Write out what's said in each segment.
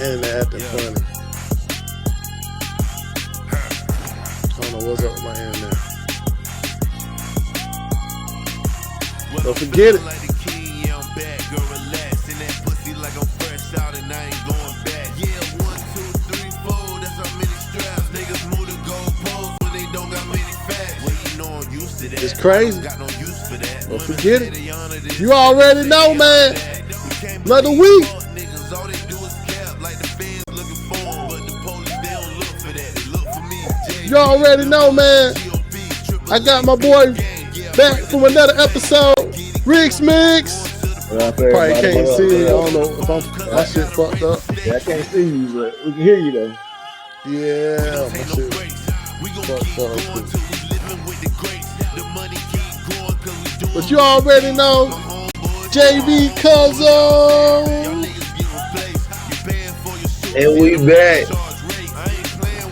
internet acting funny. I don't know what's up with my internet. Don't forget it. It's crazy. Don't forget it. You already know, man. Another week. You already know, man. I got my boy back from another episode. Riggs Mix. Probably can't see me. I don't know if my shit fucked up. Yeah, I can't see you, but we can hear you though. Yeah, my shit fucked up. But you already know, JB Cuzzo. And we back.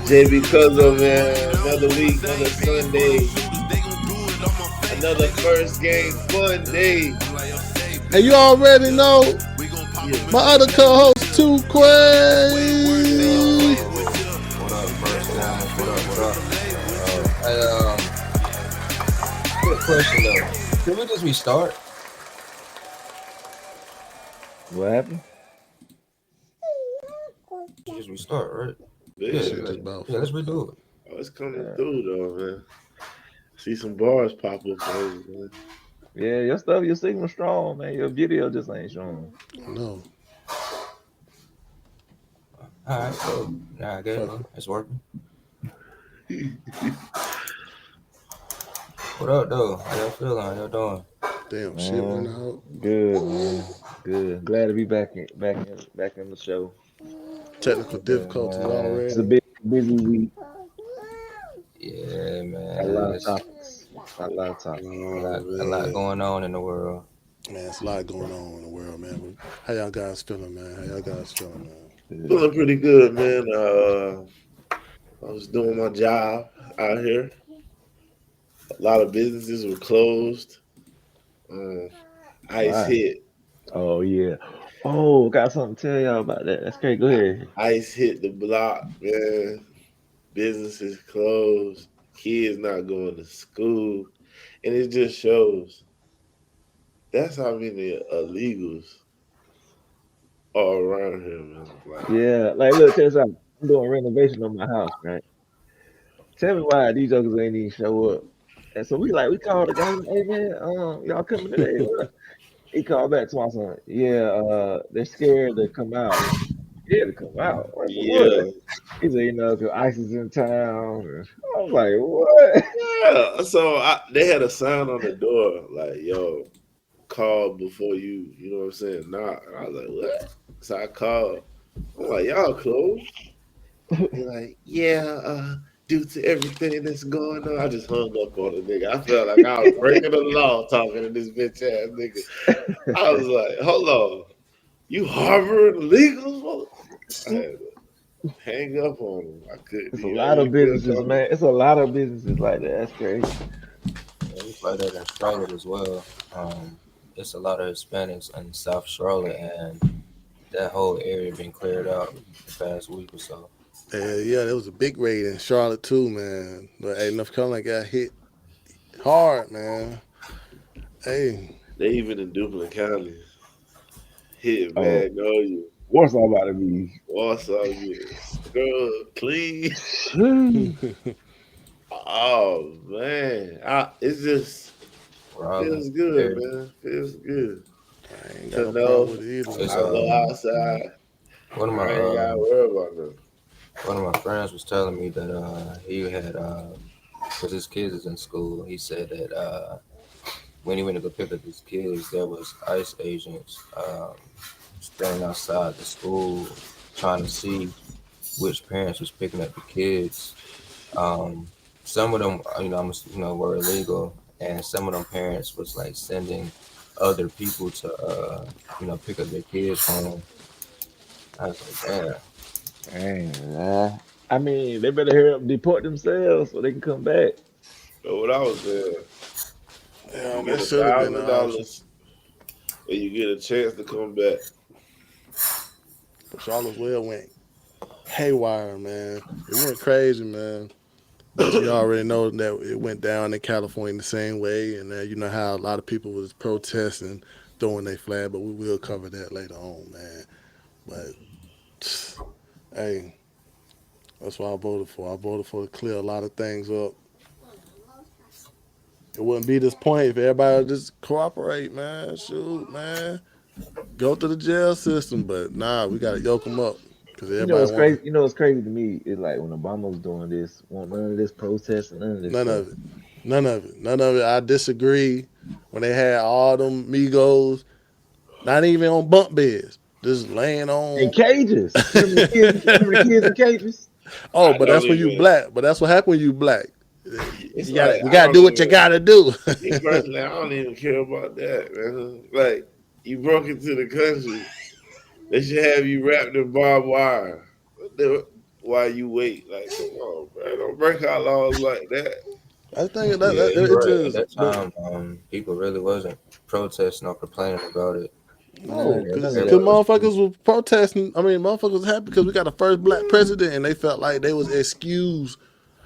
JB Cuzzo, man. Another week, another Sunday. Another first game fun day. And you already know, my other co-host, Two Quay. What up, first time? What up? Quick question though. Can we just restart? What happened? Just restart, right? Yeah, Let's redo it. Oh, it's coming through though, man. See some bars pop up, man. Yeah, your signal strong, man. Your video just ain't strong. No. All right, so now I guess it's working. What up, though? How y'all feeling? How y'all doing? Damn, shit went out. Good, man. Good. Glad to be back in the show. Technical difficulties already. It's a busy week. Yeah, man. A lot of topics. A lot going on in the world. Man, it's a lot going on in the world, man. How y'all guys feeling, man? Feeling pretty good, man. I was doing my job out here. A lot of businesses were closed. Ice hit. Oh, yeah. Oh, got something to tell y'all about that. That's great. Go ahead. Ice hit the block, man. Businesses closed. Kids not going to school. And it just shows that's how many illegals are around here, man. Yeah, like look, tell you something. I'm doing renovation on my house, right? Tell me why these jokers ain't even show up. And so we called the guy, hey man, y'all coming today? He called back to my son. Yeah, they're scared to come out. Scared to come out. What? He said, because ICE is in town. I was like, what? Yeah. So they had a sign on the door like, yo, call before you know what I'm saying, knock. And I was like, what? So I called. I'm like, y'all closed? They're like, yeah, due to everything that's going on. I just hung up on the nigga. I felt like I was breaking the law talking to this bitch ass nigga. I was like, hold on. You harboring illegals? I had to hang up on him. I couldn't. It's a lot of businesses, man. It's a lot of businesses like that. That's crazy. Yeah, it's like that in Charlotte as well. It's a lot of Hispanics in South Charlotte, and that whole area been cleared out the past week or so. Yeah, there was a big raid in Charlotte too, man. But hey, North Carolina got hit hard, man. Hey, they even in Duplin County hit Magnolia. Warsaw about to be. Warsaw, scrub clean. Oh man, it's just feels good, man. Feels good. I ain't got no problem with it either. I go outside. I ain't gotta worry about that. One of my friends was telling me that he had, because his kids is in school, he said that when he went to go pick up his kids, there was ICE agents standing outside the school trying to see which parents was picking up the kids. Some of them, were illegal, and some of them parents was like sending other people to, pick up their kids home. I was like, damn. Dang, I mean, they better hurry up and deport themselves so they can come back. So what I was saying, yeah, you get $1,000 and you get a chance to come back. But Charlottesville went haywire, man. It went crazy, man. But you already know that it went down in California the same way, and you know how a lot of people was protesting, throwing their flag. But we will cover that later on, man. But hey, that's what I voted for. I voted for to clear a lot of things up. It wouldn't be this point if everybody would just cooperate, man. Shoot, man. Go to the jail system, but nah, we gotta yoke them up because You know everybody what's want crazy? You know what's crazy to me is like when Obama was doing this, want none of this protest and none of this none stuff. of it, none of it, none of it. I disagree. When they had all them Migos, not even on bunk beds, just laying In on. cages. Remember the kids? Remember the kids in cages? Oh, I but don't that's when you even. black. But that's what happened when you black. It's You like gotta, you I gotta don't do what you even. gotta do. Me personally, I don't even care about that, man. Like you broke into the country, they should have you wrapped in barbed wire. While you wait, like, come on, bro, don't break our laws like that. I think Yeah, it you're right. At just, that but time, people really wasn't protesting or complaining about it. no, No, Yeah, none because of everybody that. was motherfuckers were protesting. I mean, motherfuckers was happy because we got the first black president, and they felt like they was excused.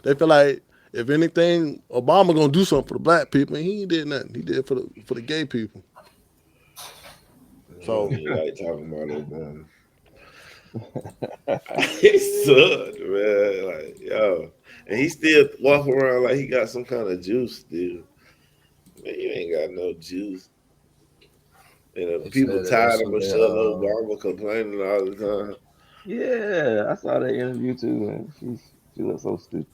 They feel like if anything, Obama gonna do something for the black people, and he ain't did nothing. He did for the gay people. I don't So even like talking about Obama. He sucked, man. Like, yo, and he still walk around like he got some kind of juice still. Man, you ain't got no juice. And they people said that tired that's of who they Michelle Obama complaining all the time. Yeah, I saw that interview too, and she looks so stupid.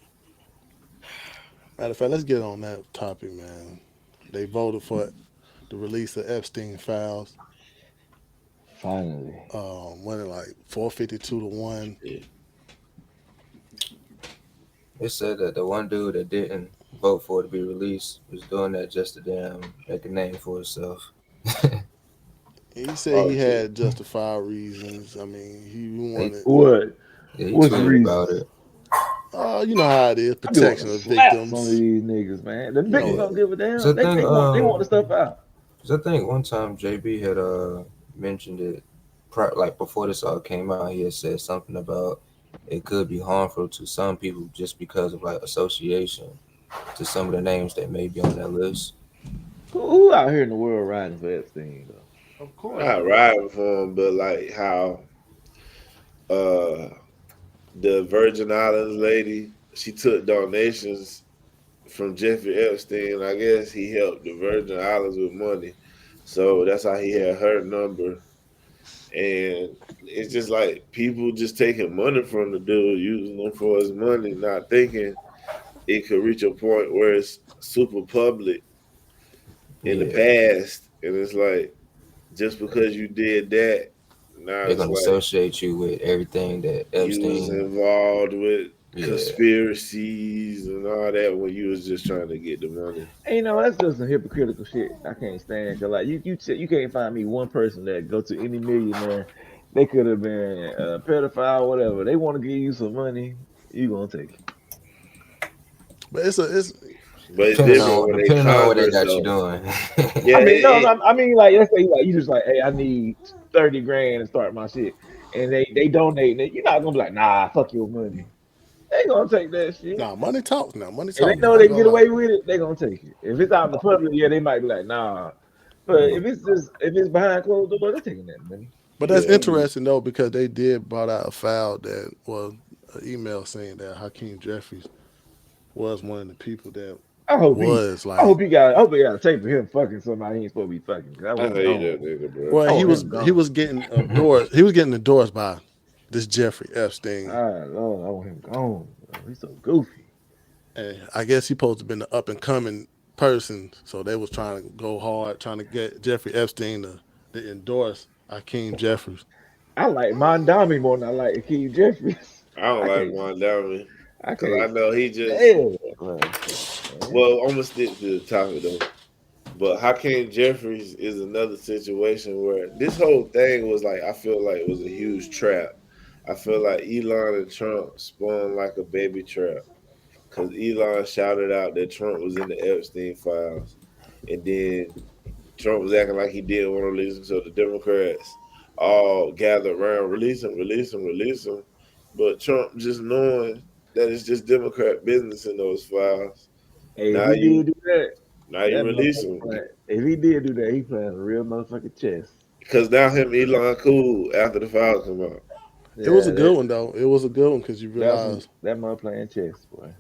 matter of fact, let's get on that topic, man. They voted for the release of Epstein Files. Finally. Winning like 452 to 1. Yeah. They said that the one dude that didn't vote for it to be released was doing that just to damn make a name for himself. He said he Politics. had justified reasons. I mean, he he, wanted, What? yeah, he What's tweeted about reasons? it. you know how it is, I be wanting protection to of slap some of victims. these niggas, man. The You victims know, Yeah, don't give a cause damn. I They think they want the stuff out. cause I think one time JB had mentioned it, like before this all came out, he had said something about it could be harmful to some people just because of like association to some of the names that may be on that list. Who out here in the world riding for Epstein though? of course. Not riding for him, but like how uh the Virgin Islands lady, she took donations from Jeffrey Epstein. I guess he helped the Virgin Islands with money. So that's how he had her number. And it's just like people just taking money from the dude, using them for his money, not thinking it could reach a point where it's super public in the Yeah, past. And it's like, just because you did that, now they're it's gonna like associate you with everything that you was Epstein. involved with Yeah, conspiracies and all that when you was just trying to get the money. And that's just some hypocritical shit. I can't stand. Cause like you can't find me one person that go to any millionaire. They could have been a pedophile, whatever. They want to give you some money, you gonna take it. But it's But it's different when they depending on what they Congress got you though. doing. Yeah, I mean, no, I mean like let's say like you just like, hey, I need 30 grand to start my shit, and they donate. And you're not gonna be like, nah, fuck your money. They gonna take that shit. nah, money talks now. Money If they talks. know I they ain't can gonna get lie. away with it, they gonna take it. If it's out in the public, yeah, they might be like, nah. But if it's behind closed doors, they're taking that money. But that's yeah. interesting though because they did brought out a file that an email saying that Hakeem Jeffries was one of the people that I hope he, was like, I hope he got a tape of him fucking somebody he ain't supposed to be fucking. Cause I I want him hate gone. that nigga, bro. well, I he want was him he gone. was getting endorsed. He was getting endorsed by this Jeffrey Epstein, Ah, Lord, I want him gone. Bro. He's so goofy. and I guess he supposed to been the up and coming person. So they was trying to go hard, trying to get Jeffrey Epstein to endorse Hakeem Jeffries. I like Mondami more than I like Akeem Jeffries. I don't I like can't, Mondami I because I can't know he just. stand that motherfucker, man. Well, I'm gonna stick to the topic though. But Hakeem Jeffries is another situation where this whole thing was like I feel like it was a huge trap. I feel like Elon and Trump spun like a baby trap because Elon shouted out that Trump was in the Epstein files, and then Trump was acting like he didn't want to listen to the Democrats. all gathered around, release him. But Trump just knowing that it's just Democrat business in those files. Hey, if Now he did you do that, now you that release motherfucker him playing. If he did do that, he playing a real motherfucking chess. because now him Elon cool after the file come out. It was a Yeah, good one though. It was a good one because you realize, that mother playing chess, boy.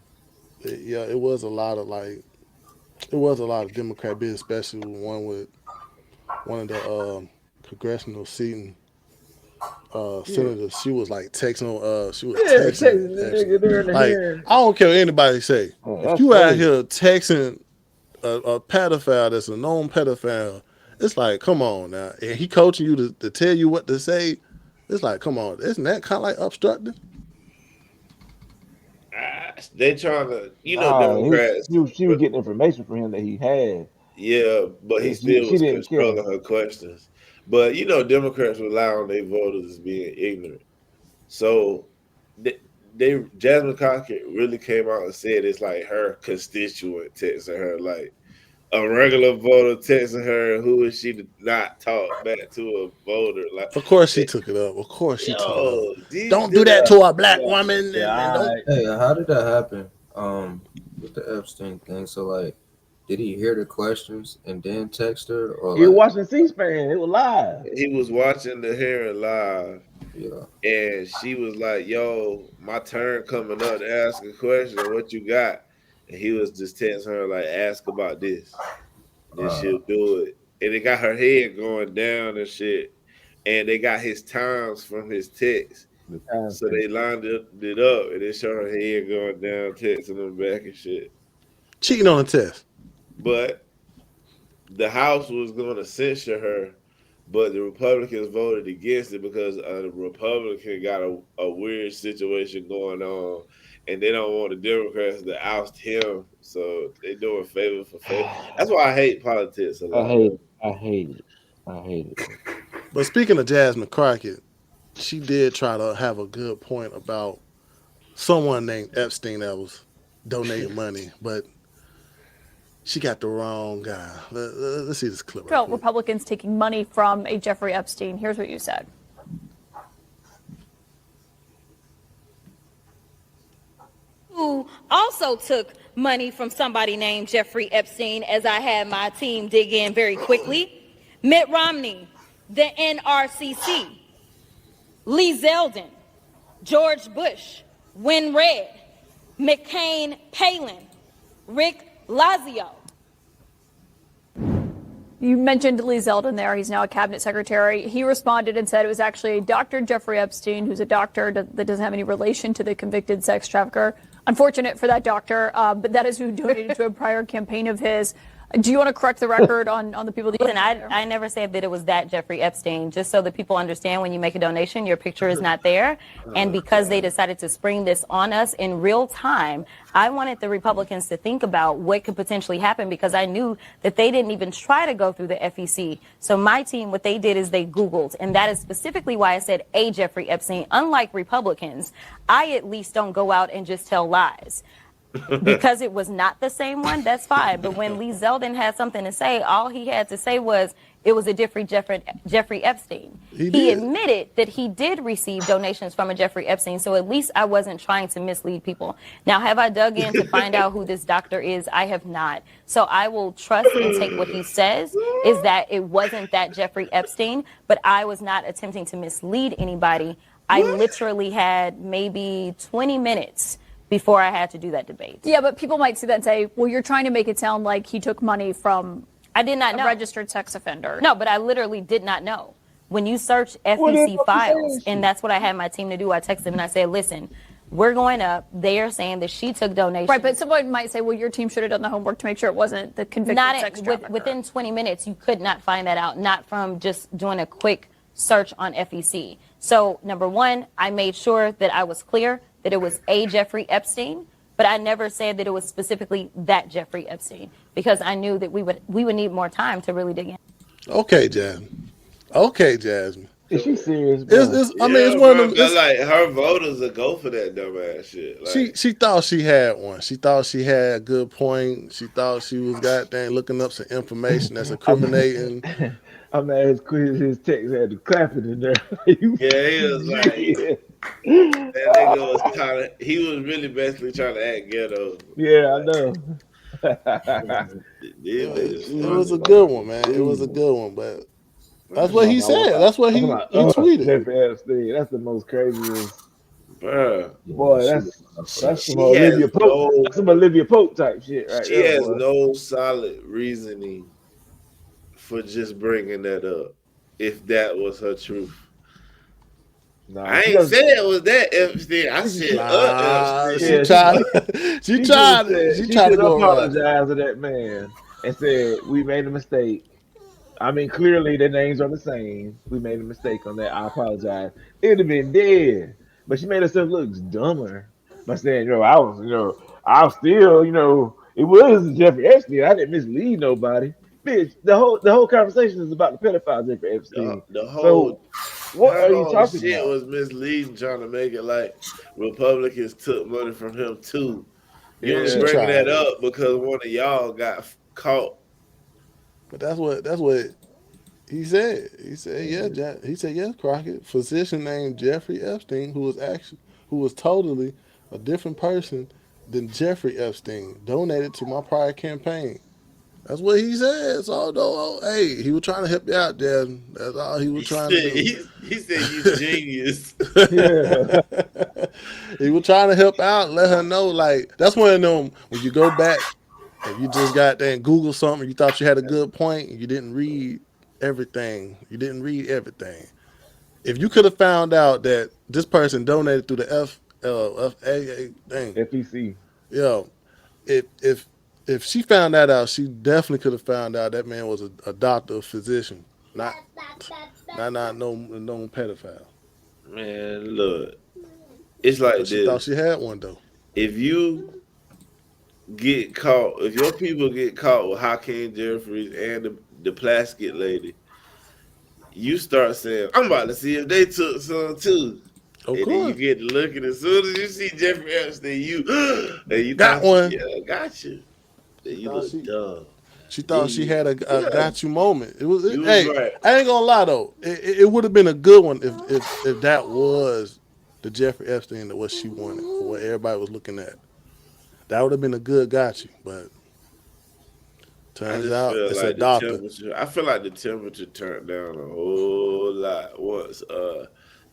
yeah, it was a lot of it was a lot of Democrat business, especially with one of the congressional seating Yeah, senators. She was like texting, she was yeah, texting texting the Epstein. nigga during the Like hearing. I don't care what anybody say. Oh, If that's you out crazy. here texting a pedophile that's a known pedophile, it's like, come on now. And he coaching you to tell you what to say. It's like, come on, isn't that kind of like obstructing? They trying to, Nah, Democrats. she was getting information from him that he had, Yeah, but he and still she was didn't care. controlling her questions. But Democrats rely on their voters as being ignorant. So they Jasmine Crockett really came out and said it's like her constituent texting her, like a regular voter texting her. Who is she to not talk back to a voter? Like, Of course she it, took it up. Of course she took it up. yo, these Don't do Yeah, that Democrats. to a black yeah, woman, yeah. and don't. Hey, how did that happen? With the Epstein thing. So like, did he hear the questions and then text her, or He was like, watching C-SPAN. It was live. He was watching the hearing live, yeah, and she was like, "Yo, my turn coming up to ask a question. What you got?" And he was just texting her like, "Ask about this." Then uh, she'll do it, and it got her head going down and shit. And they got his times from his text, The time so thing. they lined it up, and they show her head going down, texting him back and shit. Cheating on the test. But the House was going to censure her, but the Republicans voted against it because the Republican got a weird situation going on, and they don't want the Democrats to oust him, so they doing favor for favor. That's why I hate politics a I lot, hate man. it. I hate it. I hate it. But speaking of Jasmine Crockett, she did try to have a good point about someone named Epstein that was donating money, but she got the wrong guy. Let's see this clip right About quick. Republicans taking money from a Jeffrey Epstein. Here's what you said. Who also took money from somebody named Jeffrey Epstein, as I had my team dig in very quickly. Mitt Romney, the NRCC, Lee Zeldin, George Bush, Win Red, McCain Palin, Rick Lazio. You mentioned Lee Zeldin there. He's now a cabinet secretary. He responded and said it was actually Dr. Jeffrey Epstein, who's a doctor that doesn't have any relation to the convicted sex trafficker. Unfortunate for that doctor, but that is who donated to a prior campaign of his. Do you want to correct the record on the people that you Listen, I never said that it was that Jeffrey Epstein, just so that people understand when you make a donation, your picture is not there. And because they decided to spring this on us in real time, I wanted the Republicans to think about what could potentially happen because I knew that they didn't even try to go through the FEC. So my team, what they did is they Googled, and that is specifically why I said a Jeffrey Epstein. Unlike Republicans, I at least don't go out and just tell lies. Because it was not the same one, that's fine. But when Lee Zeldin had something to say, all he had to say was it was a different Jeffrey Epstein. He admitted that he did receive donations from a Jeffrey Epstein, so at least I wasn't trying to mislead people. Now, have I dug in to find out who this doctor is? I have not. So I will trust and take what he says is that it wasn't that Jeffrey Epstein, but I was not attempting to mislead anybody. I literally had maybe 20 minutes before I had to do that debate. Yeah, but people might see that and say, well, you're trying to make it sound like he took money from I did not know. a registered sex offender. No, but I literally did not know. When you search What the FEC fuck files, is and that's what I had my team to do, I texted them and I said, listen, we're going up. They are saying that she took donations. Right, but someone might say, well, your team should have done the homework to make sure it wasn't the convicted not sex trafficker. within 20 minutes, you could not find that out, not from just doing a quick search on FEC. So, number one, I made sure that I was clear that it was a Jeffrey Epstein. But I never said that it was specifically that Jeffrey Epstein because I knew that we would need more time to really dig in. Okay, Jasmine. Okay, Jasmine. Is she serious? Bro? It's one of them. But like her voters will go for that dumbass shit. Like, She thought she had one. She thought she had a good point. She thought she was goddamn looking up some information that's incriminating. I'm at his text had the clapping in there. You Yeah, he was like yeah. that nigga was kind of. He was really basically trying to act ghetto. Yeah, I Like know. these niggas It was funny, a bro. good one, man. It was a good one, but that's Man, what I'm he talking said. about, That's what I'm talking he about, tweeted. Jeffrey Epstein. That's the most craziest. bruh, Boy, She was that's some she has Olivia Pope. no That's some Olivia Pope type shit right she there, has boy. no solid reasoning for just bringing that up. If that was her truth, Nah, I she ain't does. said it was that Epstein. I said Nah, Epstein. Yeah, she she tried to should go around it. apologize to that man and said we made a mistake. I mean, clearly their names are the same. We made a mistake on that. I apologize. It'd have been dead. But she made herself look dumber by saying, I was still, it was Jeffrey Epstein. I didn't mislead nobody. Bitch, the whole conversation is about the pedophile Jeffrey Epstein. The whole So what her are you whole talking shit about? was misleading, trying to make it like Republicans took money from him too. You only She Yeah. bringing tried that it, up because one of y'all got caught. but that's what he said. He said, yeah, he said, yes, Crockett, physician named Jeffrey Epstein, who was totally a different person than Jeffrey Epstein, donated to my prior campaign. That's what he said. So, no, hey, he was trying to help you out, Jasmine. That's all he was He trying to said do. he said you genius. Yeah. He was trying to help out, let her know. Like, that's one of them, when you go back and you just got there and Google something, you thought you had a good point, and you didn't read everything. You didn't read everything. If you could have found out that this person donated through the FAA thing, FEC. yo, if she found that out, she definitely could have found out that man was a doctor, a physician, not not no pedophile. Man, look, it's But like she thought this. she had one though. If you get caught, if your people get caught with Hakeem Jeffries and the plastic lady, you start saying, I'm about to see if they took some too. Of And then you course, get to looking, as soon as you see Jeffrey Epstein, you and you got thought, one. yeah, got you. And She you thought look she dumb. she Then thought she you, had a yeah, got you moment. you was Hey, right. I ain't gonna lie though. It would have been a good one if that was the Jeffrey Epstein that what she wanted, or what everybody was looking at. That would have been a good got you. But I turns just out feel it's a like doctor. I feel like the temperature turned down a whole lot once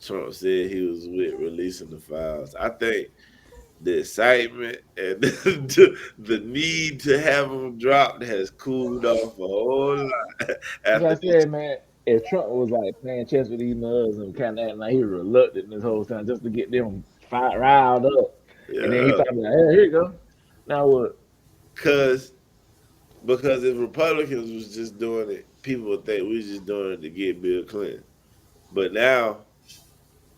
Trump said he was with releasing the files. I think the excitement and the need to have them dropped has cooled off a whole lot That's what I after this. said, man. If Trump was like playing chess with these nuts and kind of acting like he was reluctant this whole time just to get them fight riled up, and then he Yeah, probably like, hey, here you go. Now what? cause because if Republicans was just doing it, people would think we was just doing it to get Bill Clinton. But now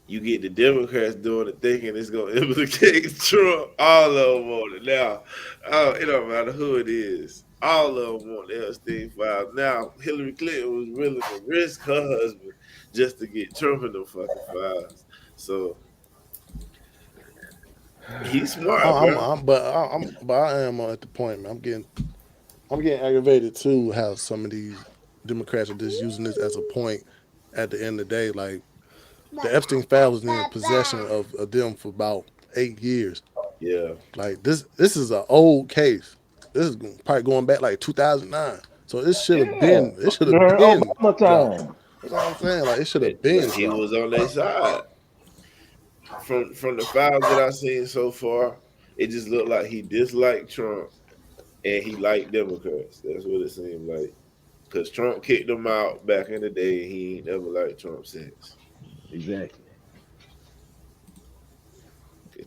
you get the Democrats doing it, thinking it's gonna implicate Trump. All of them want it now. Oh, it don't matter who it is. All of them want the Epstein files. Now Hillary Clinton was willing to risk her husband just to get Trump in the fucking files. So he's smart, bro. But I am at the point, man. I'm getting aggravated too. How some of these Democrats are just using this as a point. At the end of the day, like the Epstein file was in possession of them for about 8 years. Yeah. Like this is an old case. This is probably going back like 2009. So Yeah, it should have during been Obama dropped. time. That's what I'm saying. Like it should have But been he dropped. was on their side. From the files that I've seen so far, it just looked like he disliked Trump and he liked Democrats. That's what it seemed like. Because Trump kicked him out back in the day, and he ain't never liked Trump since. Exactly.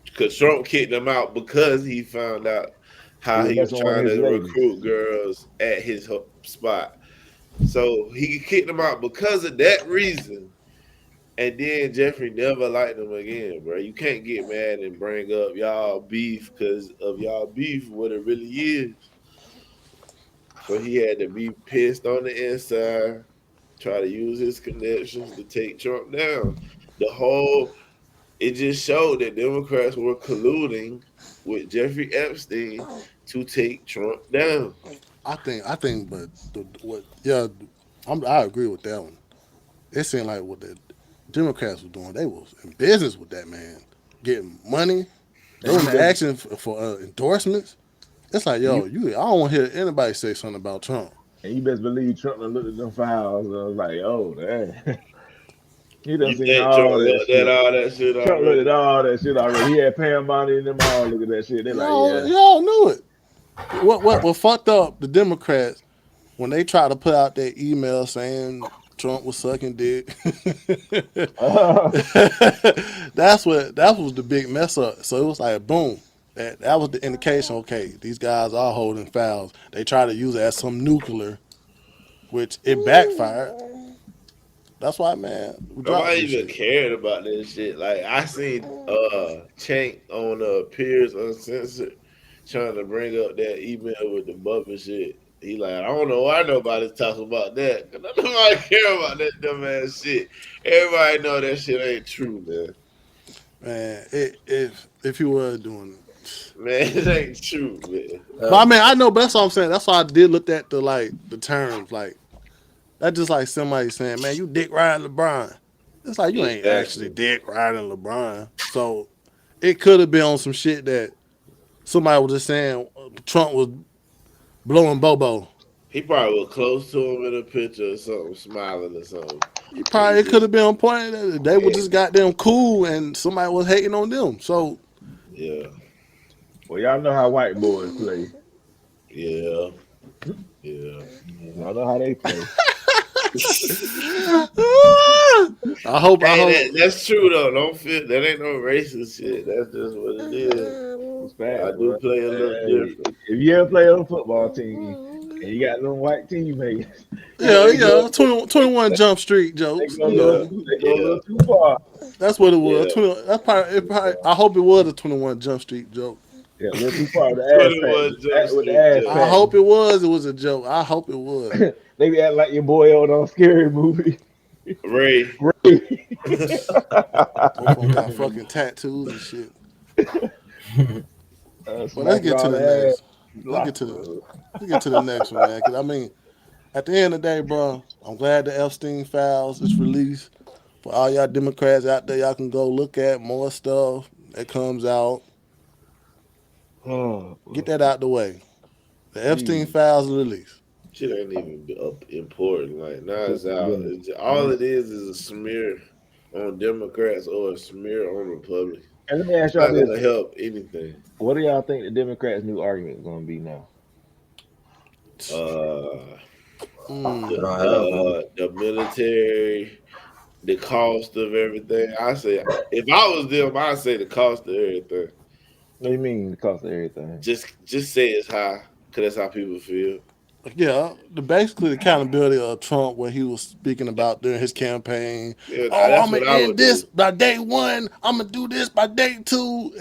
Because Trump kicked him out because he found out He how was he was messing with one of trying his to ladies. recruit girls at his spot. So he kicked him out because of that reason. And then Jeffrey never liked him again, bro. You can't get mad and bring up y'all beef because of y'all beef, what it really is. So he had to be pissed on the inside, try to use his connections to take Trump down. It just showed that Democrats were colluding with Jeffrey Epstein to take Trump down. I think, but what? Yeah, I agree with that one. It seemed like what the Democrats were doing, they was in business with that man, getting money. They And were you in best, action for endorsements. It's like, and yo, you, I don't want to hear anybody say something about Trump. and you best believe Trump done looked at them files. And I was like, oh, damn. He done You seen think Trump all that looked at shit. all that shit Trump looked at already? all that shit already. He had Pam Bondi and them all look at that shit. They like, yeah. Y'all knew it. What fucked up the Democrats when they tried to put out their email saying Trump was sucking dick. That was the big mess up. So it was like boom. That was the indication. Okay, these guys are holding files. They try to use it as some nuclear, which it backfired. That's why, man, we dropped Nobody this even shit. cared about this shit. Like I seen Chank on Piers Uncensored trying to bring up that email with the Muppet shit. He like, I don't know why nobody's talking about that. Cause nobody care about that dumb ass shit. Everybody know that shit ain't true, man. Man, if you were doing it. Man, it ain't true, man. But I mean, I know, but that's what I'm saying. That's why I did look at the terms. Like, that's just like somebody saying, man, you dick riding LeBron. It's like you ain't actually Exactly. dick riding LeBron. So it could have been on some shit that somebody was just saying Trump was blowing Bobo. He probably was close to him in a picture or something, smiling or something. And he It could just, have been on point that they were yeah, just goddamn cool and somebody was hating on them. So yeah, Well, y'all know how white boys play. yeah, yeah. Y'all know how they play. I Hey, hope. that's true though. Don't feel that ain't no racist shit. That's just what it is. It's I bad, do bro. play a little Hey, different. if you ever play on a football team and you got them white teammates, Yeah, they go, 21 Jump Street they jokes. go a You little, Yeah, know, they go a yeah, little too far. that's what it was. yeah. 20, that's probably, I hope it was a 21 Jump Street joke. Yeah, a little too far. The ass pat, 21 Jump with the Street ass Joke. I pat. hope it was. It was a joke. I hope it was. They be acting like your boy on scary movie. Ray. Ray. Motherfucker got fucking tattoos and shit. But let's Smacking get to all the the ass. next. Let's get to the let's get to the next one, man. Because I mean, at the end of the day, bro, I'm glad the Epstein Files is released. For all y'all Democrats out there, y'all can go look at more stuff that comes out. Oh, Get that out the way. The Epstein geez. Files released. Shit ain't even up important. Like now it's out. Yeah. All it is a smear on Democrats or a smear on Republicans. And let me ask It's y'all not this: gonna help anything. what do y'all think the Democrats' new argument is going to be now? Uh, Mm. They don't have one. the military, the cost of everything. I say if I was them, I'd say the cost of everything. What do you mean the cost of everything? Just say it's high, cause that's how people feel. Yeah, basically the accountability of Trump, what he was speaking about during his campaign. Yeah, Oh, that's I'm gonna what I end would this do. by day one. I'm gonna do this by day two.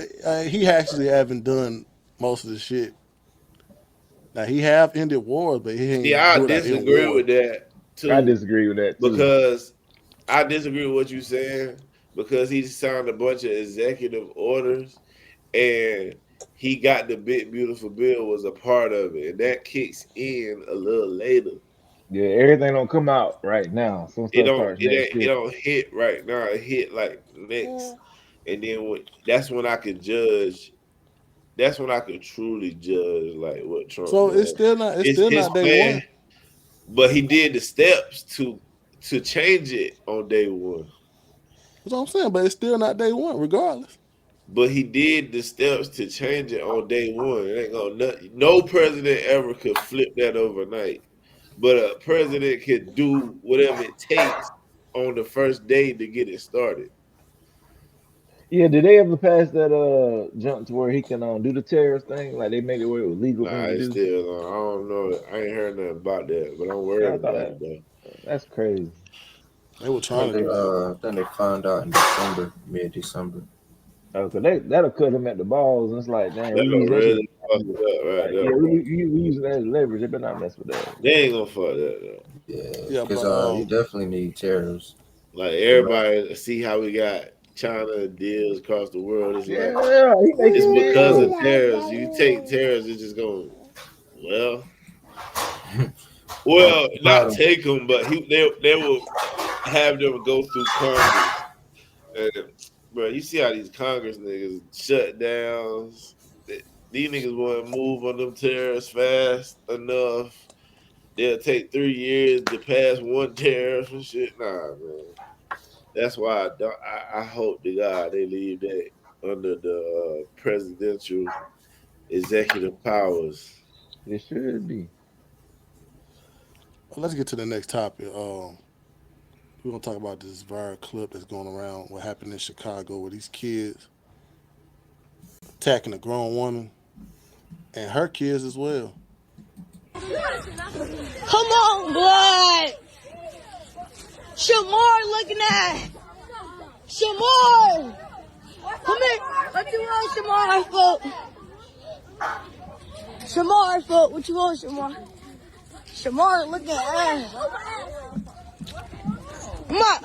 He actually haven't done most of the shit. Now he have ended wars, but he See, ain't I do it out in disagree war. with that I too, disagree with that too. because I disagree with what you're saying because he signed a bunch of executive orders and he got the big beautiful bill was a part of it, and that kicks in a little later. Yeah, everything don't come out right now. Some stuff starts next It year. don't hit right now. It hit like next, and then that's when I could judge. That's when I could truly judge like what Trump So doing. it's It's still his not day plan, one. but he did the steps to change it on day one. That's what I'm saying, but it's still not day one, regardless. But he did the steps to change it on day one. It ain't gonna no president ever could flip that overnight. But a president can do whatever it takes on the first day to get it started. Yeah, did they ever pass that jump to where he can do the terrorist thing? Like they made it where it was legal for Nah, him to it's do? still I don't know. I ain't heard nothing about that, but I'm Yeah, I worried thought about it though. that's crazy. They were I think trying to do that. I think they found out in December, mid-December. Cause that'll cut him at the balls, and it's like, dang, we That use gonna that shit. really fuck it up right Like, there, yeah, bro. we use that as leverage. They better not mess with that. They ain't gonna fuck that though. Yeah, Yeah, because but you definitely need tariffs. Like Right. everybody see how we got China deals across the world. It's like Yeah, he it's making because of deals. tariffs. You take tariffs, it's just going well. Well, not Bottom. take them, but they will have them go through Congress. And, bro, you see how these Congress niggas shut downs. These niggas won't move on them tariffs fast enough. They'll take 3 years to pass one tariff and shit. Nah, man. That's why I hope to God they leave that under the presidential executive powers. It should be. Well, let's get to the next topic. We're gonna talk about this viral clip that's going around. What happened in Chicago with these kids attacking a grown woman and her kids as well. Come on, blood. Shamar looking at. Shamar. Come here. What you want, Shamar? Foot. Shamar, foot. What you want, Shamar? Shamar looking at. Come on.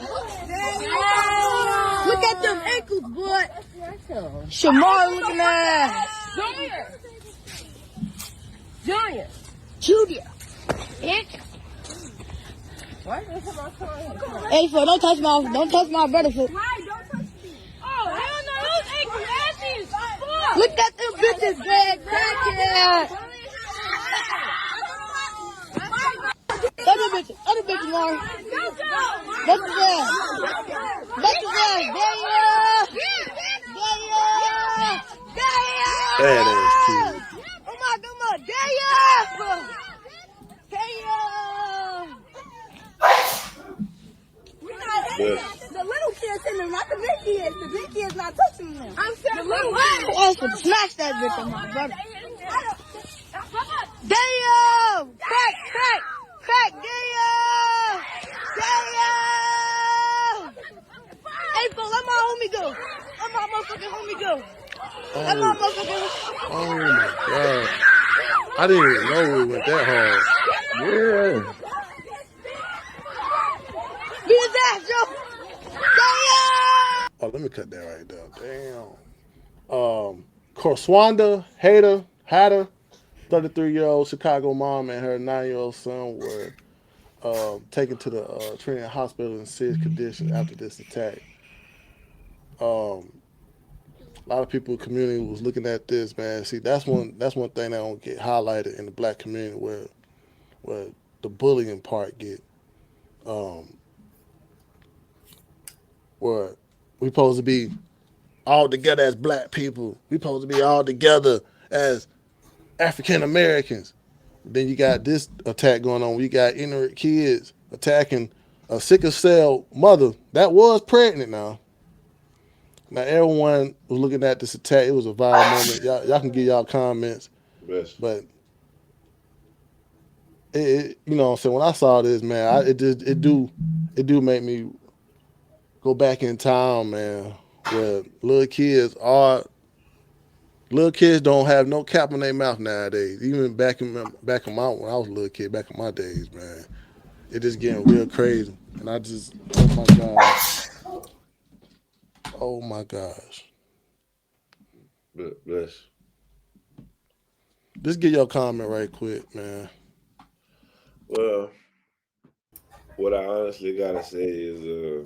Look at them ankles, boy. Shamar looking at. Junior. Junior. Hey, foot, don't touch my brother, foot. Oh, hell no, those ankles ashy as fuck. Look at them bitches, bad crackhead. Other bitches, Lauren. Bitches ass. Badass kid. Oh my God, The little kids in them, not the big kids. The big kids not touching them. I'm saying the little ones. I was gonna smash that bitch on my brother. Damn! Crack! Damn! Hey, fool, let my homie go. Let my motherfucking homie go. Let my motherfucking. Oh my God! I didn't even know it went that hard. Yeah. Beat his ass, Joe. Damn! Oh, let me cut that right there. Damn. Corswanda Hatter, 33-year-old Chicago mom and her 9-year-old son were taken to the Trinity Hospital in serious condition after this attack. A lot of people in the community was looking at this, man. See, that's one thing that don't get highlighted in the black community where the bullying part get where we supposed to be all together as black people. We supposed to be all together as African Americans. Then you got this attack going on. We got ignorant kids attacking a sickle cell mother that was pregnant now. Now everyone was looking at this attack. It was a viral moment. Y'all can give y'all comments. Yes. But it you know what I'm saying, when I saw this, man, it do make me go back in time, man, where little kids don't have no cap in their mouth nowadays. Even back in when I was a little kid, back in my days, man, it just getting real crazy. And I just, oh my gosh. Bless. Just get your comment right quick, man. Well, what I honestly gotta say is,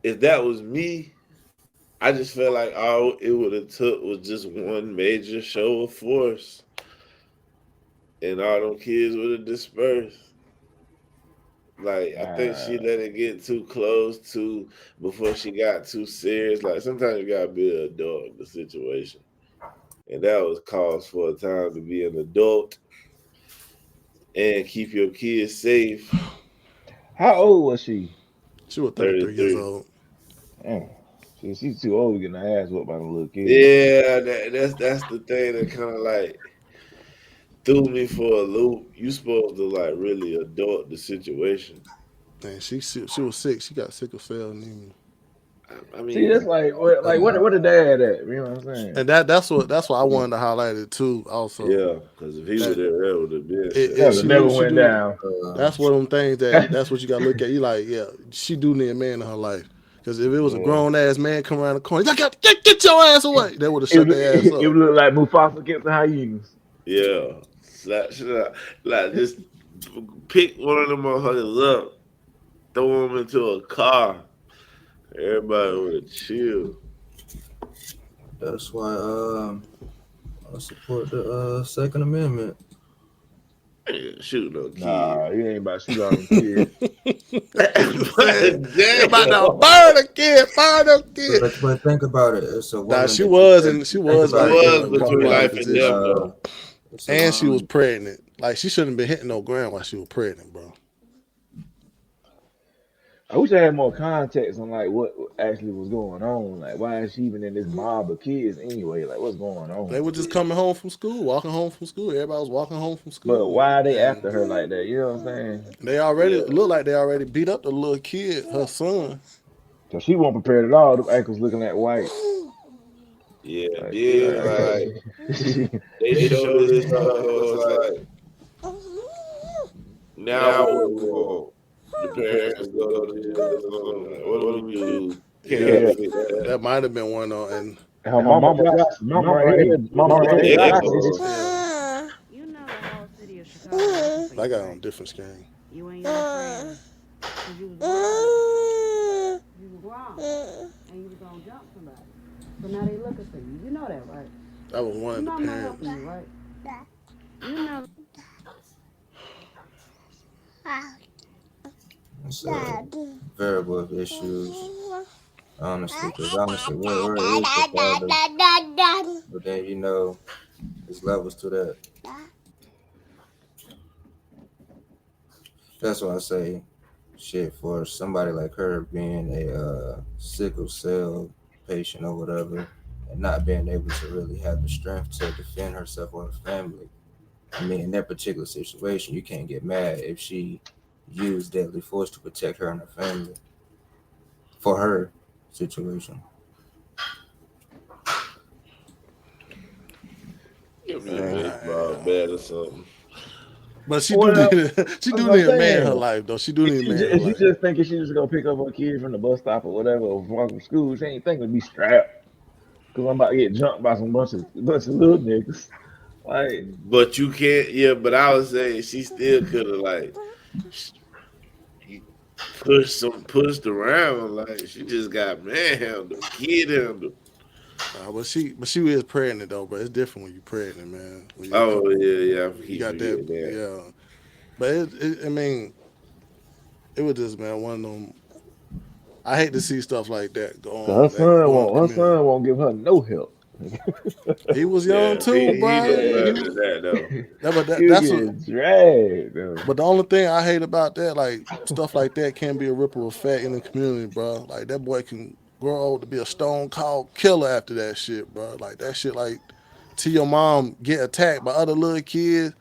if that was me, I just felt like all it would have took was just one major show of force, and all them kids would have dispersed. Like, I think she let it get too close to before she got too serious. Like, sometimes you gotta be an adult in the situation, and that was cause for a time to be an adult and keep your kids safe. How old was she? She was 33 years old. Damn. She's too old to get her ass whooped by the little kid. Yeah, that's the thing that kind of like threw me for a loop. You supposed to like really adult the situation. And she was sick. She got sickle cell anemia. I mean, see, that's like what the dad at? You know what I'm saying? And that's why I wanted to highlight it too. Also, yeah, because if he was there, that would have been. It never went down. That's one of them things that's what you got to look at. You like, yeah, she do need a man in her life. Because if it was a grown ass man come around the corner, get your ass away. They would have shut their ass up. It would look like Mufasa against the hyenas. Yeah. slap shit out. Like just pick one of them motherfuckers up, throw them into a car. Everybody would chill. That's why I support the Second Amendment. Man, shoot no Nah, kid. you ain't about to shoot all them kids. They about to burn a kid, burn a kid. But think about it. It's a woman. Nah, she was like It in was a between compromised life and position, death, bro. though. And she was pregnant. Like she shouldn't have been hitting no ground while she was pregnant, bro. I wish I had more context on like what actually was going on. Like, why is she even in this mob of kids anyway? Like, what's going on? They were just coming home from school, walking home from school. Everybody was walking home from school. But why are they And after her like that? You know what I'm saying? They already look like they already beat up the little kid, her son. So she wasn't prepared at all. Them ankles looking like white. Yeah, Like, then like they showed this stuff. It was like now what we want? The parents go to this. What do we do? Can't fix that. That might have been one on, and her mama right here. Mama right here. Yeah. You know the whole city of Chicago. I got it on a different screen. You and your friends. 'Cause you was grown. You was grown. And you was gonna jump somebody. So now they looking for you. You know that, right? That was one You of know the I'm not parents. helping you, right? You know. It's a variable of issues. Honestly, because honestly, where is the father? But then you know, there's levels to that. That's why I say, shit, for somebody like her being a sickle cell patient or whatever, and not being able to really have the strength to defend herself or her family. I mean, in that particular situation, you can't get mad if she used deadly force to protect her and her family for her situation. Give me a baseball bat or something. But she Well, do need a man in her life, though. She do need a man in her If she life. just thinking she's just gonna pick up her kid from the bus stop or whatever, or from school, she ain't thinking to be strapped. Cause I'm about to get jumped by some bunch of little niggas. Like, But you can't. Yeah, but I was saying she still could have like pushed around. Like she just got manhandled, kid handled. But she is pregnant though, but it's different when you're pregnant, man. When Oh yeah. I you keep got that, forgetting yeah. But I mean, it was just, man, one of them. I hate to see stuff like that go on. her son won't give her no help. He was young too, he bro. deserved that though. That's what. Dragged, though. But the only thing I hate about that, like stuff like that, can be a ripple effect in the community, bro. Like that boy can grow old to be a stone cold killer after that shit, bro. Like that shit, like till your mom get attacked by other little kids,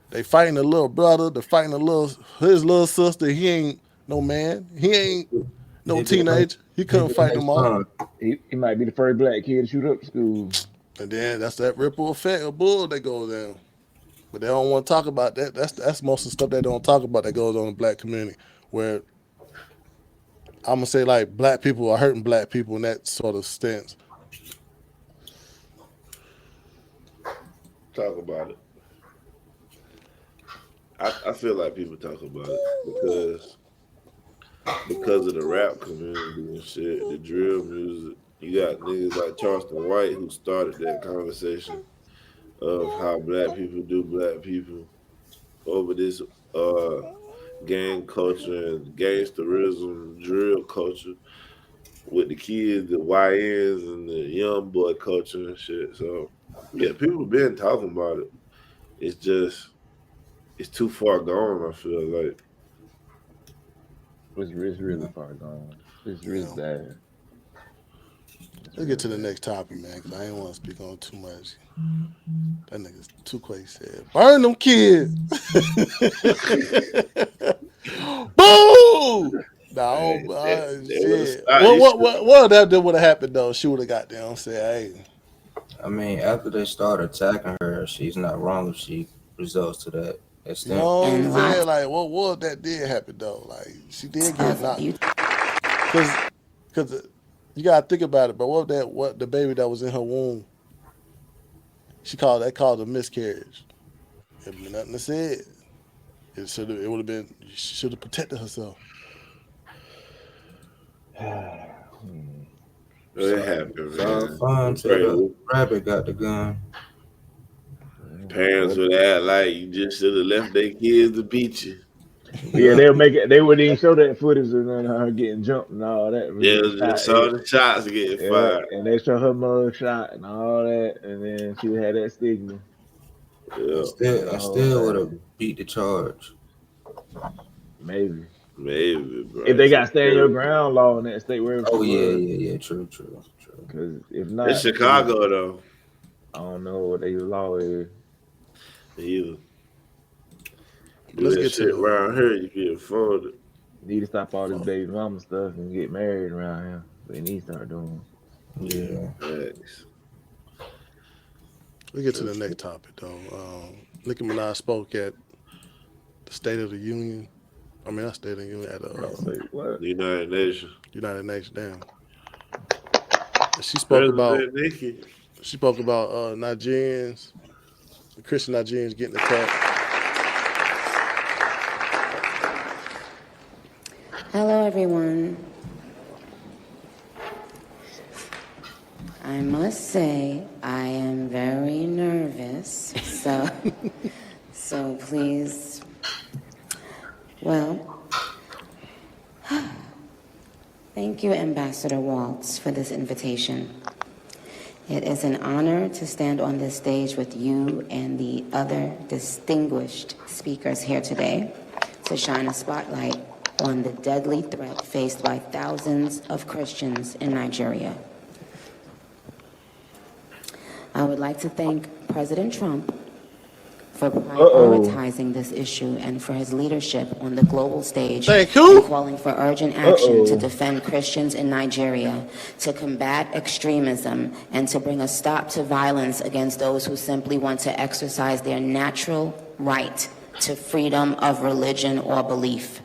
they fighting the little brother, they fighting his little sister. He ain't no man. He ain't no teenager. He couldn't fight them all. He might be the first black kid to shoot up school. And then that's that ripple effect of bull that goes down. But they don't want to talk about that. That's most of the stuff they don't talk about that goes on in the black community. Where I'm gonna say like black people are hurting black people in that sort of stance. Talk about it. I feel like people talk about it because of the rap community and shit, the drill music. You got niggas like Charleston White who started that conversation of how black people do black people over this gang culture and gangsterism, drill culture with the kids, the YNs and the young boy culture and shit. So yeah, people been talking about it. It's just it's too far gone, I feel like. It's really far gone. It's really bad. Let's get to the next topic, man, because I ain't want to speak on too much. That nigga's too quick said, burn them kids. Boo! No, shit. What that would have happened though? She would have got down and said, hey. I mean, after they start attacking her, she's not wrong if she results to that extent. You know what I'm saying? Like, what that did happen though? Like, she did get knocked. Because you gotta think about it. But what the baby that was in her womb? They called it a miscarriage. It'd be nothing to say. It would have been. She should have protected herself. It happened, Sounds man. fun I'm till the praying. rabbit got the gun. Parents would act like you just should have left their kids to beat you. Yeah, they'll make it. They wouldn't even show that footage of her getting jumped and all that. Yeah, Getting shot. just saw the shots getting Yeah, fired. and they show her mug shot and all that, and then she had that stigma. Yeah, I still would have beat the charge. Maybe maybe, bro. if they got stand your ground law in that state, wherever. Oh yeah. True. Because if not, It's Chicago though. I don't know what their law is. Either. Let's That get shit to around here. You get afforded. Need to stop all this baby mama stuff and get married around here. They need to start doing. Yeah. Thanks. We get to the next topic though. Nicki Minaj spoke at the State of the Union. I mean, not State of the Union, at What? United Nations. United Nations. Damn. And she spoke about Nicki. She spoke about Nigerians, the Christian Nigerians getting attacked. Hello, everyone. I must say I am very nervous, so please, well, thank you, Ambassador Waltz, for this invitation. It is an honor to stand on this stage with you and the other distinguished speakers here today to shine a spotlight on the deadly threat faced by thousands of Christians in Nigeria. I would like to thank President Trump for prioritizing this issue and for his leadership on the global stage and calling for urgent action to defend Christians in Nigeria, to combat extremism, and to bring a stop to violence against those who simply want to exercise their natural right to freedom of religion or belief.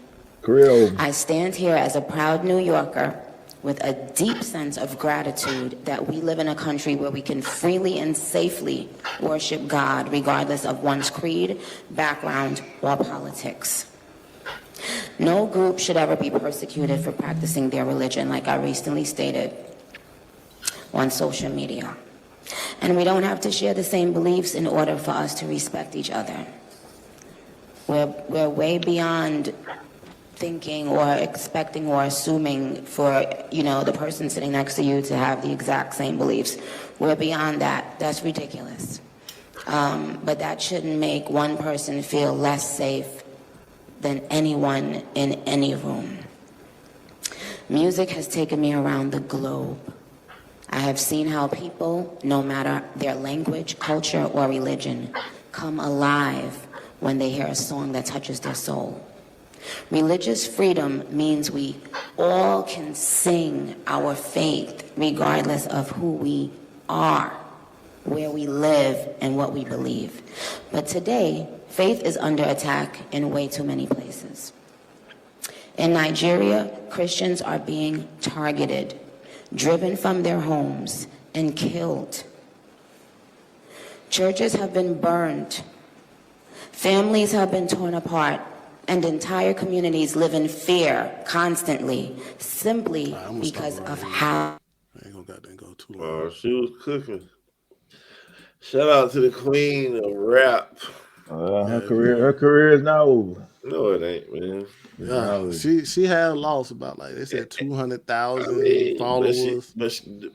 I stand here as a proud New Yorker with a deep sense of gratitude that we live in a country where we can freely and safely worship God regardless of one's creed, background, or politics. No group should ever be persecuted for practicing their religion, like I recently stated on social media. And we don't have to share the same beliefs in order for us to respect each other. We're way beyond thinking or expecting or assuming for, the person sitting next to you to have the exact same beliefs. We're beyond that. That's ridiculous. But that shouldn't make one person feel less safe than anyone in any room. Music has taken me around the globe. I have seen how people, no matter their language, culture, or religion, come alive when they hear a song that touches their soul. Religious freedom means we all can sing our faith regardless of who we are, where we live, and what we believe. But today, faith is under attack in way too many places. In Nigeria, Christians are being targeted, driven from their homes, and killed. Churches have been burned. Families have been torn apart. And entire communities live in fear constantly, simply because of how. I ain't gonna goddamn go too long. She was cooking. Shout out to the queen of rap. Her career is now over. No, it ain't, man. Yeah, she had lost about, like they said, 200,000 followers.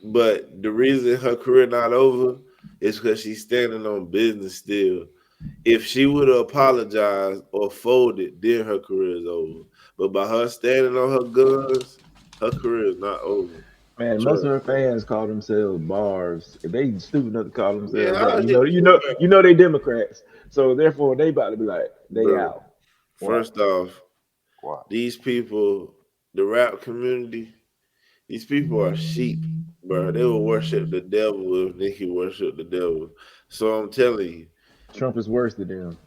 But the reason her career not over is because she's standing on business still. If she would have apologized or folded, then her career is over. But by her standing on her guns, her career is not over. Man, most of her fans call themselves bars. If they stupid enough to call themselves that, you know they Democrats. So therefore they about to be like, out. First off, these people, the rap community, these people are sheep, bro. They will worship the devil if Nicki worship the devil. So I'm telling you, Trump is worse than them.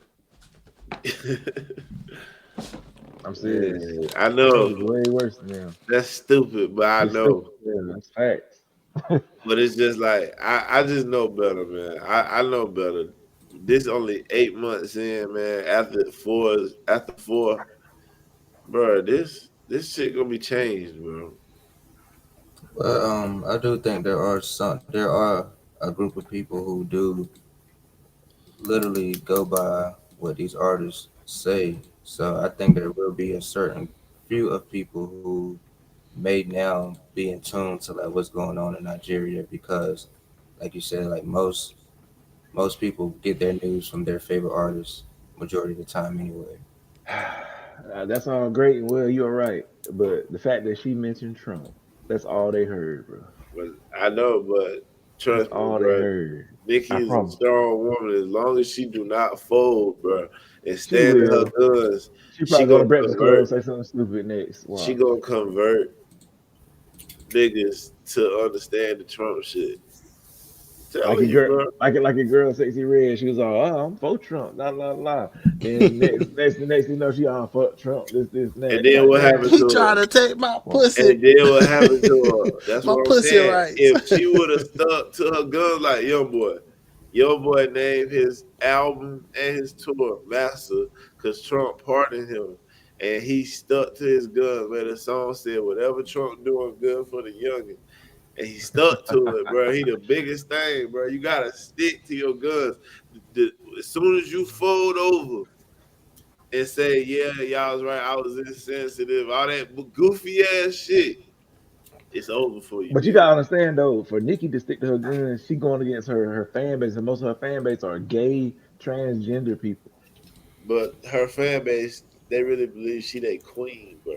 I'm serious. I know. Trump is way worse than them. That's stupid, but I know. Yeah, that's facts. But it's just like I just know better, man. I know better. this only 8 months in, man. After four, bro. This shit gonna be changed, bro. But I do think there are a group of people who do literally go by what these artists say. So I think there will be a certain few of people who may now be in tune to like what's going on in Nigeria because, like you said, like most people get their news from their favorite artists majority of the time anyway. That's all great and well. You're right, but the fact that she mentioned Trump, that's all they heard, bro. But I know, but That's trust me, all they bro. heard. Nikki I is a promise. strong woman. As long as she do not fold, bro, and She stand in her will. guns, She she probably go to gonna Breakfast Club convert. and say something stupid next. She Watch. gonna convert niggas to understand the Trump shit. Like Telling a you, girl, bro. like a girl, sexy red. She was all, "Oh, I'm for Trump." La la la. Then next thing you know, she all fuck Trump. This, and And that. then Like, what happened damn. He to trying her? to take my Well, pussy, And then what happened to her? That's my what I'm pussy saying. rights. If she would have stuck to her guns like Young Boy named his album and his tour Master because Trump pardoned him. And he stuck to his guns, man. The song said, whatever Trump doing good for the youngin'. And he stuck to it, bro. He the biggest thing, bro. You gotta stick to your guns. As soon as you fold over and say, "Yeah, y'all was right. I was insensitive," all that goofy ass shit, it's over for you, but you nigga. gotta understand though, for Nikki to stick to her guns, she going against her fan base, and most of her fan base are gay, transgender people. But her fan base, they really believe she they queen, bro.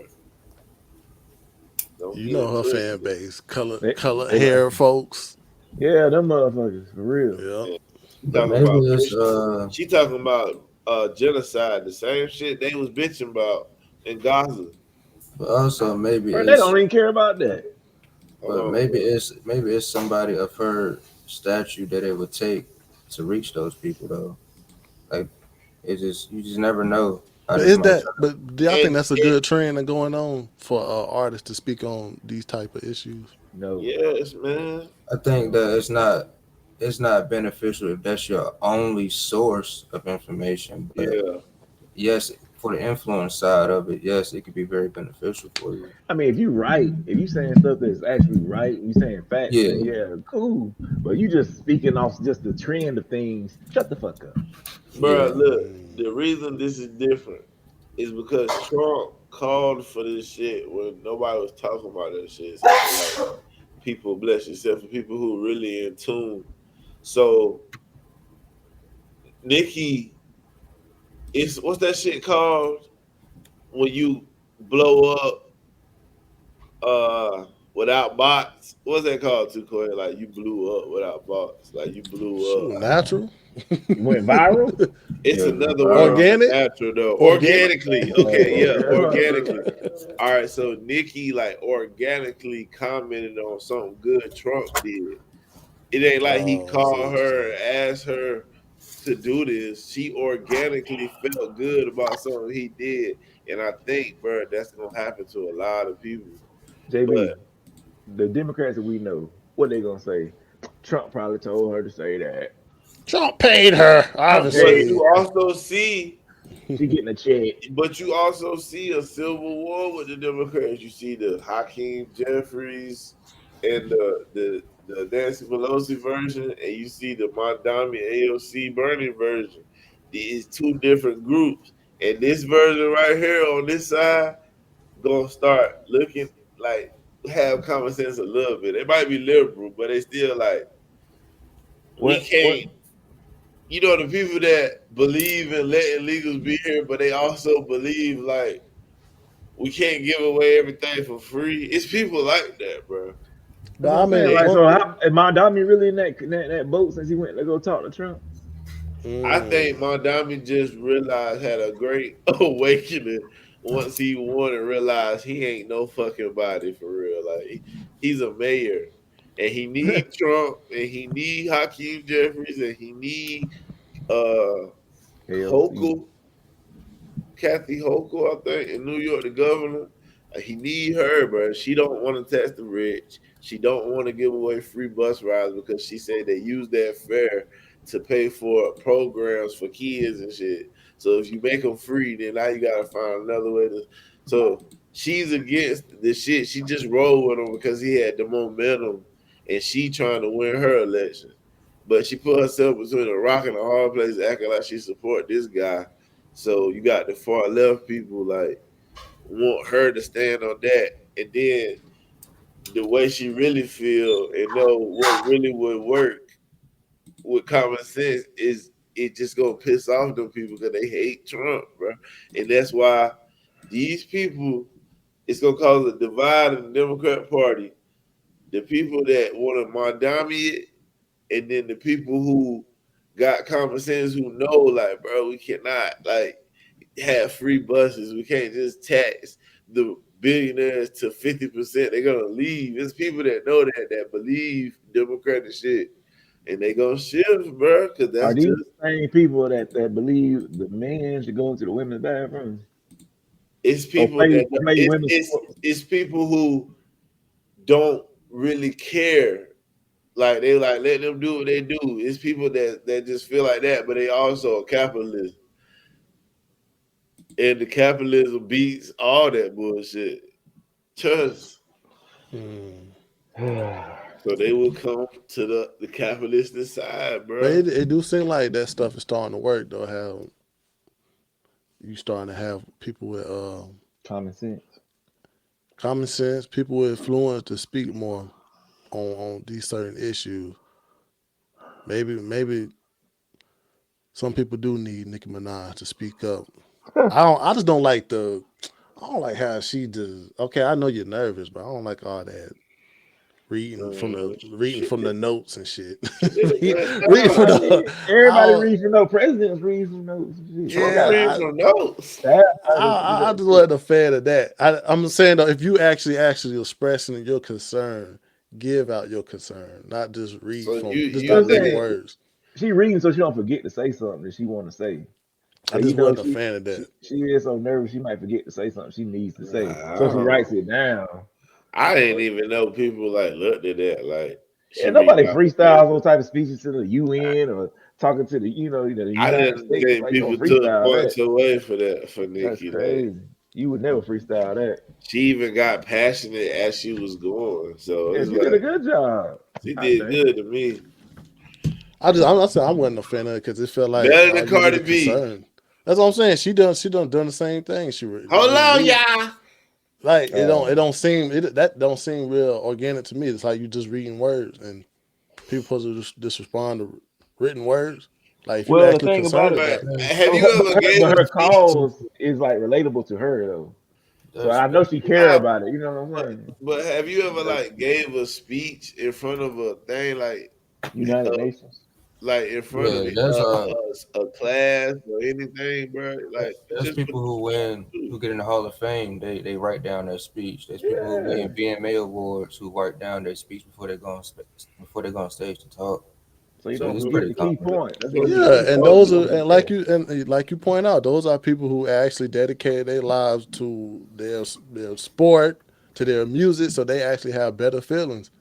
Don't You get know it her fan twisted. base, color They, color they like, hair folks. yeah, them motherfuckers for real. Yeah. Yeah. She But talking maybe about it's Christian. She talking about genocide, the same shit they was bitching about in Gaza. but also maybe Bro, they it's don't even care about that. Hold but on, bro. maybe it's somebody of her statue that it would take to reach those people though. Like it just you just never know how But this is might that? turn. But do y'all think And that's a good trend and going on for artists to speak on these type of issues? No, yes, man. I think that it's not beneficial if that's your only source of information. But Yeah. yes, for the influence side of it, yes, it could be very beneficial for you. I mean, if you right, if you saying stuff that's actually right, you saying facts, Yeah, then yeah, cool. But you just speaking off just the trend of things. Shut the fuck up. Bro, yeah. look, the reason this is different is because Trump called for this shit when nobody was talking about that shit, except for like people, bless you, except for people who really in tune. So Nikki, it's what's that shit called when you blow up without bots? What's that called, too, Corey? Like you blew up without bots, like you blew Shoot, up. natural, You went viral. It's Yeah, another word for organic, natural though. organic. Organically. Okay, yeah, yeah. organically. All right, so Nikki like organically commented on something good Trump did. It ain't like he Oh, I see called what you're her, saying. asked her to do this. She organically felt good about something he did. And I think, bro, that's gonna happen to a lot of people. But JB, the Democrats that we know, what they gonna say? Trump probably told her to say that. Trump paid her, Trump but paid obviously. you her. also see She getting a check. a civil war with the Democrats. You see the Hakeem Jeffries and the Nancy Pelosi version, and you see the Mondami AOC Bernie version. These two different groups, and this version right here on this side gonna start looking like have common sense a little bit. They might be liberal, but they still like we What? What? can't. You know the people that believe in letting illegals be here, but they also believe like we can't give away everything for free. It's people like that, bro. But That's what I I'm saying. mean, Like, one. so how, is Mondami really in that boat since he went to go talk to Trump? I think Mm, Mondami just realized had a great awakening once he won and realized he ain't no fucking body for real. Like he's a mayor and he need Trump and he need Hakeem Jeffries and he need uh KOC. Hochul, Kathy Hochul, I think, in New York, the governor. He need her, bro. She don't want to tax the rich. She don't want to give away free bus rides because she said they use that fare to pay for programs for kids and shit. So if you make them free, then now you gotta find another way to. So she's against the shit. She just rolled with him because he had the momentum, and she trying to win her election. But she put herself between a rock and a hard place, acting like she support this guy. So you got the far left people like want her to stand on that, and then the way she really feel and know what really would work with common sense is it just gonna piss off them people because they hate Trump, bro. And that's why these people, it's gonna cause a divide in the Democrat Party. The people that want to Mondami it, and then the people who got common sense who know, like, bro, we cannot like have free buses. We can't just tax the billionaires to 50%. They're gonna leave. It's people that know that believe Democratic shit, and they gonna shift, bro. Because Are that's these just same people that believe the men should go into the women's bathrooms? it's Or people that play women's sports? it's people who don't really care. Like they like let them do what they do. It's people that just feel like that, but they also are capitalists. And the capitalism beats all that bullshit. Trust. So they will come to the capitalistic side, bro. But it do seem like that stuff is starting to work though. How you starting to have people with common sense, people with influence to speak more on these certain issues. Maybe some people do need Nicki Minaj to speak up. I just don't like I don't like how she just. Okay, I know you're nervous, but I don't like all that reading from the notes and shit. reading from the. Everybody reads from notes. Presidents read from notes. Yeah, from notes. I just wasn't a fan of that. I'm saying though, if you actually expressing your concern, give out your concern, not just read So from you not read think words. She reading so she don't forget to say something that she want to say. I just wasn't a fan of that. She is so nervous she might forget to say something she needs to say, so she writes it down. I didn't even know people like looked at that. Like, Yeah, nobody freestyles those type of speeches to the UN or talking to the the I United didn't States. think Like, you don't people took freestyle points that. away for that for That's Nicki. crazy. Like, You would never freestyle that. she even got passionate as she was going. So Yeah, it's she like did a good job. she I did think. good to me. I wasn't a fan of it because it felt like Better than you Cardi really B. concerned. That's what I'm saying. She done the same thing. Hold on, y'all. Like it don't seem that don't seem real organic to me. It's like you just reading words and people supposed to just respond to written words. Like if you Well, the actually thing about concerned it, about it. Have you ever gave but a her speech? cause is like relatable to her though. So That's I know she care about it. You know what I'm saying? But have you ever like gave a speech in front of a thing United Nations. like in front of a class or anything, bro? Like there's just people who get in the Hall of Fame. They write down their speech. There's people who win BMA awards who write down their speech before they go on stage to talk. So you So don't it's forget pretty the key common. point. That's Yeah, and those are and like you point out, those are people who actually dedicated their lives to their sport, to their music, so they actually have better feelings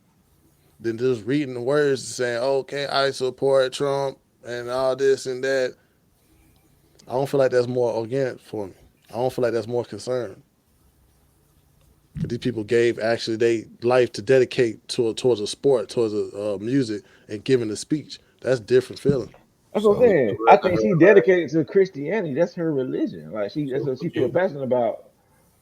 than just reading the words and saying, "Okay, I support Trump and all this and that." I don't feel like that's more organic for me. I don't feel like that's more concern. Because these people gave actually their life to dedicate towards a sport, towards a music, and giving a speech. That's different feeling. That's what I'm saying. I think she dedicated to Christianity. That's her religion. Like that's what she feel passionate about.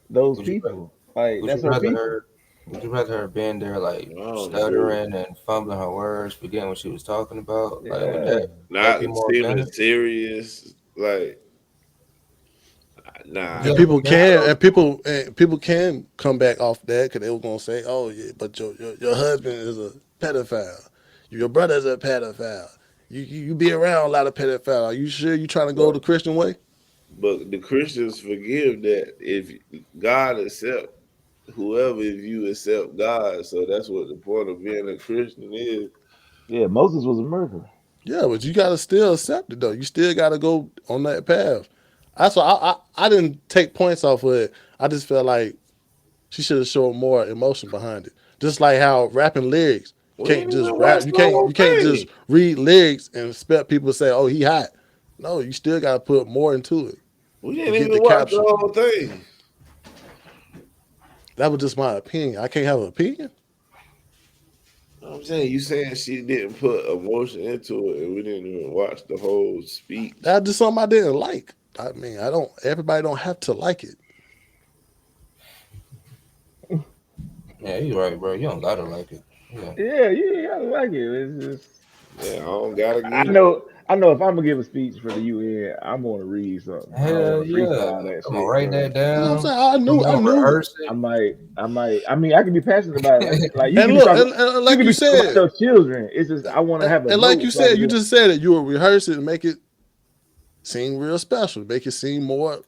Those people. Like that's her people. Would you rather her being there like stuttering and fumbling her words, forgetting what she was talking about? Yeah. Like would that not be more seeming organic? serious, like nah. And people can come back off that because they were gonna say, "Oh yeah, but your husband is a pedophile. Your brother is a pedophile. You be around a lot of pedophiles. Are you sure you trying to go the Christian way?" But the Christians forgive that if God accept whoever, if you accept God. So that's what the point of being a Christian is. Yeah, Moses was a murderer. Yeah, but you gotta still accept it though. You still gotta go on that path. That's why I didn't take points off of it. I just felt like she should have showed more emotion behind it. Just like how rapping lyrics, You can't just rap. You can't just read lyrics and expect people to say, "Oh, he hot." No, you still got to put more into it. We didn't even watch the whole thing. That was just my opinion. I can't have an opinion. I'm saying, you saying she didn't put emotion into it, and we didn't even watch the whole speech. That's just something I didn't like. I mean, I don't. Everybody don't have to like it. Yeah, you're right, bro. You don't gotta like it. Yeah, you gotta like it. It's just. Yeah, I don't gotta. I know. If I'm gonna give a speech for the UN, I'm gonna read something. Hell yeah! That I'm shit, gonna write that down. You know what I'm saying? I knew. Rehearse it. I might. I mean, I can be passionate about it. Like you And can look, be talking, and like you said, about your children. It's just I want to have a. And like you so said, you just said it. You will rehearse it and make it seem real special. Make it seem more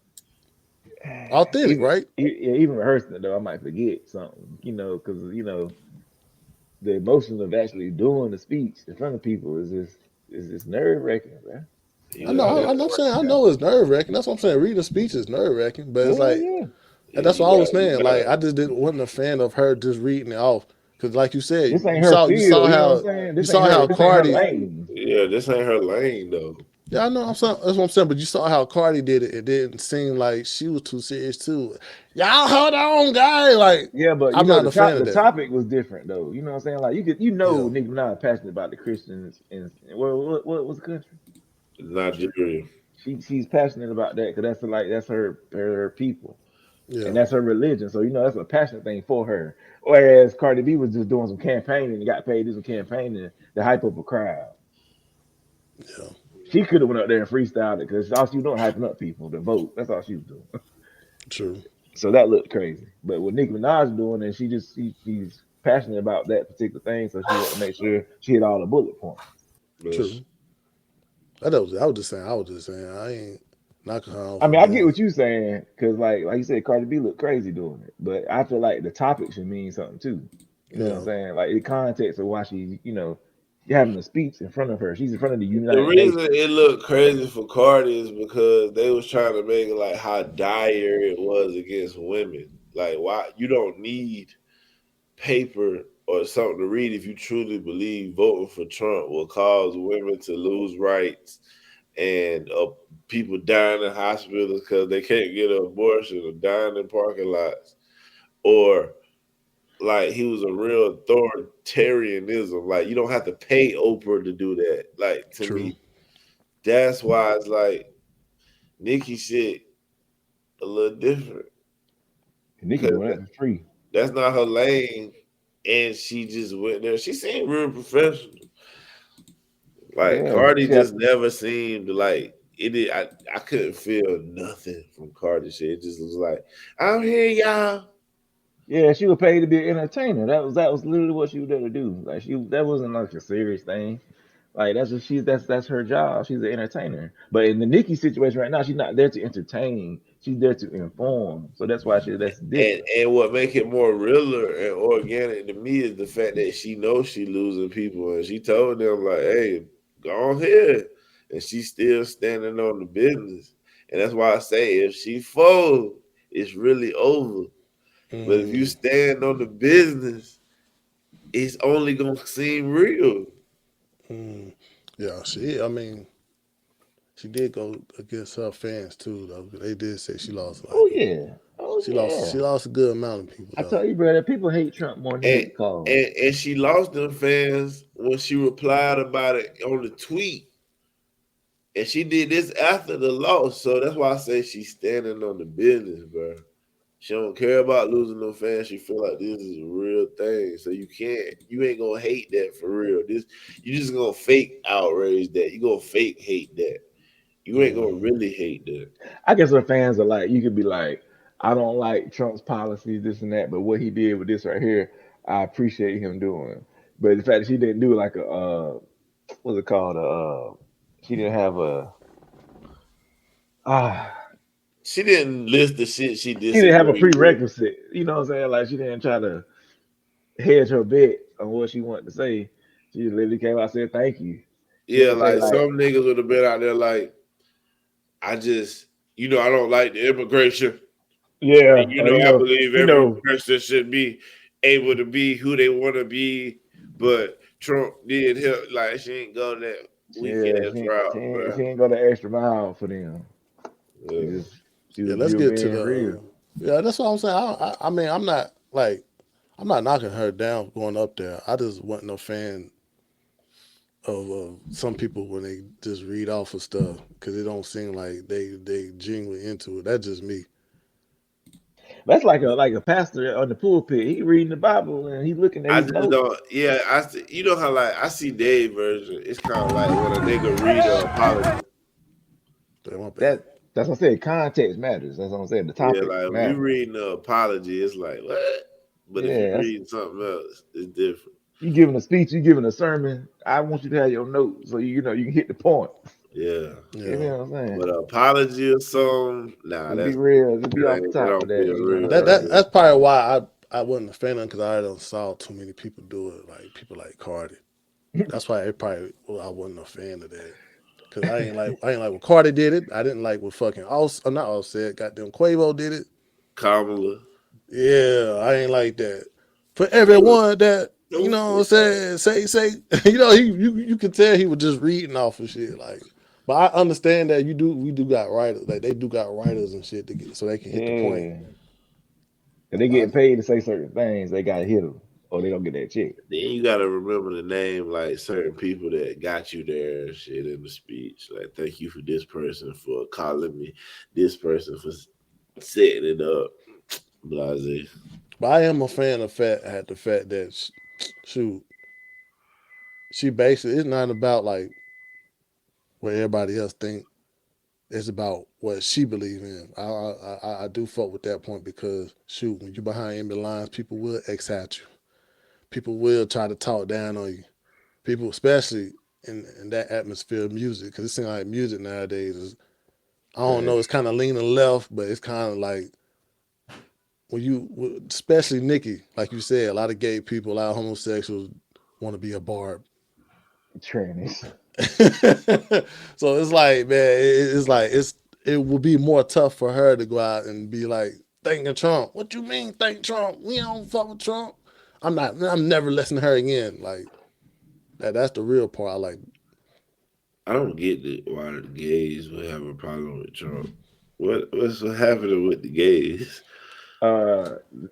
authentic, right? Even rehearsing it though, I might forget something. Because the emotion of actually doing the speech in front of people is just nerve wracking, man. I know it's nerve wracking. That's what I'm saying. Reading a speech is nerve wracking, but it's like, and that's what I was saying. Like, I just wasn't a fan of her just reading it off. Because, like you said, this ain't you her saw how Cardi. Yeah, this ain't her lane though. Yeah, I know. That's what I'm saying. But you saw how Cardi did it. It didn't seem like she was too serious too. Y'all hold on, guy. Like, yeah, but I'm not a fan of that. The topic was different though. You know what I'm saying? Like Nicki Minaj passionate about the Christians in what was the country? Nigeria. She's passionate about that because that's her people, and that's her religion. So that's a passionate thing for her. Whereas Cardi B was just doing some campaigning and got paid to do some campaigning to hype up a crowd. Yeah. She could have went up there and freestyled it because all she was doing hyping up people to vote. That's all she was doing. True. So that looked crazy. But what Nicki Minaj doing, and she's passionate about that particular thing, so she wanted to make sure she hit all the bullet points. True. I was just saying. I ain't knocking her off. I mean, I get what you're saying because, like you said, Cardi B looked crazy doing it. But I feel like the topic should mean something too. You know what I'm saying? Like the context of why she, having a speech in front of her. She's in front of the United Nations. The reason it looked crazy for Cardi is because they was trying to make it like how dire it was against women. Like, why you don't need paper or something to read if you truly believe voting for Trump will cause women to lose rights and people dying in hospitals because they can't get an abortion or dying in parking lots, or like he was a real authoritarianism. Like, you don't have to pay Oprah to do that. Like, to me, that's why it's like Nicki shit a little different. Nicki doing that for free. That's not her lane, and she just went there. She seemed real professional. Like, Cardi just never seemed like it. I couldn't feel nothing from Cardi shit. It just was like, I'm here, y'all. Yeah, she was paid to be an entertainer. That was literally what she was there to do. Like that wasn't like a serious thing. Like that's her job. She's an entertainer. But in the Nicki situation right now, she's not there to entertain. She's there to inform. So that's why that's different. And what make it more realer and organic to me is the fact that she knows she losing people, and she told them like, "Hey, go on here," and she's still standing on the business. And that's why I say if she folds, it's really over. But if you stand on the business, it's only gonna seem real. Yeah, she did go against her fans too, though. They did say she lost. She lost a good amount of people. I tell you, brother, people hate Trump more than hate calls. And she lost them fans when she replied about it on the tweet. And she did this after the loss. So that's why I say she's standing on the business, bro. She don't care about losing no fans. She feel like this is a real thing. So you ain't gonna hate that for real. You just gonna fake outrage that. You gonna fake hate that. You ain't gonna really hate that. I guess her fans are like, you could be like, I don't like Trump's policies, this and that, but what he did with this right here, I appreciate him doing. But the fact that she didn't do like a what's it called? She didn't have she didn't list the shit she did. She didn't have a prerequisite. You know what I'm saying? Like, she didn't try to hedge her bet on what she wanted to say. She literally came out and said thank you. Yeah, like some niggas would have been out there like, I don't like the immigration. Yeah. And, I believe every person should be able to be who they want to be. But Trump did help. Like she ain't go that weak Yeah, ass route, she bro. ain't go the extra mile for them. Yeah. She Yeah, was let's get to being real. yeah, that's what I'm saying. I mean, I'm not knocking her down going up there. I just wasn't no fan of some people when they just read off of stuff because it don't seem like they genuinely into it. That's just me. That's like a pastor on the pulpit. He reading the Bible and he looking at I his just notes. don't. Yeah, you know how like I see Dave version. It's kind of like when a nigga read a apology. Damn, my bad. That's what I said. Context matters. That's what I'm saying. The Yeah, topic like if you matters. reading the apology, it's like what? But if you Yeah, read something else, it's different. you giving a speech, you giving a sermon. I want you to have your notes so you know you can hit the point. Yeah. You Yeah. know what I'm saying? But an apology or something, nah, Just be that's real. Just be that off the ain't that top of don't that. feel You know. real That right that there. that's probably why I wasn't a fan of because I don't saw too many people do it. Like people like Cardi. That's why I wasn't a fan of that. Cause I ain't like when Cardi did it. I didn't like when fucking not Offset, goddamn Quavo did it. Kamala. Yeah, I ain't like that. For everyone that you know what I'm saying, say you know you could tell he was just reading off of shit like. But I understand that we do got writers, like they do got writers and shit to get so they can hit the point. Yeah. If they getting paid to say certain things, they gotta hit them, or they don't get that check. Then you gotta remember the name, like certain people that got you there and shit in the speech. Like, thank you for this person for calling me, this person for setting it up. Blase. But I am a fan of the fact that shoot, she basically it's not about like what everybody else think. It's about what she believe in. I do fuck with that point because shoot, when you behind enemy lines, people will excite you. People will try to talk down on you. People, especially in that atmosphere of music, because it seems like music nowadays is I don't know, it's kind of leaning left, but it's kind of like especially Nicki, like you said, a lot of gay people, a lot of homosexuals want to be a barb. Trannies. So it's like, man, it's like it will be more tough for her to go out and be like, thanking Trump. What you mean thank Trump? We don't fuck with Trump. I'm never listening to her again. Like that's the real part I like. I don't get why the gays would have a problem with Trump. What's happening with the gays?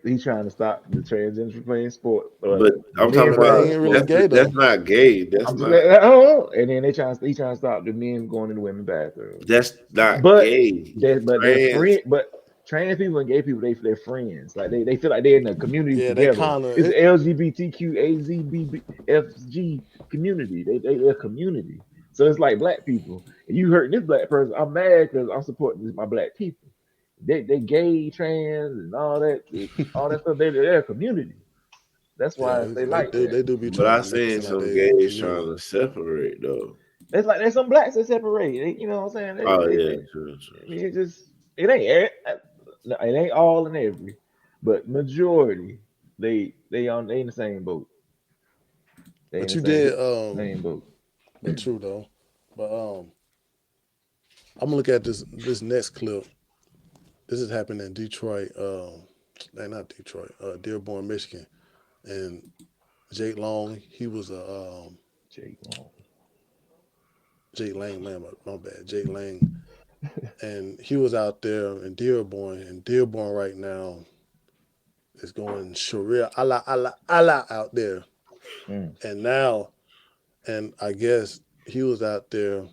He's trying to stop the transgender from playing sport. But I'm men talking But about he ain't really gay that's though. not gay. That's I'm just not and then he's trying to stop the men going in the women's bathroom. that's not But gay. they're Trans. friend. But trans people and gay people, they're friends. Like they feel like they're in a community Yeah, they together. kind of It's the LGBTQAZBFG community. They're a community. So it's like black people. If you hurting this black person, I'm mad because I'm supporting my black people. They gay, trans, and all that stuff. They're a community. That's why yeah, they like that. they do be But trying I to make it seen seem like some they gays community. trying to separate though. It's like there's some blacks that separate. You know what I'm saying? Oh yeah, true. I mean, it ain't no, it ain't all and every, but majority they in the same boat. They in But the you did same boat. but true though. But I'm gonna look at this next clip. This is happening in Detroit. Not Detroit. Dearborn, Michigan, and Jake Long. He was a Jake Lang, man, my bad, Jake Lang, and he was out there in Dearborn. And Dearborn right now is going Sharia Allah Allah Allah out there. And now, and I guess he was out there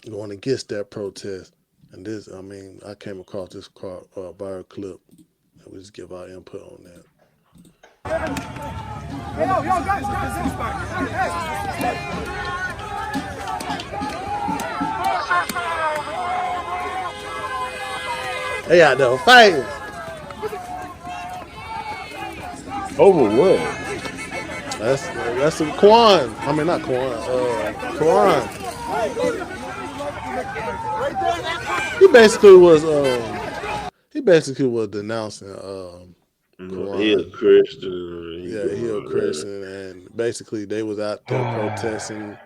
going against that protest. And this, I mean, I came across this viral clip, and we just give our input on that. Hey, yo, guys, They out there fighting. Over what? That's Quan. I mean, not Quan. Quran. He basically was denouncing He a Quran. Christian. Yeah, he a Christian, and basically they was out there protesting.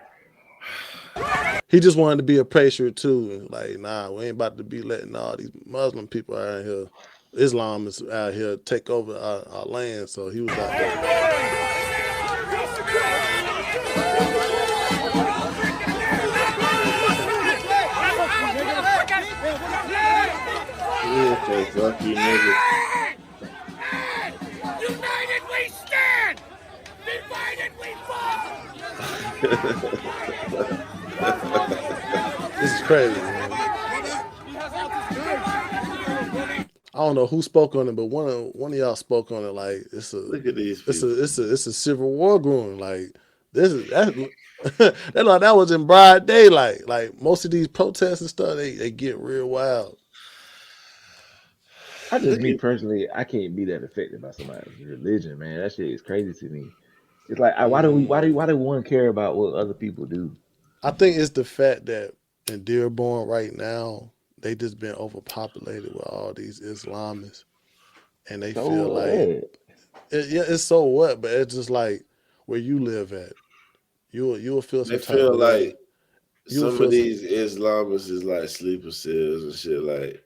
He just wanted to be a patriot too. Like, nah, we ain't about to be letting all these Muslim people out here, Islam is out here take over our land. So he was out there. Yeah, fuck you, nigga. United we stand! Divided we fall! This is crazy, man. I don't know who spoke on it, but one of y'all spoke on it. Like Look at these people. it's a civil war growing. Like that was in broad daylight. Like most of these protests and stuff, they get real wild. I just, me personally, I can't be that affected by somebody's religion, man. That shit is crazy to me. It's like, why do one care about what other people do? I think it's the fact that in Dearborn right now, they just been overpopulated with all these Islamists, and they feel like it's so what, but it's just like where you live at. You'll feel some They type feel of like way. some of these Islamists is like sleeper cells and shit. Like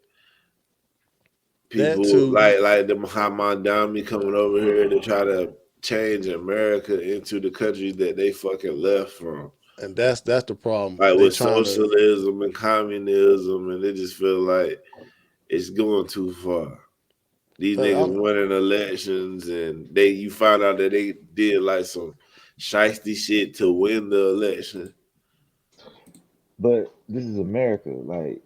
people like the Muhammad coming over here to try to change America into the country that they fucking left from. And that's the problem. Like with socialism and communism, and they just feel like it's going too far. These niggas winning elections, and you find out that they did like some shiesty shit to win the election. But this is America. Like,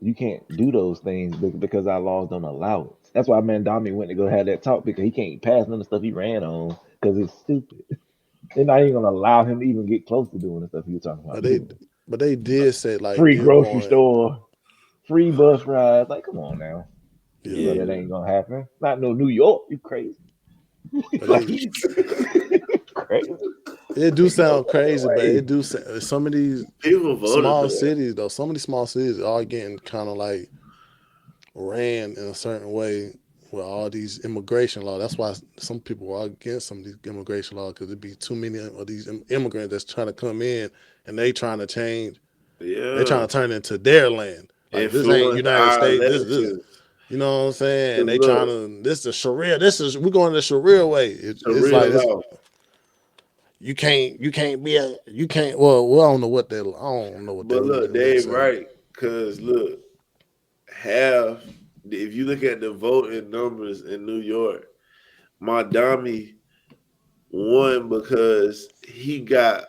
you can't do those things because our laws don't allow it. That's why Mandami went to go have that talk, because he can't pass none of the stuff he ran on because it's stupid. They're not even gonna allow him to even get close to doing the stuff he was talking about. But they did say like free grocery store, free bus rides. Like, come on now. Yeah, that ain't gonna happen. Not no New York. You crazy? Crazy. It do sound crazy, but it do. Some of these small cities, though, some of these small cities are getting kind of like ran in a certain way with all these immigration laws. That's why some people are against some of these immigration laws, because it'd be too many of these immigrants that's trying to come in and they trying to change. Yeah, they're trying to turn it into their land. Like, this ain't United States. This, you know what I'm saying? And they trying to. This is Sharia. We're going the Sharia way. It's like this. You can't be a. You can't. Well, I don't know what they. I don't know what they. But look, they right, because look, if you look at the voting numbers in New York, Madami won because he got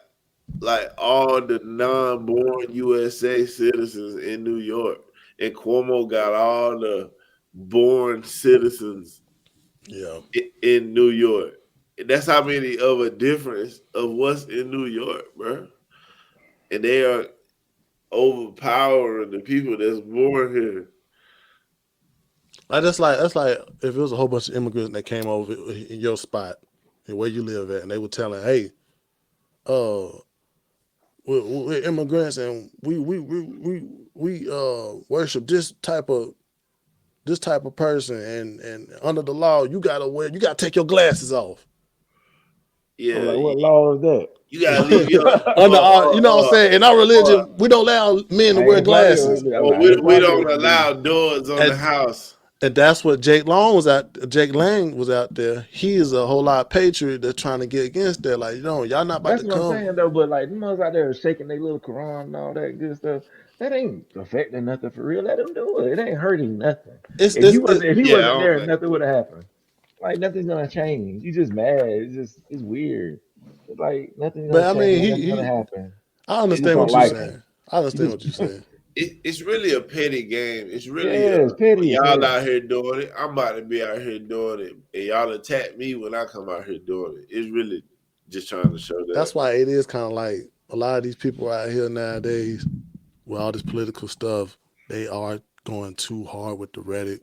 like all the non-born USA citizens in New York, and Cuomo got all the born citizens in New York. That's how many of a difference of what's in New York, bro. And they are overpowering the people that's born here. That's like if it was a whole bunch of immigrants that came over in your spot and where you live at, and they were telling, "Hey, we're immigrants and we worship this type of person, and under the law you gotta take your glasses off." Yeah, like, what law is that? You gotta leave your under our, you know what I'm saying? In our religion, we don't allow men to wear glasses. We don't allow doors on the house. And that's what Jake Lang was out there. He is a whole lot patriot that's trying to get against that. Like, y'all not about to come. That's what I'm saying though. But like, them ones out there shaking their little Quran and all that good stuff, that ain't affecting nothing for real. Let them do it. It ain't hurting nothing. If he wasn't there, nothing would have happened. Like, nothing's gonna change. You just mad. It's weird. It's like nothing's gonna change. Nothing's gonna happen. I understand what you're saying. I understand what you're saying. It's really a petty game. It's really it's petty. Y'all out here doing it. I'm about to be out here doing it, and y'all attack me when I come out here doing it. It's really just trying to show that. That's why it is kind of like a lot of these people out here nowadays with all this political stuff. They are going too hard with the rhetoric.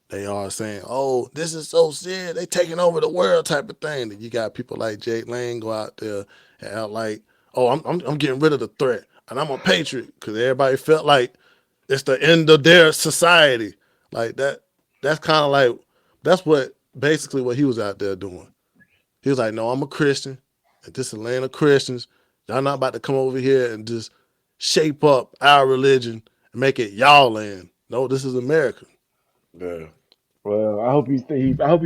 They are saying, "Oh, this is so serious. They taking over the world," type of thing. That you got people like Jake Lang go out there and out like, "Oh, I'm getting rid of the threat, and I'm a patriot," because everybody felt like it's the end of their society. Like that. That's kind of like basically what he was out there doing. He was like, "No, I'm a Christian, and this is a land of Christians. Y'all not about to come over here and just shape up our religion and make it y'all land. No, this is America." Yeah. Well, I hope he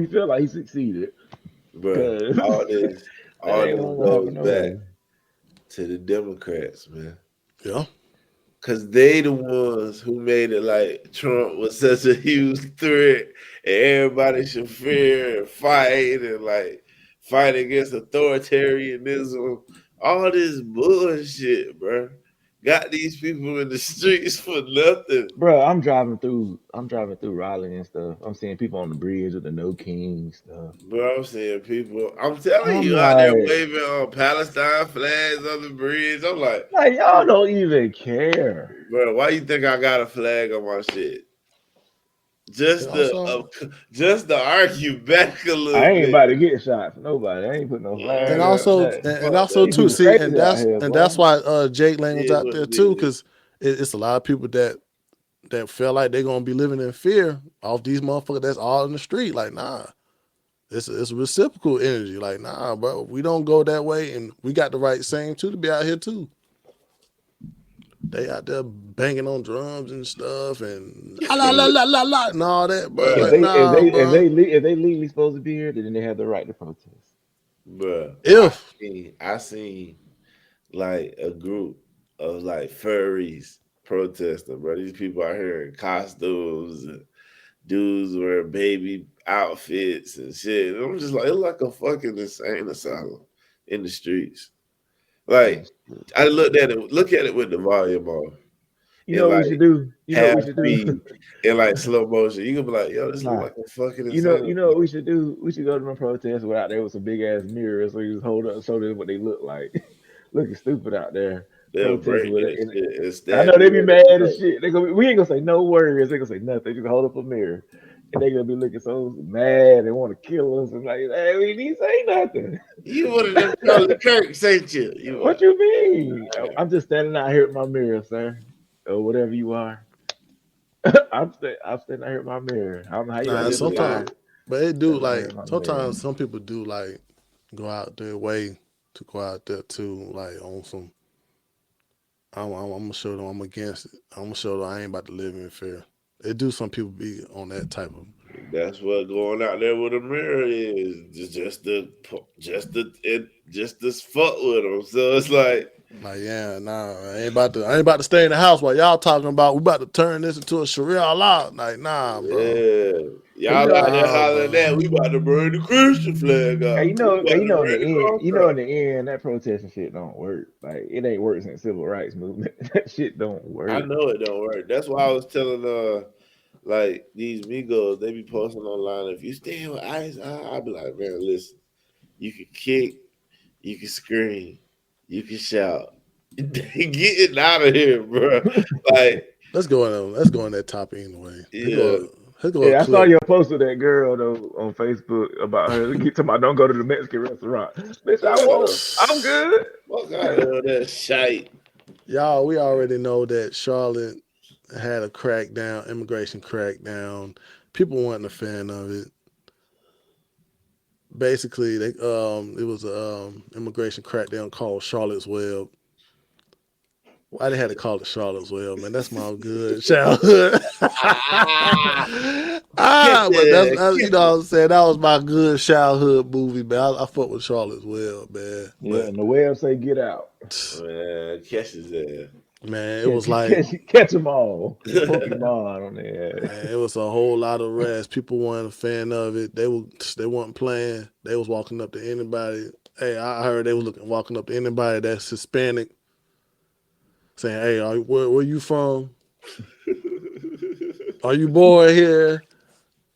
feel like he succeeded. But all ain't this gonna goes happen no back way. to the Democrats, man. Yeah. Cause they the ones who made it like Trump was such a huge threat and everybody should fear and fight against authoritarianism. All this bullshit, bro. Got these people in the streets for nothing. Bro, I'm driving through Raleigh and stuff. I'm seeing people on the bridge with the No King stuff. Bro, I'm seeing people. I'm telling I'm you, out there like, waving on Palestine flags on the bridge. I'm like, y'all don't even care. bro, why you think I got a flag on my shit? And Just also, to argue back a I little ain't bit. about to get shot for nobody. I ain't putting no Yeah, flag and up. also, Nothing. and fuck also that These too. people shit. See, crazy out here, and boy. that's why Jake Langmany's It out what there it too, is. because it's a lot of people that feel like they're gonna be living in fear off these motherfuckers that's all in the street. Like, nah. It's reciprocal energy. Like, nah, bro, we don't go that way, and we got the right same too to be out here too. They out there banging on drums and stuff, and la la la la la and all that, bro. If Bruh, Like, they if nah, they if bro. they le- if they legally supposed to be here, then they have the right to protest. bruh. If I seen like a group of like furries protesting, bro. These people out here in costumes and dudes wearing baby outfits and shit. And I'm just like, it's like a fucking insane asylum in the streets. Like, I look at it with the volume off You and know what we like should do? You know what half we should do? speed and like slow motion. You can be like, yo, this look Nah. like a fucking You insane. know what we should do? We should go to the protest without there with some big ass mirrors so you just hold up and show them what they look like. Looking stupid out there. They'll Protesting break with that it. And shit and I stab know they be you in the mad as throat. shit. We ain't gonna say no words. They gonna say nothing. They just hold up a mirror. And they gonna be looking so mad. They want to kill us and like, hey, we didn't say nothing. You one of them Charlie Kirks, ain't you? You What are. you mean? I'm just standing out here with my mirror, sir. Or whatever you are. I'm standing out here with my mirror. I don't know how you nah, identify. sometimes, but it do Standing out here like with my mirror. sometimes some people do like go out their way to go out there too, like on some. I'm gonna show them I'm against it. I'm gonna show them I ain't about to live in fear. It do some people be on that type of. That's what going out there with a mirror is. Just to fuck with them. So it's like, Like, yeah, nah, I ain't about to stay in the house while y'all talking about we about to turn this into a Sharia law. Like, nah, bro. yeah, But you y'all know, out there Nah, hollering bro. that we about to burn the Christian flag hey, out. you We know, about to burn the cross in out. the end, that protesting shit don't work. Like it ain't worked since civil rights movement. That shit don't I work. know it don't work. That's why I was telling like these Migos, they be posting online. If you stand with ICE, I'll be like, man, listen, you can kick, you can scream, you can shout. Getting out of here, bro. Like, Let's go on that topic anyway. yeah, Let's go a Yeah, I saw clip. your post of that girl though on Facebook about her. Keep talking about don't go to the Mexican restaurant. Bitch, I won't. I'm good. fuck out of that shite. Y'all, we already know that Charlotte had a crackdown, immigration crackdown. People weren't a fan of it. Basically, it was a immigration crackdown called Charlotte's Web. Why they had to call it Charlotte's Web, man? That's my good childhood. But you know what I'm saying? That was my good childhood movie, man. I fuck with Charlotte's Web, man. Yeah, and the web say get out. Man, catch his ass. Man, it was like, Catch them all. Pokemon on there. man, it was a whole lot of rest. People weren't a fan of it. They weren't playing. They was walking up to anybody. Hey, I heard they was walking up to anybody that's Hispanic, saying, "Hey, where you from? Are you born here?"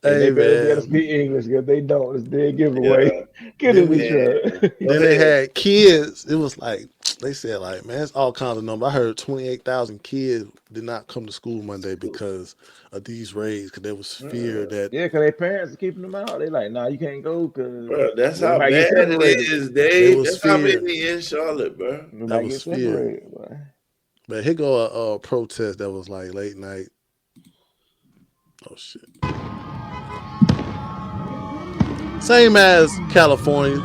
And Hey, they better be able to man. speak English because they don't. It's their giveaway. Yeah. Get Then in we the truck. then they had kids. It was like they said, like, man, it's all kinds of numbers. I heard 28,000 kids did not come to school Monday because of these raids. Because there was fear that Yeah, because their parents are keeping them out. They like, nah, you can't go because Bro, that's they how might get bad it separated. is, there Dave. was That's how fear. many in Charlotte, bro. They That might was get fear. separated. Boy. But here go a protest that was like late night. Oh shit. Same as California.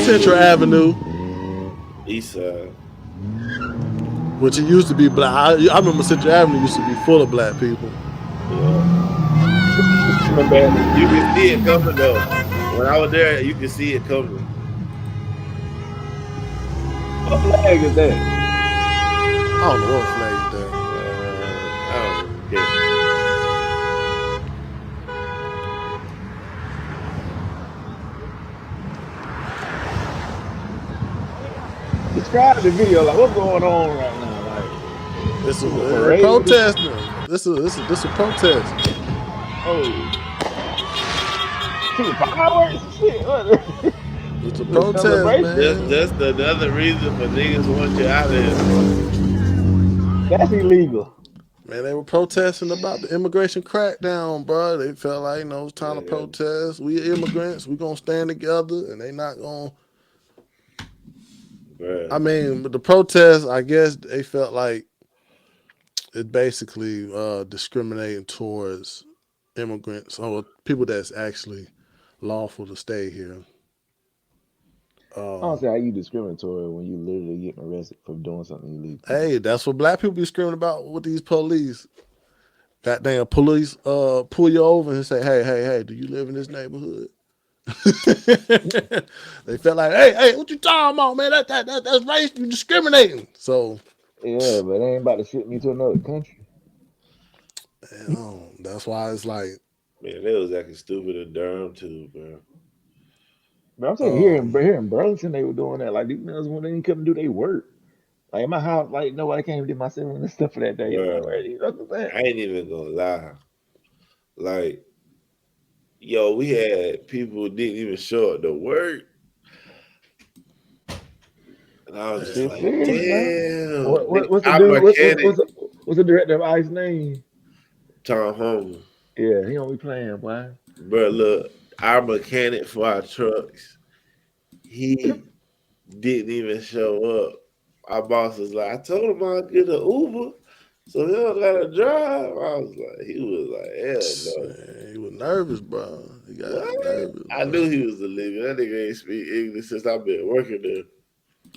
Central Avenue. East side. Which it used to be black. I remember Central Avenue used to be full of black people. Yeah. It's coming back. You can see it coming though. When I was there, you can see it coming. What flag is that? I don't know what flag is that. I don't even care. Describe the video. Like, what's going on right now? Like, This is a a parade? protest. This is a protest. Oh, shooting fireworks and shit. What? It's a Little protest, celebration. man. That's another reason for niggas want you out of here. That's illegal. Man, they were protesting about the immigration crackdown, bro. They felt like, it's time to protest. We immigrants, we gonna stand together, and they not gonna. Right. I mean, but the protest, I guess they felt like it basically discriminating towards immigrants or people that's actually lawful to stay here. I don't see how you discriminatory when you literally getting arrested for doing something illegal. Hey, that's what black people be screaming about with these police. Goddamn police pull you over and say, hey, do you live in this neighborhood? They felt like, hey, what you talking about, man? That's race, you discriminating. So yeah, but they ain't about to ship me to another country. That's why it's like, man, they was acting stupid in Durham too, bro. But I'm saying here in Burlington they were doing that. Like these niggas when they didn't come do their work. Like in my house, like nobody came to do my ceiling and stuff for that day. I ain't even gonna lie. Like, yo, we had people who didn't even show up to work. And I was just like, damn. What's the dude? What's the director of ICE name? Tom Homer. Yeah, he don't be playing, boy. Bro, look, our mechanic for our trucks, he didn't even show up. Our boss was like, I told him I'd get an Uber, so he don't gotta drive. I was like, he was like, hell no. He was nervous, bro. He got nervous. I knew he was illegal. That nigga ain't speak English since I've been working there.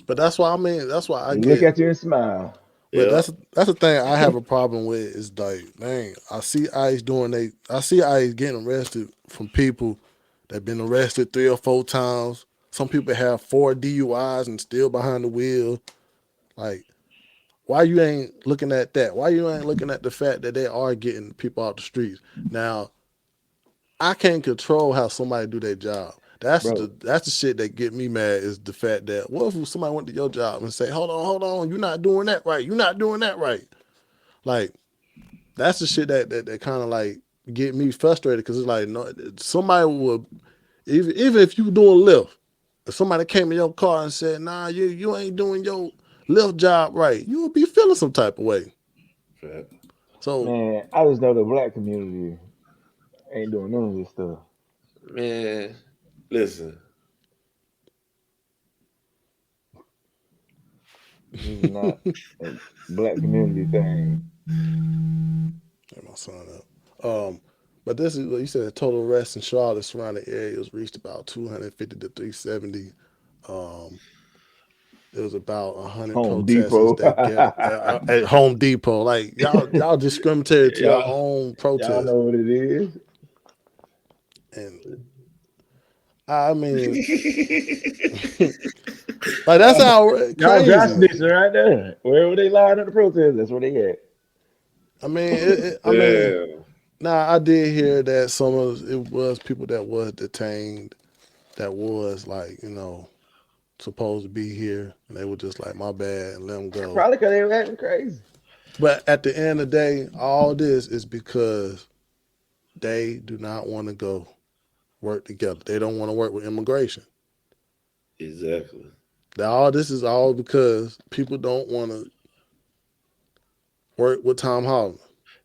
But that's why I look at you and smile. But that's the thing I have a problem with is like, dang, I see ICE getting arrested from people that been arrested 3 or 4 times. Some people have 4 DUIs and still behind the wheel. Like, why you ain't looking at that? Why you ain't looking at the fact that they are getting people out the streets? Now, I can't control how somebody do their job. That's the shit that get me mad is the fact that what if somebody went to your job and say, hold on, you're not doing that right. You're not doing that right. Like, that's the shit that kind of like get me frustrated because it's like, no, somebody will, even if you doing Lyft, if somebody came in your car and said, nah, you ain't doing your Lyft job right, you would be feeling some type of way. Right. So, man, I just know the black community ain't doing none of this stuff. Man, listen. This is not a black community thing. Get my son up. But this is what you said. Total arrests in Charlotte surrounding areas reached about 250 to 370. It was about 100 protesters at Home Depot. Like y'all discriminatory to your own protest. Y'all know what it is. And I mean, like that's how crazy. Y'all dry snitching right there. Wherever they lied at the protest, that's where they at. I mean, now I did hear that it was people that was detained, that was like supposed to be here, and they were just like, my bad, and let them go. Probably because they were acting crazy. But at the end of the day, all this is because they do not want to go work together. They don't want to work with immigration. Exactly. All this is all because people don't want to work with Tom Holland.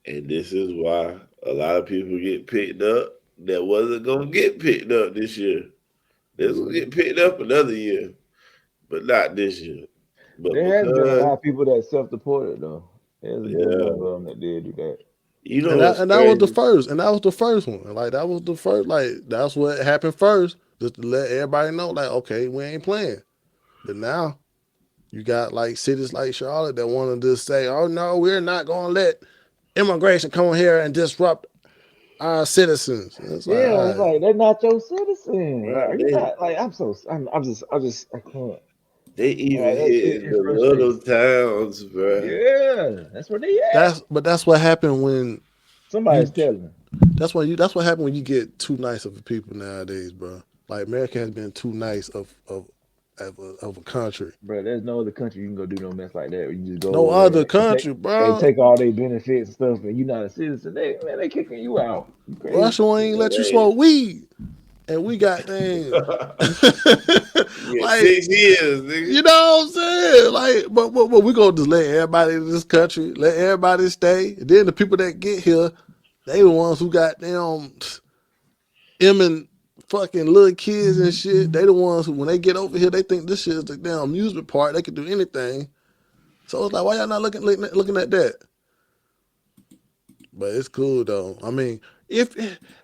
And this is why a lot of people get picked up that wasn't going to get picked up this year. They was going to get picked up another year, but not this year. But there has been a lot of people that self-deported, though. There's a number of them that did do that. And that was the first. And that was the first one. Like, that was the first. Like, that's what happened first. Just to let everybody know, like, okay, we ain't playing. But now, You got like cities like Charlotte that want to just say, "Oh no, we're not going to let immigration come here and disrupt our citizens." And it's like, Yeah, all it's right. like they're not your citizen. Like, Man, are you not? Like, I can't. they even Like, hitting it the frustrates little me. towns, bro. Yeah, that's where they at. That's what happened when Somebody's you. telling. That's what happened when you get too nice of a people nowadays, bro. Like America has been too nice of a country. Bro, there's no other country you can go do no mess like that. Where you just go No over other there country, and bro. take all their benefits and stuff, and you're not a citizen. They kicking you out. You crazy? Russia ain't let you smoke weed, and we got things. Yeah, Like, 6 years, nigga. you know what I'm saying? Like, but we gonna just let everybody in this country, let everybody stay. And then the people that get here, they the ones who got them and fucking little kids and shit. They the ones who, when they get over here, they think this shit is the damn amusement park. They can do anything. So it's like, why y'all not looking at that? But it's cool though. I mean, if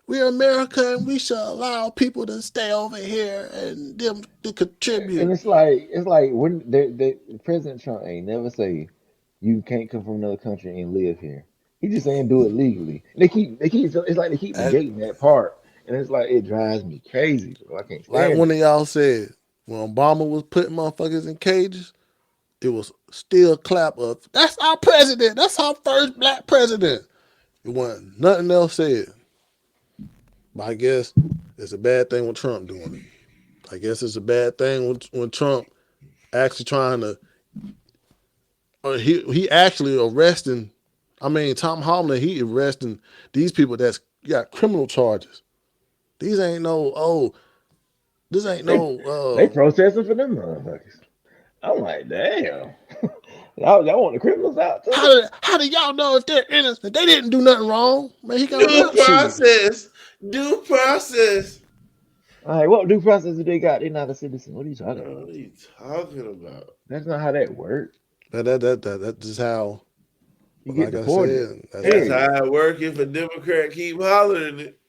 we're America and we should allow people to stay over here and them to And contribute. it's like when President Trump ain't never say you can't come from another country and live here. He just saying do it legally. It's like they keep And negating that part, and it's like it drives me crazy, bro. I can't like stand one it. of y'all said, when Obama was putting motherfuckers in cages, it was still clap of, that's our president. That's our first black president. It wasn't nothing else said. But I guess it's a bad thing with Trump doing it. I guess it's a bad thing when Trump actually trying to, he actually arresting, I mean, Tom Holland, he arresting these people that's got criminal charges. These ain't no, this ain't They they no, protesting for them motherfuckers. I'm like, damn, y'all want the criminals out too? how do y'all know if they're innocent? They didn't do nothing wrong. Man, he got a Due rap sheet. process. Due process. All right, what due process do they got? They're not a citizen. What are you talking Bro, about? what are you talking about? That's not how that works. That's just how, You get like I deported. said, that's That's Period. how it work if a Democrat keep hollering it.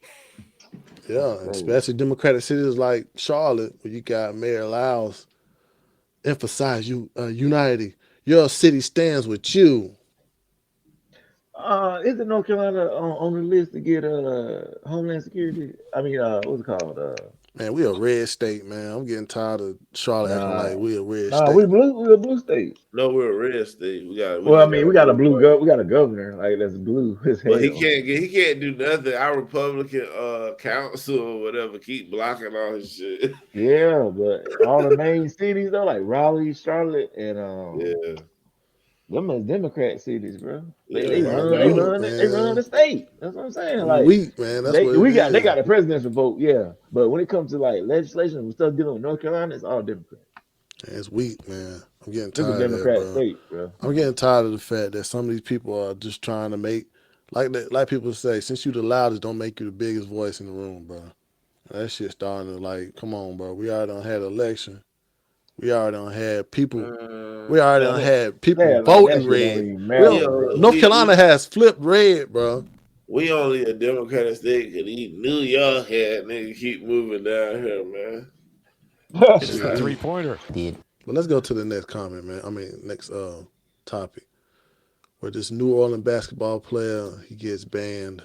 yeah, Crazy. especially Democratic cities like Charlotte, where you got Mayor Lyles emphasize unity. Your city stands with you. Isn't North Carolina on the list to get Homeland Security? I mean, what's it called? Man, we a red state, man. I'm getting tired of Charlotte acting Nah, like we a red nah, we state. blue. We a blue state. No, we're a red state. We Well, I just mean, got we a got a blue blue government. we got a governor like that's blue as But hell. he can't do nothing. Our Republican council or whatever keep blocking all his shit. Yeah, but all the main cities though, like Raleigh, Charlotte, and Yeah. them are Democrat cities, bro. They Yeah, they Man, I I'm run they know. weak, run it they run man. the state. That's what I'm saying. We Like weak, man. That's what it they is. got a presidential vote, yeah. But when it comes to like legislation and stuff dealing with North Carolina, it's all Democrat. Man, it's weak, man. I'm getting It's a tired of that, Democrat bro. state, bro. I'm getting tired of the fact that some of these people are just trying to make, like people say, since you the loudest, don't make you the biggest voice in the room, bro. That shit starting to like, come on, bro. We already done had an election. We already done had people. We already Man, done had people like that voting shit don't red. even We matter, don't, bro. North Carolina has flipped red, bro. We only a Democratic state because New York had nigga keep moving down here, man. It's the three-pointer. But let's go to the next comment, man. I mean, next topic. Where this New Orleans basketball player, he gets banned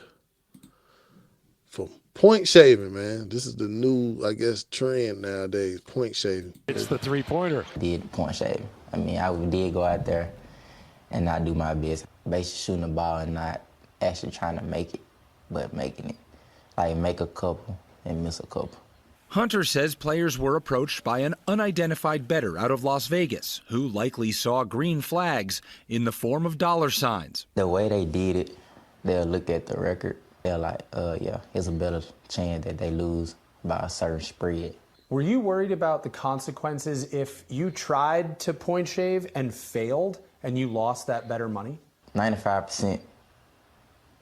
for point shaving, man. This is the new, I guess, trend nowadays, point shaving. It's the three-pointer. Did point shave. I mean, I did go out there and not do my best. Basically shooting the ball and not actually trying to make it, but making it. Like make a couple and miss a couple. Hunter says players were approached by an unidentified bettor out of Las Vegas who likely saw green flags in the form of dollar signs. The way they did it, they'll look at the record. They're like, yeah, it's a better chance that they lose by a certain spread. Were you worried about the consequences if you tried to point shave and failed and you lost that better money? 95%.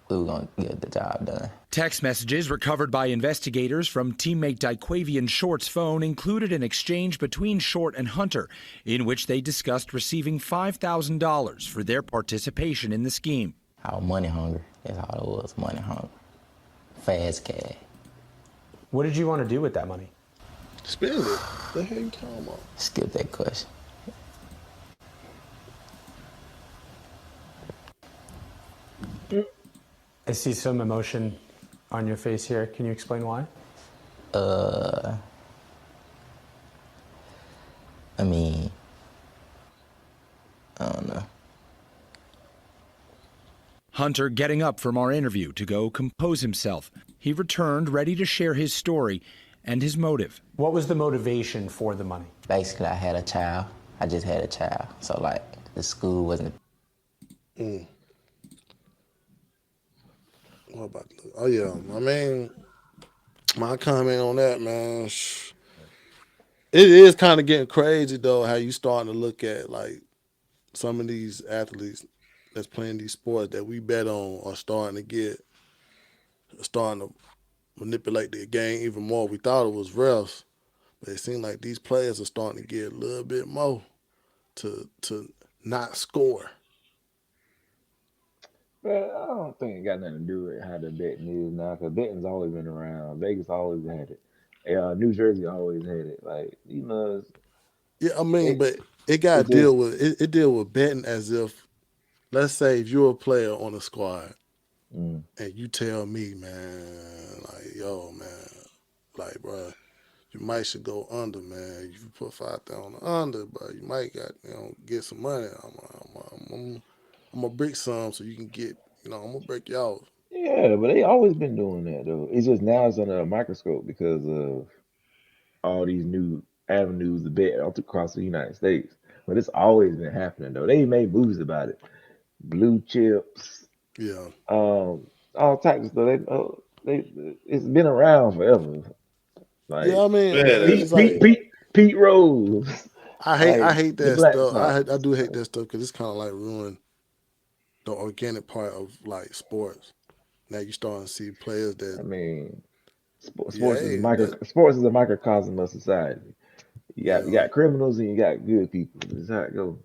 We were going to get the job done. Text messages recovered by investigators from teammate Daquavian Short's phone included an exchange between Short and Hunter in which they discussed receiving $5,000 for their participation in the scheme. I was money hungry. That's all it was, money hungry. Fast cash. What did you want to do with that money? Spend it. What the hell you talking about? Skip that question. I see some emotion on your face here. Can you explain why? I mean, I don't know. Hunter getting up from our interview to go compose himself. He returned ready to share his story and his motive. What was the motivation for the money? Basically, I had a child. I just had a child. So, like, the school wasn't. What about? Oh yeah, I mean, my comment on that, man. It is kind of getting crazy though. How you starting to look at like some of these athletes that's playing these sports that we bet on are starting to manipulate the game even more. We thought it was refs, but it seems like these players are starting to get a little bit more to not score. But I don't think it got nothing to do with how the betting is now, because betting's always been around. Vegas always had it. New Jersey always had it. Like, Yeah, I mean, it, but it got to it just deal with it deal with betting as if, let's say, if you're a player on a squad mm, and you tell me, man, like, yo, man, like, bro, you might should go under, man. You put 5,000 on the under, but you might get some money. I'm gonna break some so you can get, I'm gonna break you off. yeah, but they always been doing that though. It's just now it's under a microscope because of all these new avenues to bet all across the United States. But it's always been happening though. They made movies about it. Blue chips, Yeah, all types of stuff. It's been around forever. yeah. Like I mean, Man, it's Pete just Pete like Pete Pete Rose, I like hate the that Black stuff. Sox. I do hate that stuff because it's kind of like ruin the organic part of like sports. Now you starting to see players that, I mean, yeah, hey, sports is a microcosm of society. You yeah. got criminals and you got good people. That's how it goes.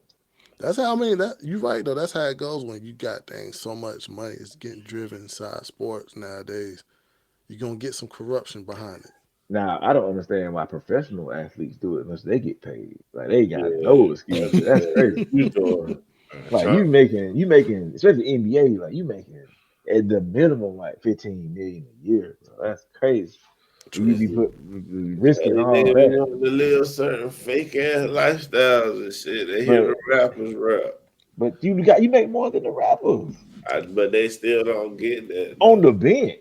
That's how I mean that you right though. That's how it goes when you got things so much money. It's getting driven inside sports nowadays. You're gonna get some corruption behind it. Now I don't understand why professional athletes do it unless they get paid. Like they got yeah, no that's excuses. That's crazy. you doing. Like you making especially NBA, like you making at the minimum like 15 million a year, bro. That's crazy. You be risking Hey, all nigga be that. wanting to live certain fake ass lifestyles and shit. They hear the But rappers rap, you make more than the rappers but they still don't get that on though. the bench.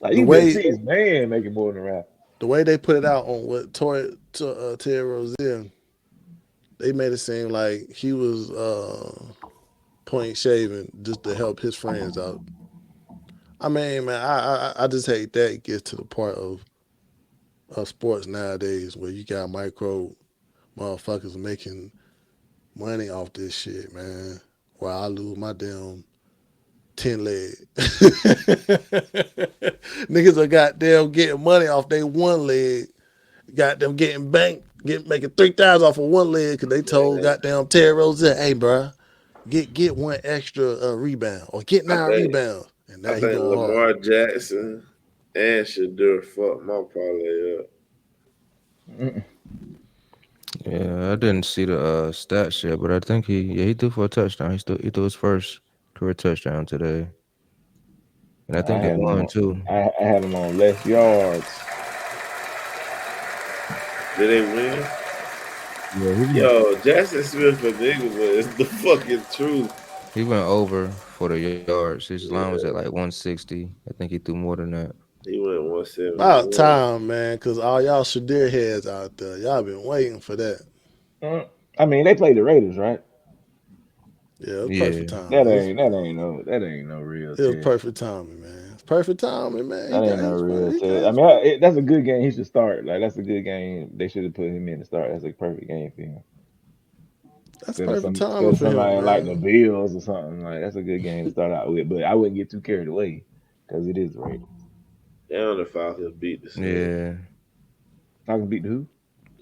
Like The you bet way six man making more than the rapper. the way they put it out on what Terry Rozier, they made it seem like he was point shaving just to help his friends out. I mean, man, I just hate that it gets to the part of sports nowadays where you got micro motherfuckers making money off this shit, man. While I lose my damn 10 leg. Niggas are goddamn getting money off they one leg. Goddamn getting banked, making 3,000 off of one leg because they told Man, goddamn Terry Rozier, hey, bro, get one extra rebound or get I 9 think rebounds. And I now he think going hard. Lamar Jackson and Shadur fucked my parlay up. Mm-mm. Yeah, I didn't see the stats yet, but I think he threw for a touchdown. He threw his first career touchdown today, and I I think they had him won on. too. I had him on less yards. Did they win? Yeah, he was Yo, Jackson Smith a nigga, but it's the fucking truth. He went over for the yards. His line was at Yeah, like 160. I think he threw more than that. he went About 171. time, man, because all y'all Shadir heads out there, y'all been waiting for that. I mean, they played the Raiders, right? Yeah, it was perfect Yeah, timing. That ain't no real It was test. perfect timing, man. It's perfect timing, man. That ain't no real He test. got I his mean, money. that's a good game. He should start. Like that's a good game. They should have put him in to start. That's a perfect game for him. That's perfect timing Instead of for him, somebody like the man. Bills or something like that's a good game to start out with. But I wouldn't get too carried away because it is the Raiders. Down the Falcons beat the Saints. yeah. Falcons beat the who?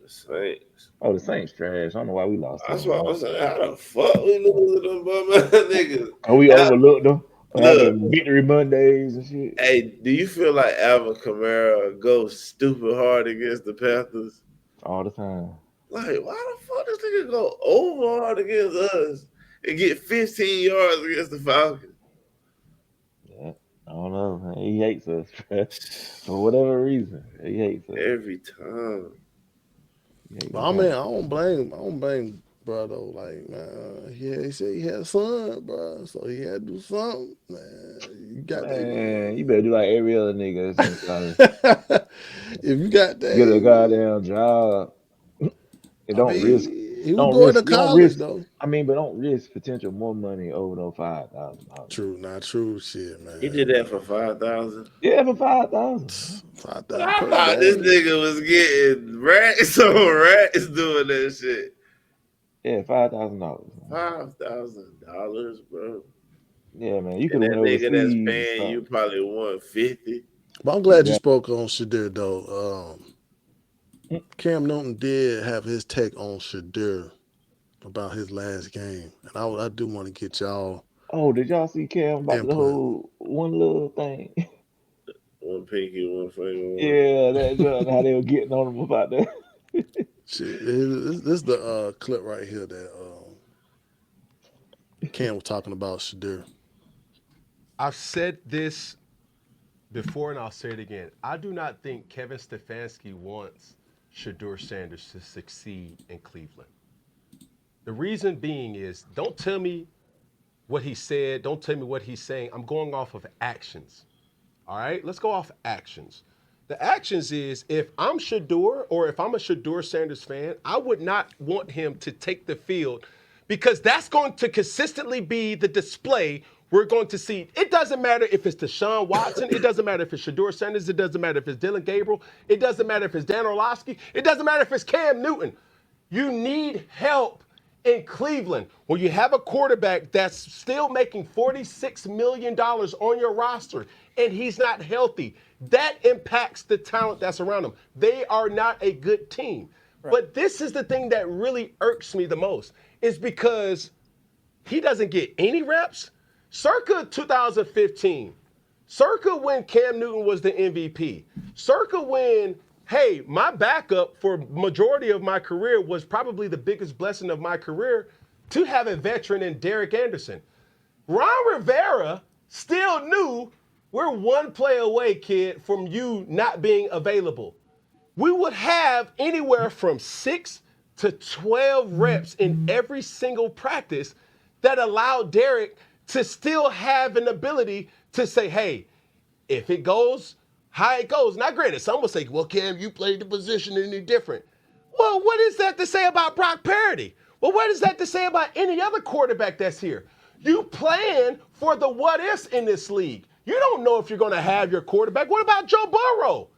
The Saints. Oh, the Saints trash. I don't know why we lost to That's them, why man. I'm saying, how the fuck we lose to them bum ass niggas? Oh, we Al- overlooked them. What Look, happened? Victory Mondays and shit. hey, do you feel like Alvin Kamara goes stupid hard against the Panthers? All the time. Like, why the fuck this nigga go over hard against us and get 15 yards against the Falcons? I don't know. Man. He hates us, bro. For whatever reason, he hates us. Every time. But I mean, I don't blame bro though. Like, man, he said he had a son, bro, so he had to do something. Man, you got Man, you better do like every other nigga that's in college. if you got Get a that, goddamn job. And I don't risk. mean, he was Don't going to risk. You don't college risk. though. I mean, but don't risk potential more money over no $5,000. True, not true. Shit, man. He did that for 5,000. Yeah, for 5,000. 5,000 I per thought this game. nigga was getting racks on racks doing that shit. Yeah, $5,000. $5,000, bro. Yeah, man, you And could have that went nigga that's overseas or paying you something. probably 150. But I'm glad you Exactly. spoke on Shadir though. Cam Newton did have his take on Shadir about his last game, and I do want to get y'all Oh, did y'all see Cam about the input. whole one little thing? One pinky, one finger, one. Yeah, that joint, how they were getting on him about that. Shit, this is the clip right here that Cam was talking about Shadir. I've said this before and I'll say it again. I do not think Kevin Stefanski wants Shedeur Sanders to succeed in Cleveland. The reason being is, don't tell me what he said. Don't tell me what he's saying. I'm going off of actions. All right, let's go off actions. The actions is, if I'm Shedeur or if I'm a Shedeur Sanders fan, I would not want him to take the field because that's going to consistently be the display we're going to see. It doesn't matter if it's Deshaun Watson. It doesn't matter if it's Shedeur Sanders. It doesn't matter if it's Dylan Gabriel. It doesn't matter if it's Dan Orlovsky. It doesn't matter if it's Cam Newton. You need help in Cleveland when you have a quarterback that's still making $46 million on your roster and he's not healthy. That impacts the talent that's around him. They are not a good team. Right. But this is the thing that really irks me the most, is because he doesn't get any reps. Circa 2015, circa when Cam Newton was the MVP, circa when, hey, my backup for majority of my career was probably the biggest blessing of my career to have a veteran in Derek Anderson. Ron Rivera still knew we're one play away, kid, from you not being available. We would have anywhere from 6 to 12 reps in every single practice that allowed Derek to still have an ability to say, hey, if it goes how it goes. Now, granted, some will say, well, Cam, you played the position any different. Well, what is that to say about Brock Purdy? Well, what is that to say about any other quarterback that's here? You plan for the what-ifs in this league. You don't know if you're going to have your quarterback. What about Joe Burrow?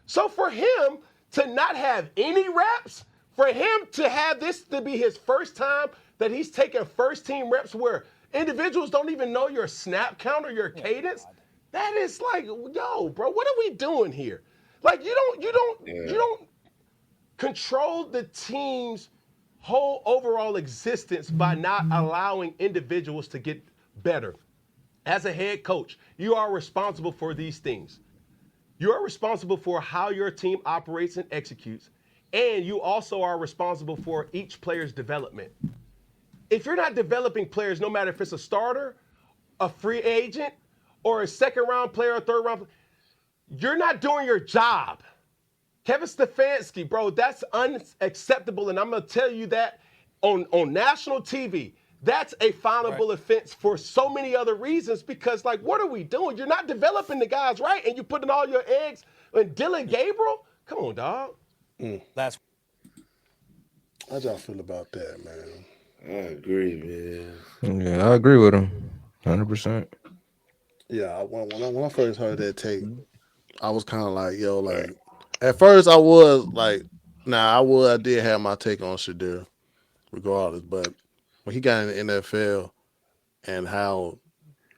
So for him to not have any reps, for him to have this to be his first time that he's taking first-team reps where individuals don't even know your snap count or your cadence, that is like, yo, bro, what are we doing here? Like, you don't control the team's whole overall existence by not allowing individuals to get better. As a head coach, you are responsible for these things. You are responsible for how your team operates and executes, and you also are responsible for each player's development. If you're not developing players, no matter if it's a starter, a free agent, or a second-round player, or third-round player, you're not doing your job. Kevin Stefanski, bro, that's unacceptable, and I'm going to tell you that on national TV. That's a finable offense for so many other reasons because, like, what are we doing? You're not developing the guys right, and you're putting all your eggs in Dylan Gabriel? Come on, dog. That's how y'all feel about that, man? I agree, man. Yeah, I agree with him, 100%. Yeah, when I first heard that take, I was kind of like, yo, like, at first I was like, I did have my take on Shadir, regardless, but when he got in the NFL and how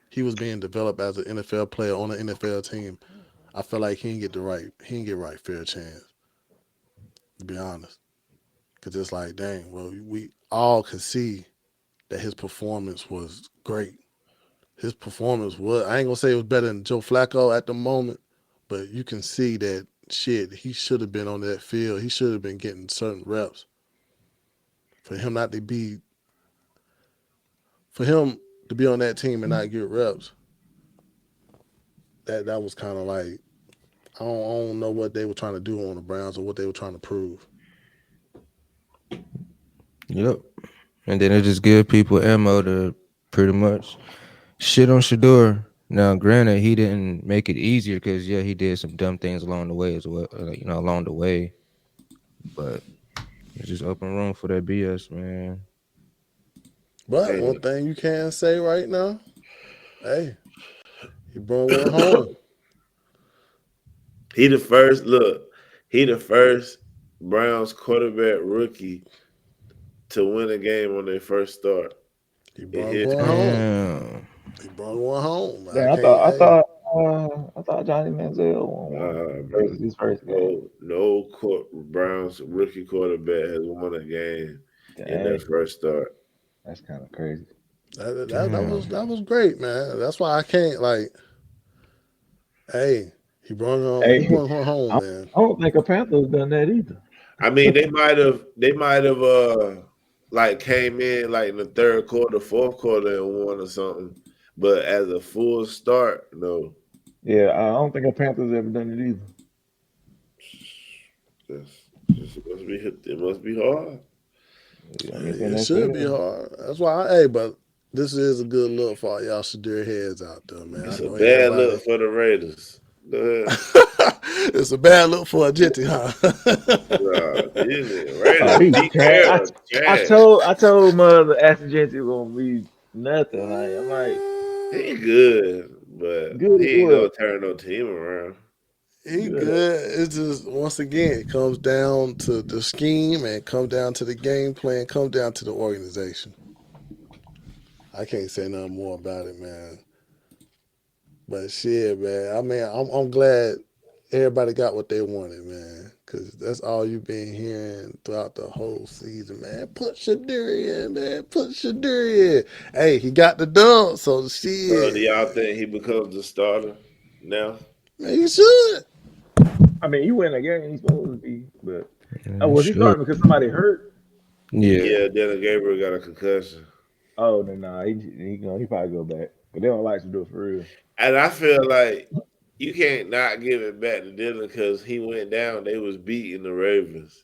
he was being developed as an NFL player on an NFL team, I felt like he didn't get right fair chance, to be honest. Because it's like, dang, well, we all could see that his performance was great. His performance was, I ain't going to say it was better than Joe Flacco at the moment, but you can see that, shit, he should have been on that field. He should have been getting certain reps. For him to be on that team and not get reps, that was kind of like I don't know what they were trying to do on the Browns or what they were trying to prove. Yep. And then it just give people ammo to pretty much shit on Shador. Now, granted, he didn't make it easier because he did some dumb things along the way as well. Along the way, but it's just open room for that BS, man. But one thing you can say right now, hey, he brought one home. He the first Browns quarterback rookie to win a game on their first start. He brought one home. He brought one home. Yeah, I thought Johnny Manziel won his first game. No Browns rookie quarterback has won a game in their first start. That's kind of crazy. That was great, man. That's why I can't hey, he brought one home, man. I don't think a Panthers done that either. I mean, they might have came in in the third quarter, fourth quarter and won or something. But as a full start, no. Yeah, I don't think a Panthers ever done it either. It must be hard. It should be hard. That's why but this is a good look for all y'all Shadur heads out there, man. It's a bad look for the Raiders. It's a bad look for a Jetty, huh? I told Mother Ashton Jetty won't be nothing. I'm like, he good, but he ain't gonna turn no team around. He good. It's just once again it comes down to the scheme and comes down to the game plan, comes down to the organization. I can't say nothing more about it, man. But shit, man. I mean, I'm glad everybody got what they wanted, man. Because that's all you've been hearing throughout the whole season, man. Put Shadur in, man. Put Shadur in. Hey, he got the dub, so shit. Do y'all think he becomes the starter now? Man, he should. I mean, you win a game, he's supposed to be. But was he starting because somebody hurt? Yeah, Dylan Gabriel got a concussion. Oh, no, he probably go back. But they don't like to do it for real. And I feel like you can't not give it back to Dylan because he went down. They was beating the Ravens,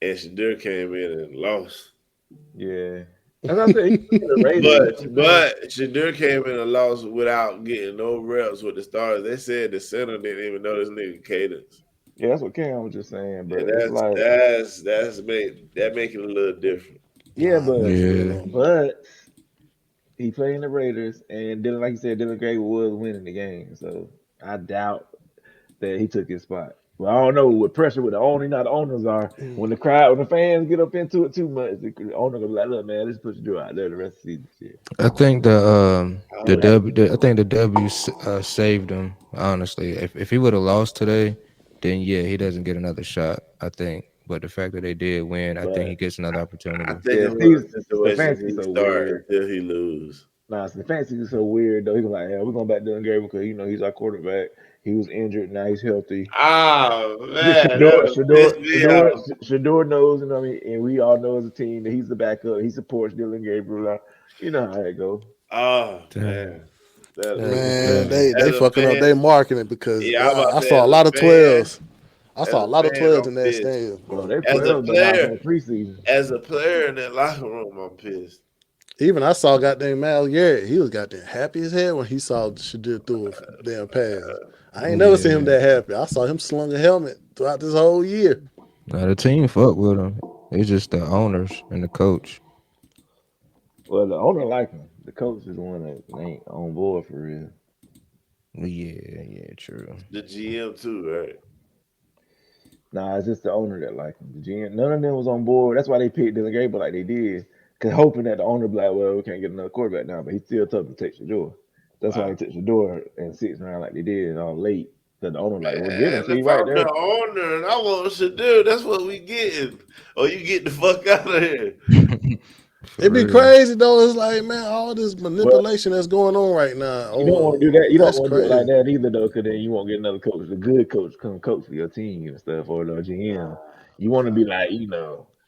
and Shadur came in and lost. Yeah, as I said, but Shadur came in and lost without getting no reps with the starters. They said the center didn't even know this nigga cadence. Yeah, that's what Cam was just saying, bro. That make it a little different. Yeah, but he played in the Raiders, and Dylan, like you said, Dylan Gabriel was winning the game. So I doubt that he took his spot. Well, I don't know what pressure with the owner, the owners are. When the fans get up into it too much, the owner gonna be like, "Look, man, let's put you out there the rest of the season." Shit. I think the W saved him. Honestly, if he would have lost today, then he doesn't get another shot. I think. But the fact that they did win, I think he gets another opportunity. I think the fantasy so weird until he lose. Nah, the fantasy is so weird though. He's like, "Yeah, we're going back to Dylan Gabriel because he's our quarterback. He was injured, now he's healthy." Oh man, Shador knows, and and we all know as a team that he's the backup. He supports Dylan Gabriel. You know how it goes. Oh man. They fucking up their marketing because I saw a lot of 12s. I saw a lot of 12s in that stadium. As a player in that locker room, I'm pissed. Even I saw goddamn Myles Garrett. He was goddamn happy as hell when he saw Shadur through a damn pass. I ain't never seen him that happy. I saw him slung a helmet throughout this whole year. The team fuck with him. It's just the owners and the coach. Well, the owner like him. The coach is the one that ain't on board for real. Yeah, true. The GM too, right? Nah, it's just the owner that like him. The GM, none of them was on board. That's why they picked Dylan Gabriel like they did. Cause hoping that the owner be like, well, we can't get another quarterback now, but he still tough to take Shador. That's why he took Shador in 6th round like they did all late. So the owner like, well, get him. See right there. The owner and I want Shador. That's what we getting. Or you get the fuck out of here. It'd be crazy though. It's like, man, all this manipulation that's going on right now. You don't want to do that. You don't want to do it like that either, though, because then you won't get another coach, the good coach, come coach for your team and stuff, or the GM. You want to be like,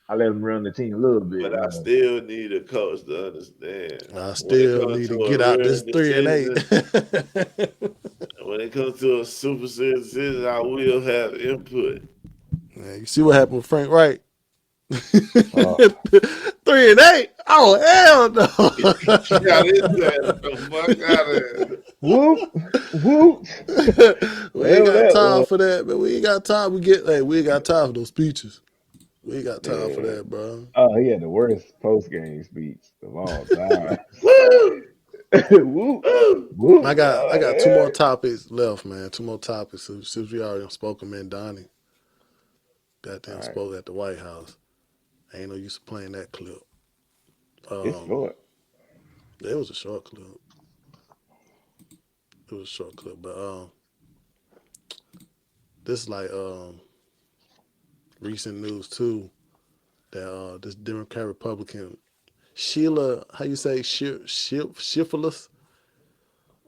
I let him run the team a little bit. But I still need a coach to understand. I still need to get out this 3-8. When it it comes to a super serious decision, I will have input. Man, you see what happened with Frank Wright? 3-8. Oh hell no! Yeah, this the fuck out of here. Whoop, whoop. We ain't got time for that, man. We ain't got time. We ain't got time for those speeches. We ain't got time for that, bro. Oh, he had the worst post game speech of all time. Woo! Whoop, whoop. I got two more topics left, man. Two more topics. Since we already spoke of Donnie. Goddamn spoke at the White House. Ain't no use of playing that clip. It's short. It was a short clip. It was a short clip, but this is like recent news too. That this Democrat Republican Sheila, how you say Shifless,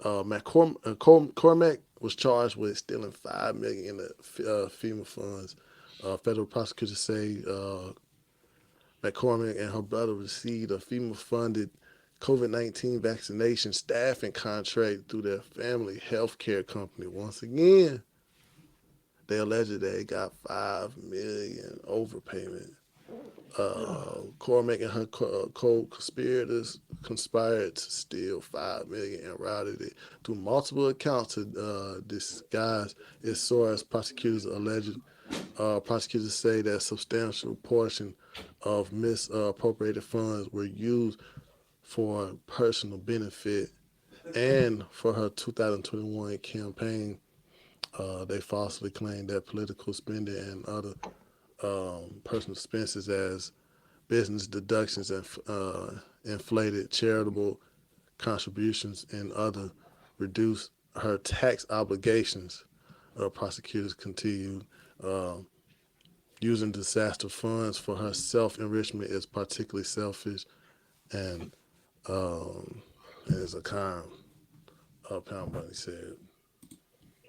McCormack was charged with stealing $5 million in the FEMA funds. Federal prosecutors say McCormack and her brother received a FEMA-funded COVID-19 vaccination staffing contract through their family health care company. Once again, they alleged they got $5 million overpayment. Cormack and her co-conspirators conspired to steal $5 million and routed it through multiple accounts to disguise its source. Prosecutors say that a substantial portion of misappropriated funds were used for personal benefit and for her 2021 campaign. They falsely claimed that political spending and other personal expenses as business deductions and inflated charitable contributions and other reduced her tax obligations. Prosecutors continued using disaster funds for her self-enrichment is particularly selfish and is a crime. Pound Bunny said.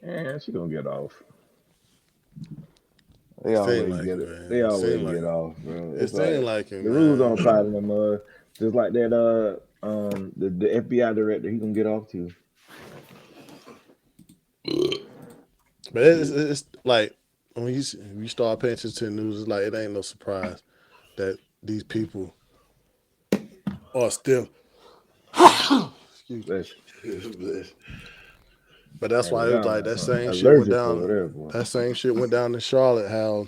Yeah, she gonna get off. They always get it. They always get off, bro. It's like the rules don't apply to them. Just like that. The FBI director, he gonna get off too. But it's like when you start paying attention to the news, it's like it ain't no surprise that these people are still. Excuse me. But that's why it was like that same shit went down. That same shit went down in Charlotte. How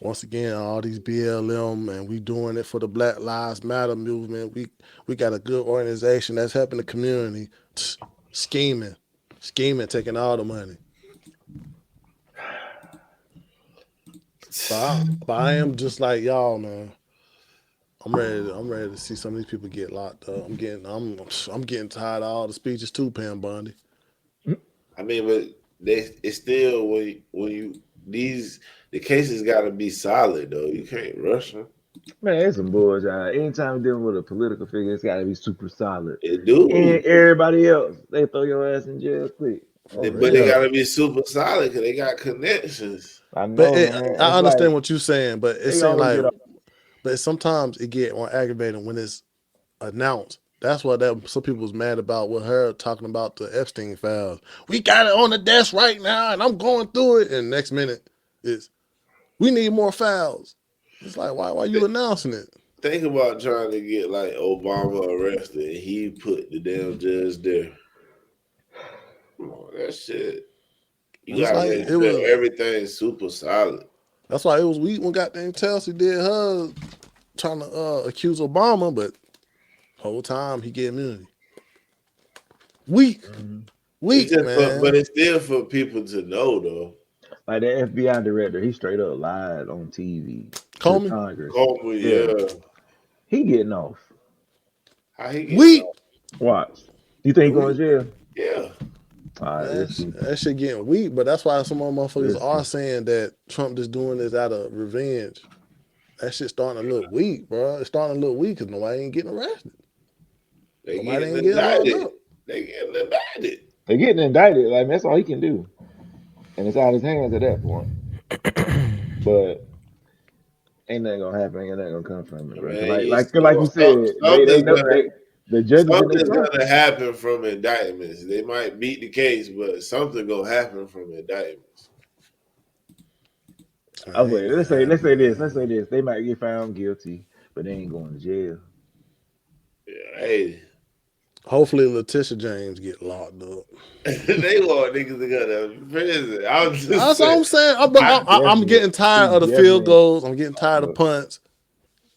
once again all these BLM and we doing it for the Black Lives Matter movement. We got a good organization that's helping the community. Scheming, taking all the money. But I am just like y'all, man. I'm ready to see some of these people get locked up. I'm getting tired of all the speeches too, Pam Bondi. I mean, but it's still when the cases got to be solid though. You can't rush them. Man, it's some bullshit. Anytime you're dealing with a political figure, it's got to be super solid. It do. And everybody else, they throw your ass in jail quick. But they got to be super solid because they got connections. I know, man. I understand what you're saying, but it seems like, but sometimes it get more aggravating when it's announced. That's what some people was mad about with her talking about the Epstein Files. We got it on the desk right now, and I'm going through it. And next minute, we need more files. It's like, why are you announcing it? Think about trying to get like Obama arrested, and he put the damn judge there. Come on, that shit. You gotta make sure everything's super solid. That's why it was weak when goddamn Chelsea did her trying to accuse Obama, but whole time he get immunity. Weak, man. But it's still for people to know though. Like the FBI director, he straight up lied on TV. Comey? Comey, yeah. He getting off. How he getting weak? off? Watch. You think he going to jail? Yeah. That shit getting weak, but that's why some more motherfuckers are saying that Trump just doing this out of revenge. That shit starting to look weak, bro. It's starting to look weak because nobody ain't getting arrested. They getting indicted. They getting indicted. They getting indicted. Like that's all he can do, and it's out of his hands at that point. But ain't nothing gonna happen. Ain't nothing gonna come from it, bro. Man, like you said, they the judges in their something's trial. gonna happen from indictments. They might beat the case, but something gonna happen from indictments. Okay, let's say this. They might get found guilty, but they ain't going to jail. Yeah, hey. Hopefully, Letitia James get locked up. They want niggas to go to prison. I'm just That's saying. what I'm saying. I'm getting tired of the field goals. I'm getting tired of punts.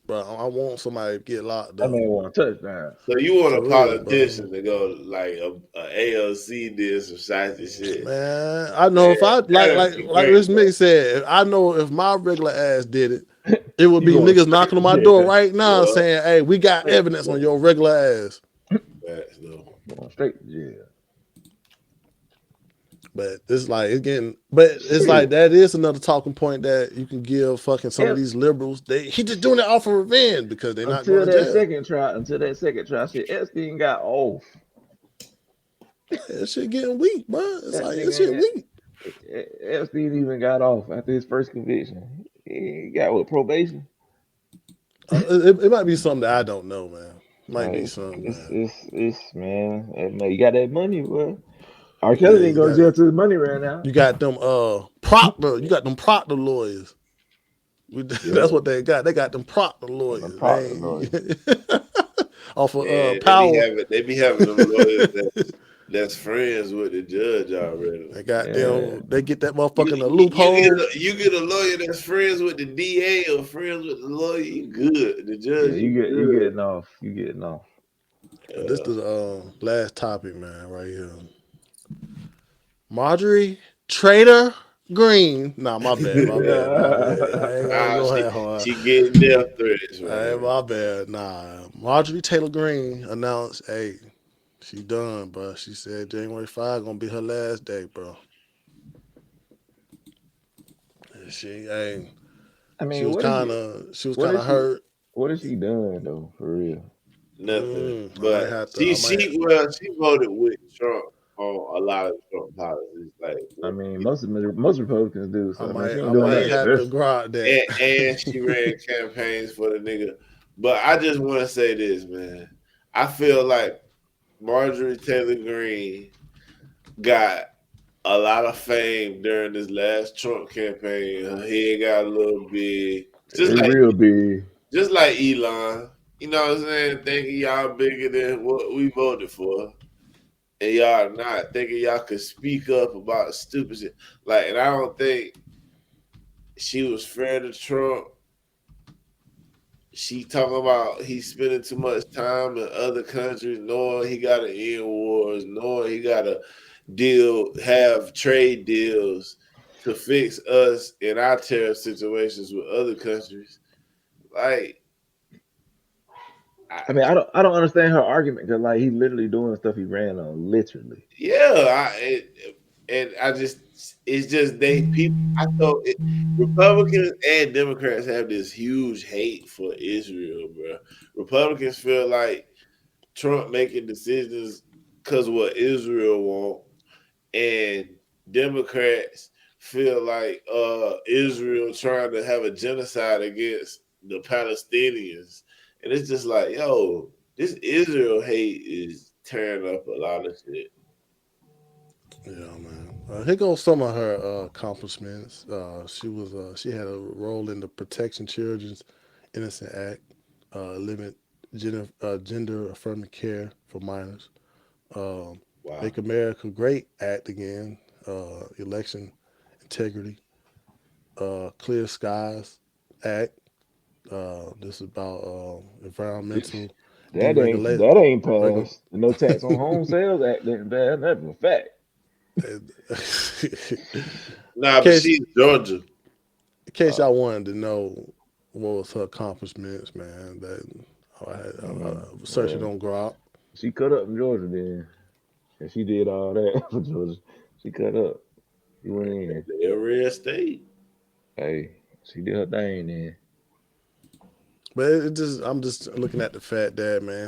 But I want somebody to get locked That up. man want a touchdown. So you want For a real, politician to go like a ALC did some shitey shit? Man, I know if I like this Mick said, I know if my regular ass did it, it would be niggas knocking on my door right now saying, "Hey, we got evidence on your regular ass." Going straight to jail. But it's like it's like that is another talking point that you can give fucking some of these liberals. He just doing it off of revenge because they're not going to jail. Until that second trial, shit, Epstein got off. That shit getting weak, bro. It's like that shit weak. Epstein even got off after his first conviction. He got what, probation? It might be something that I don't know, man. Might be something. It's man. You got that money, bro. R. Kelly didn't go to jail till his money ran out. You got them Proctor. You got them Proctor lawyers. That's what they got. They got them Proctor lawyers. Off of Power. They be having them lawyers that's friends with the judge already. They got them. They get that motherfucker in a loophole. You get a lawyer that's friends with the DA or friends with the lawyer. You good. The judge. You getting off. You getting off. This is the last topic, man. Right here. Marjorie Trader Green. Nah, my bad. My bad. I ain't gonna go that hard. She getting death threats, man. Hey, my bad. Nah. Marjorie Taylor Greene announced, hey, she done, bro. She said January 5 gonna be her last day, bro. And she was kind of hurt. What has she done though, for real? Nothing. But she voted with Trump on a lot of Trump policies. Like, I mean, most Republicans do. So I might have to grab that. And she ran campaigns for the nigga. But I just want to say this, man. I feel like Marjorie Taylor Greene got a lot of fame during this last Trump campaign. Her head got a little big. Real big. Just like Elon. You know what I'm saying? Thinking y'all bigger than what we voted for. And y'all not. Thinking y'all could speak up about stupid shit. Like, and I don't think she was fair to Trump. She talking about he's spending too much time in other countries, knowing he got to end wars, knowing he got to have trade deals to fix us in our terror situations with other countries. Like, I mean, I don't understand her argument because like he's literally doing stuff he ran on, literally. Yeah, it's just I thought Republicans and Democrats have this huge hate for Israel, bro. Republicans feel like Trump making decisions because of what Israel want, and Democrats feel like Israel trying to have a genocide against the Palestinians. And it's just like, yo, this Israel hate is tearing up a lot of shit. Yeah, man. Here goes some of her accomplishments. She had a role in the Protection Children's Innocent Act, limit gender affirming care for minors. Make America Great Act again, election integrity, Clear Skies Act. This is about environmental deregulation. That ain't passed. The No Tax on Home Sales Act didn't pass. That's a fact. Nah, but she's Georgia. In case y'all wanted to know what was her accomplishments, man, that I had searching on Grok. She cut up in Georgia then. And she did all that for Georgia. She cut up. She went in. The red state. Hey, she did her thing then. But I'm just looking at the fact that, man,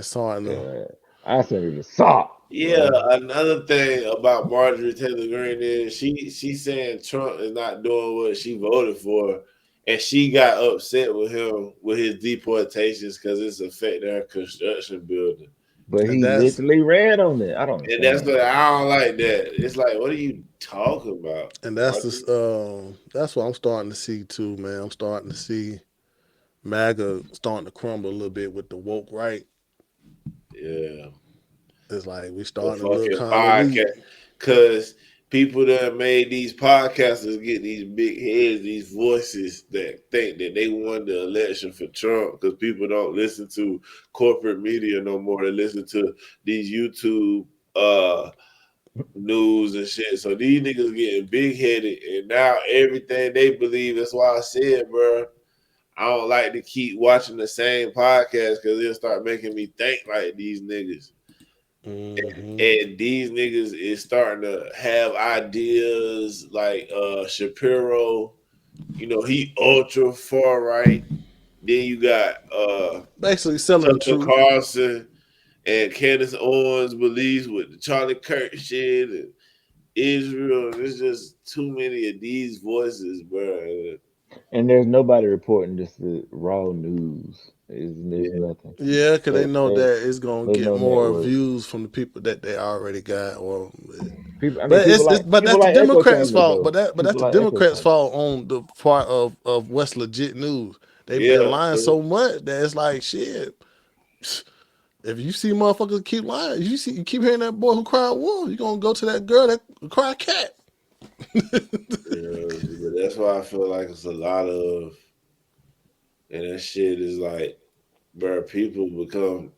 I said it was soft. Yeah, another thing about Marjorie Taylor Greene is she's saying Trump is not doing what she voted for, and she got upset with him with his deportations because it's affecting her construction building. But And he that's literally ran on it. I don't And that's understand. what I don't like that. It's like, what are you talking about? and that's that's what I'm starting to see too, man. I'm starting to see MAGA starting to crumble a little bit with the woke right. Yeah. It's like we The starting to look fucking kind of weak. podcast. Because people that made these podcasters get these big heads, these voices that think that they won the election for Trump because people don't listen to corporate media no more. They listen to these YouTube news and shit. So these niggas getting big headed, and now everything they believe. That's why I said, bro, I don't like to keep watching the same podcast because it'll start making me think like these niggas. And these niggas is starting to have ideas like Shapiro, you know, he ultra far right. Then you got Basically selling the Tucker truth. Carlson and Candace Owens believes with the Charlie Kirk shit and Israel. There's just too many of these voices, bro. And there's nobody reporting just the raw news. There's nothing. Yeah, because they know There's that it's gonna get no more network. views from the people that they already got. Or, People, I mean, but people like but that's people the like echo Democrats' chambers fault. though. But that's People the like echo Democrats' chambers. fault on the part of what's legit news. They've Yeah, been lying so much that it's like shit. If you see motherfuckers keep lying, you keep hearing that boy who cried wolf, you gonna go to that girl that cried cat. yeah, but that's why I feel like it's a lot of, and that shit is like, bro, people become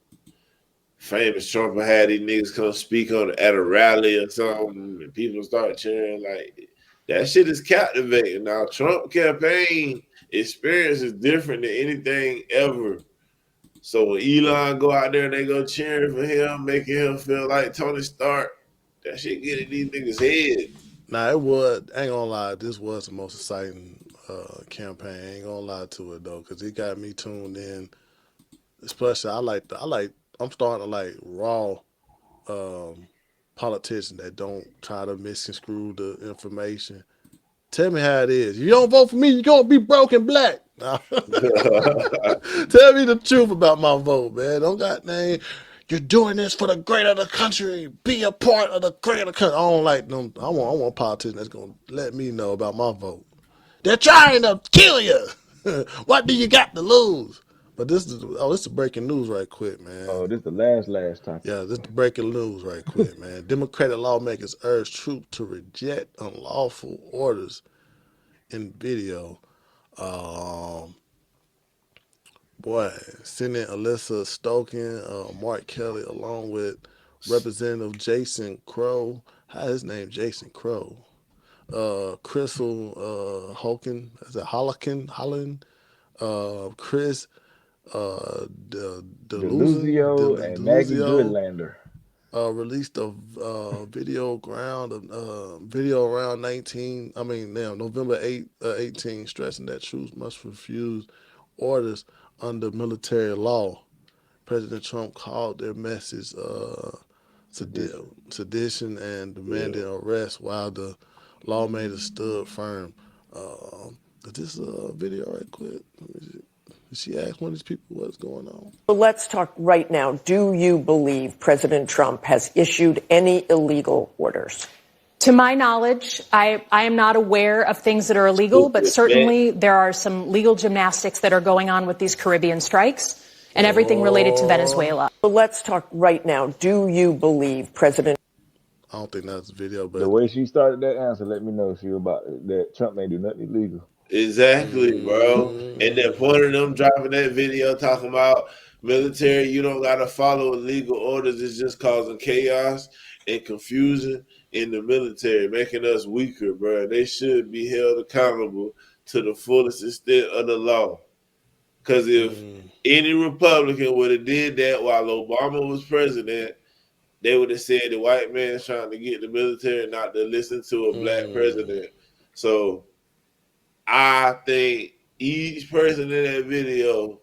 famous. Trump had these niggas come speak on at a rally or something, and people start cheering. Like that shit is captivating. Now, Trump campaign experience is different than anything ever. So when Elon go out there and they go cheering for him, making him feel like Tony Stark, that shit get in these niggas' head. Nah, it was. Ain't gonna lie, this was the most exciting campaign. Ain't gonna lie to it though, because it got me tuned in. Especially, I'm starting to like raw politicians that don't try to misconstrue the information. Tell me how it is. You don't vote for me, you're gonna be broke and black. Tell me the truth about my vote, man. Don't got name. You're doing this for the greater of the country. Be a part of the greater country. I don't like them. I want a politician that's gonna let me know about my vote. They're trying to kill you. What do you got to lose? But this is breaking news right quick, man. Oh, this is the last topic. Yeah, this is the breaking news right quick, man. Democratic lawmakers urge troops to reject unlawful orders in video. Senate Alyssa Stokin, Mark Kelly, along with Representative Jason Crow. How his name? Jason Crow. Crystal Holkin. Is it Holland? Chris Deluzio and Maggie Deluzio Goodlander. released a video around November 18, stressing that troops must refuse orders under military law. President Trump called their message sedition and demanded arrest, while the lawmakers stood firm. Is this video right quick? Did she ask one of these people what's going on? Well, let's talk right now. Do you believe President Trump has issued any illegal orders? To my knowledge, I am not aware of things that are illegal, but certainly there are some legal gymnastics that are going on with these Caribbean strikes and everything related to Venezuela. Well, let's talk right now. Do you believe President? I don't think that's the video, but the way she started that answer, let me know she was about that Trump ain't do nothing illegal. Exactly, bro. And then point of them dropping that video talking about military, you don't gotta follow illegal orders. It's just causing chaos and confusion in the military, making us weaker, bro. They should be held accountable to the fullest extent of the law. Because if any Republican would have did that while Obama was president, they would have said the white man's trying to get the military not to listen to a black president. So I think each person in that video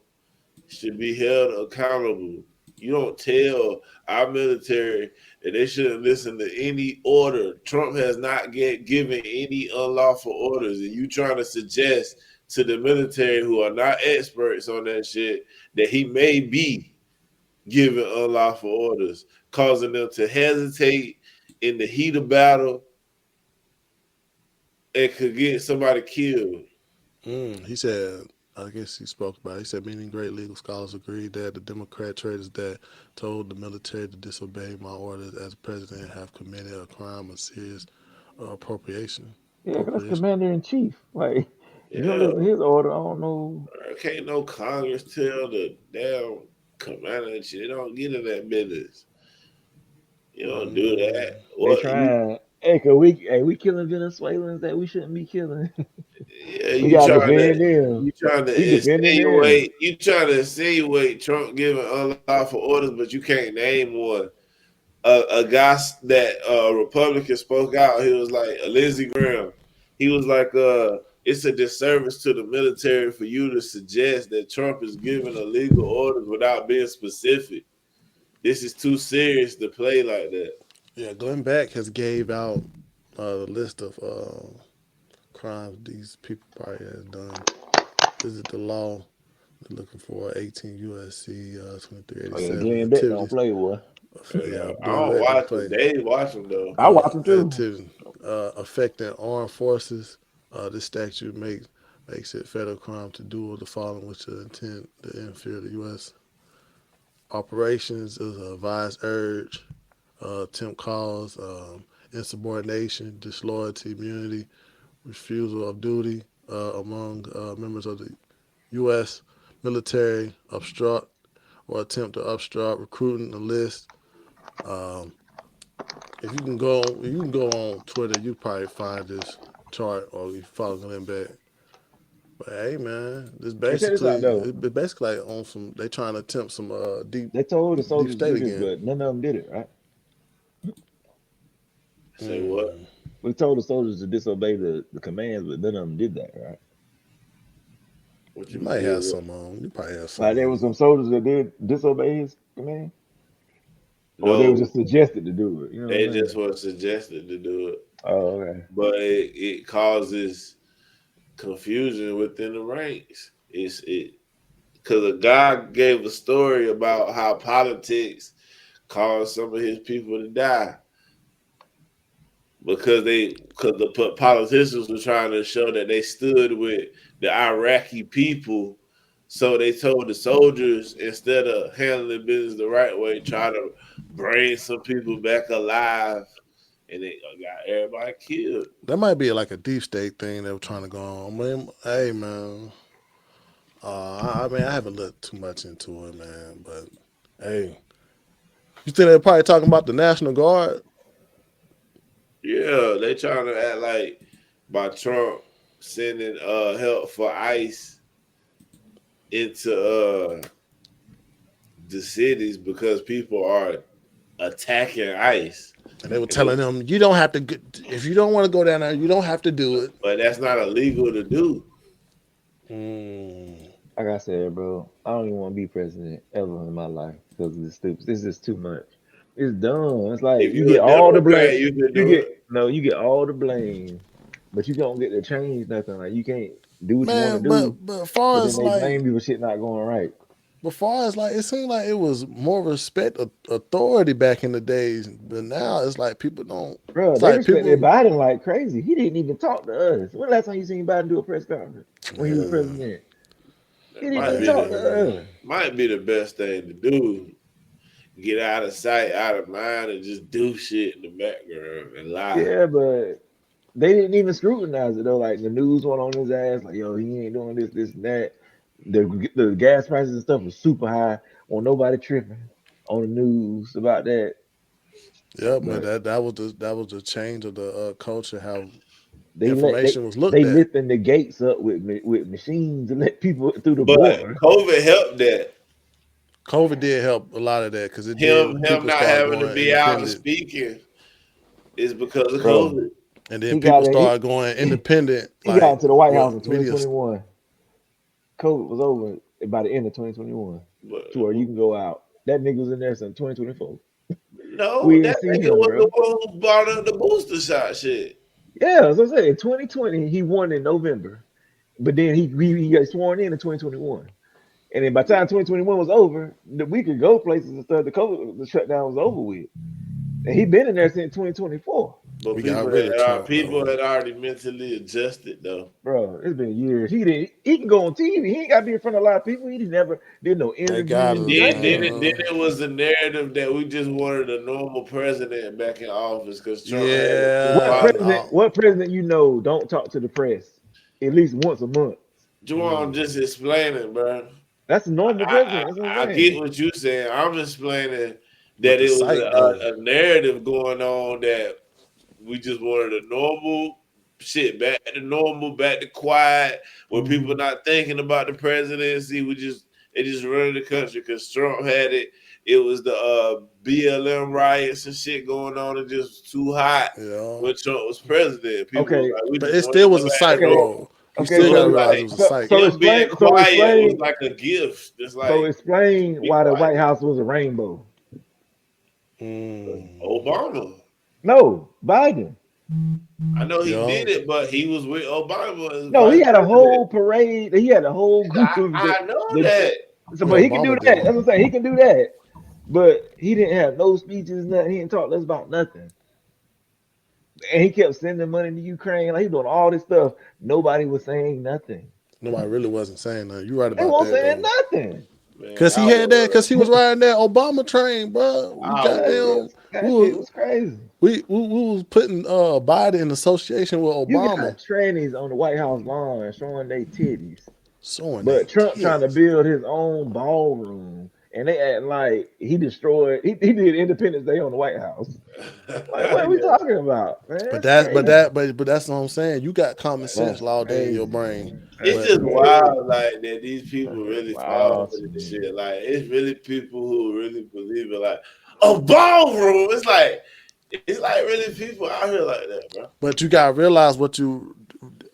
should be held accountable. You don't tell our military that they shouldn't listen to any order. Trump has not yet given any unlawful orders, and you trying to suggest to the military, who are not experts on that shit, that he may be giving unlawful orders, causing them to hesitate in the heat of battle and could get somebody killed. He said, I guess he spoke about it. He said, many great legal scholars agreed that the Democrat traitors that told the military to disobey my orders as president have committed a crime of serious appropriation. Yeah, 'cause that's commander in chief. Like, you don't listen to his order. I don't know. Can't no Congress tell the damn commander and shit. They don't get in that business. You don't do that. They trying. Hey, cause we killing Venezuelans that we shouldn't be killing. Yeah, we gotta defend them. You trying to insinuate Trump giving unlawful orders, but you can't name one. A guy that Republican spoke out. He was like Lindsey Graham. He was like, it's a disservice to the military for you to suggest that Trump is giving illegal orders without being specific. This is too serious to play like that. Yeah, Glenn Beck has gave out a list of crimes these people probably have done. This is the law. They're looking for 18 USC 2387. Oh, yeah, Glenn Beck don't play, boy. Yeah, I don't watch them. They watch them though. I watch them too. Affecting armed forces. This statute makes it federal crime to do the following with the intent to interfere the U.S. operations is a advised urge, attempt cause, insubordination, disloyalty, immunity, refusal of duty among members of the U.S. military, obstruct or attempt to obstruct, recruiting, enlist. If you can go on Twitter, you probably find this chart, or you follow Glenn Beck. But hey, man, this basically it's basically like on some. They trying to attempt some deep. They told the soldiers state to do again. this, but none of them did it, right? Say what? We told the soldiers to disobey the commands, but none of them did that, right? You might have some on. You probably have some. Like there was some soldiers that did disobey his command. Or they were just suggested to do it. You know they just were suggested to do it. Oh, okay. But it causes confusion within the ranks. Because a guy gave a story about how politics caused some of his people to die. Because the politicians were trying to show that they stood with the Iraqi people. So they told the soldiers, instead of handling business the right way, try to bring some people back alive, and they got everybody killed. That might be like a deep state thing they were trying to go on. Man, hey, man. I haven't looked too much into it, man. But, hey. You think they're probably talking about the National Guard? Yeah, they trying to act like by Trump sending help for ICE into the cities because people are attacking ICE. And they were telling them, you don't have to, if you don't want to go down there, you don't have to do it. But that's not illegal to do. Like I said, bro, I don't even want to be president ever in my life because of this stupid. This is too much. It's dumb. It's like you get all the blame. You get all the blame, but you don't get to change nothing. Like you can't do what you want to do. But as far as then they blame you for shit not going right. But far as like, it seemed like it was more respect, authority back in the days, but now it's like people don't. Bro, it's they like respected Biden like crazy. He didn't even talk to us. When last time you seen Biden do a press conference when he was president? He didn't even talk to us. Might be the best thing to do. Get out of sight, out of mind, and just do shit in the background and lie. Yeah, but they didn't even scrutinize it though. Like the news went on his ass, like, yo, he ain't doing this, this, and that. The gas prices and stuff was super high. On nobody tripping on the news about that. Yeah, but that was the change of the culture. How information was looked at. They lifting the gates up with machines to let people through the border. COVID helped that. COVID did help a lot of that because it him not having to be out and speaking is because of COVID. And then people started going independent. He got into the White House in 2021. COVID was over by the end of 2021. To where you can go out. That nigga was in there since 2024. No, that nigga was the one who brought up the booster shot shit. Yeah, as I said, in 2020 he won in November, but then he got sworn in 2021. And then by the time 2021 was over, we could go places and stuff. The shutdown was over with. And he been in there since 2024. But We got rid of Trump. people had already mentally adjusted though. Bro, it's been years. He can go on TV. He ain't got to be in front of a lot of people. He just never did no interviews. Then it was the narrative that we just wanted a normal president back in office because Trump had What president you know don't talk to the press at least once a month? Juwan just explaining, bro. That's a normal president. I get what you're saying. I'm explaining that it was a narrative going on that we just wanted a normal shit, back to normal, back to quiet, where people not thinking about the presidency. They just running the country because Trump had it. It was the BLM riots and shit going on and just too hot when Trump was president. People but it still was a psych role. You still gotta realize it was a psych. So being quiet was like a gift. It's like, so explain why the White House was a rainbow. Obama. No, Biden. I know he did it, but he was with Obama. No, he had a whole parade. He had a whole group of. I know that. So, but he can do that. That's what I'm saying. He can do that. But he didn't have no speeches, nothing. He didn't talk to us about nothing. And he kept sending money to Ukraine. Like he was doing all this stuff. Nobody was saying nothing. Nobody really wasn't saying nothing. You're right about that. They weren't saying nothing. Because he had that, because he was riding that Obama train, bro. It was crazy. We was putting Biden in association with Obama. You got trannies on the White House lawn showing their titties. But Trump trying to build his own ballroom, and they act like he destroyed. He did Independence Day on the White House. Like, what are we talking about, man? But that's what I'm saying. You got common sense logged in your brain. It's just wild, like that. These people really fall for this shit. Like it's really people who really believe it. Like a ballroom. It's like really people out here like that, bro. But you gotta realize what you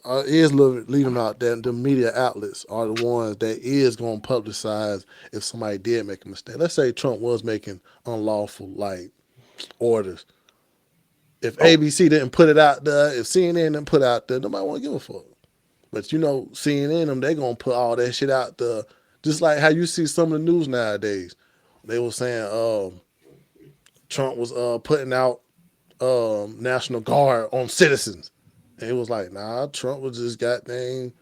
is leaving out that the media outlets are the ones that is gonna publicize if somebody did make a mistake. Let's say Trump was making unlawful orders. If ABC didn't put it out there, if CNN didn't put it out there, nobody want to give a fuck. But CNN they gonna put all that shit out there, just like how you see some of the news nowadays. They were saying Trump was putting out National Guard on citizens. And it was like, nah, Trump was just goddamn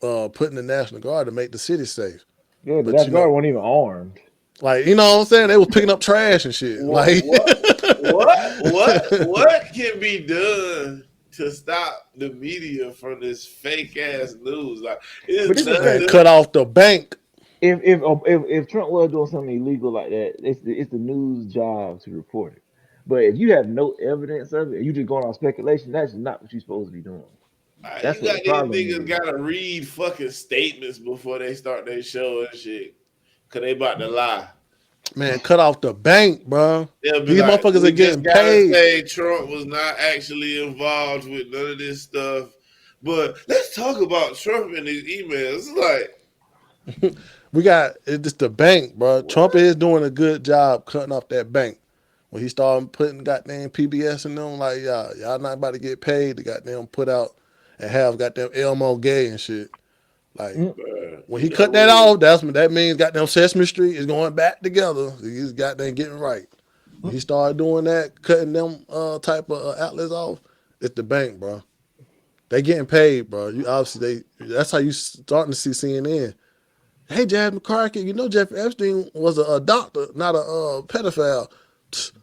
putting the National Guard to make the city safe. Yeah, but that guard wasn't even armed. Like, you know what I'm saying? They was picking up trash and shit. What can be done to stop the media from this fake ass news? Like, cut off the bank. If Trump was doing something illegal like that, it's the news job to report it. But if you have no evidence of it, you just going on speculation, that's not what you're supposed to be doing. That's you got these niggas gotta read fucking statements before they start their show and shit. Cause they about to lie. Man, cut off the bank, bro. These like, motherfuckers are getting paid. Say Trump was not actually involved with none of this stuff. But let's talk about Trump and his emails. It's like it's the bank, bro. What? Trump is doing a good job cutting off that bank. When he started putting goddamn PBS in them, like y'all not about to get paid to goddamn put out and have goddamn Elmo Gay and shit. Like when he cut that off, that means goddamn Sesame Street is going back together. He's goddamn getting right. When he started doing that, cutting them type of outlets off, it's the bank, bro. They getting paid, bro. You obviously that's how you starting to see CNN. Hey, Jazz McCarthy, you know Jeffrey Epstein was a doctor, not a pedophile.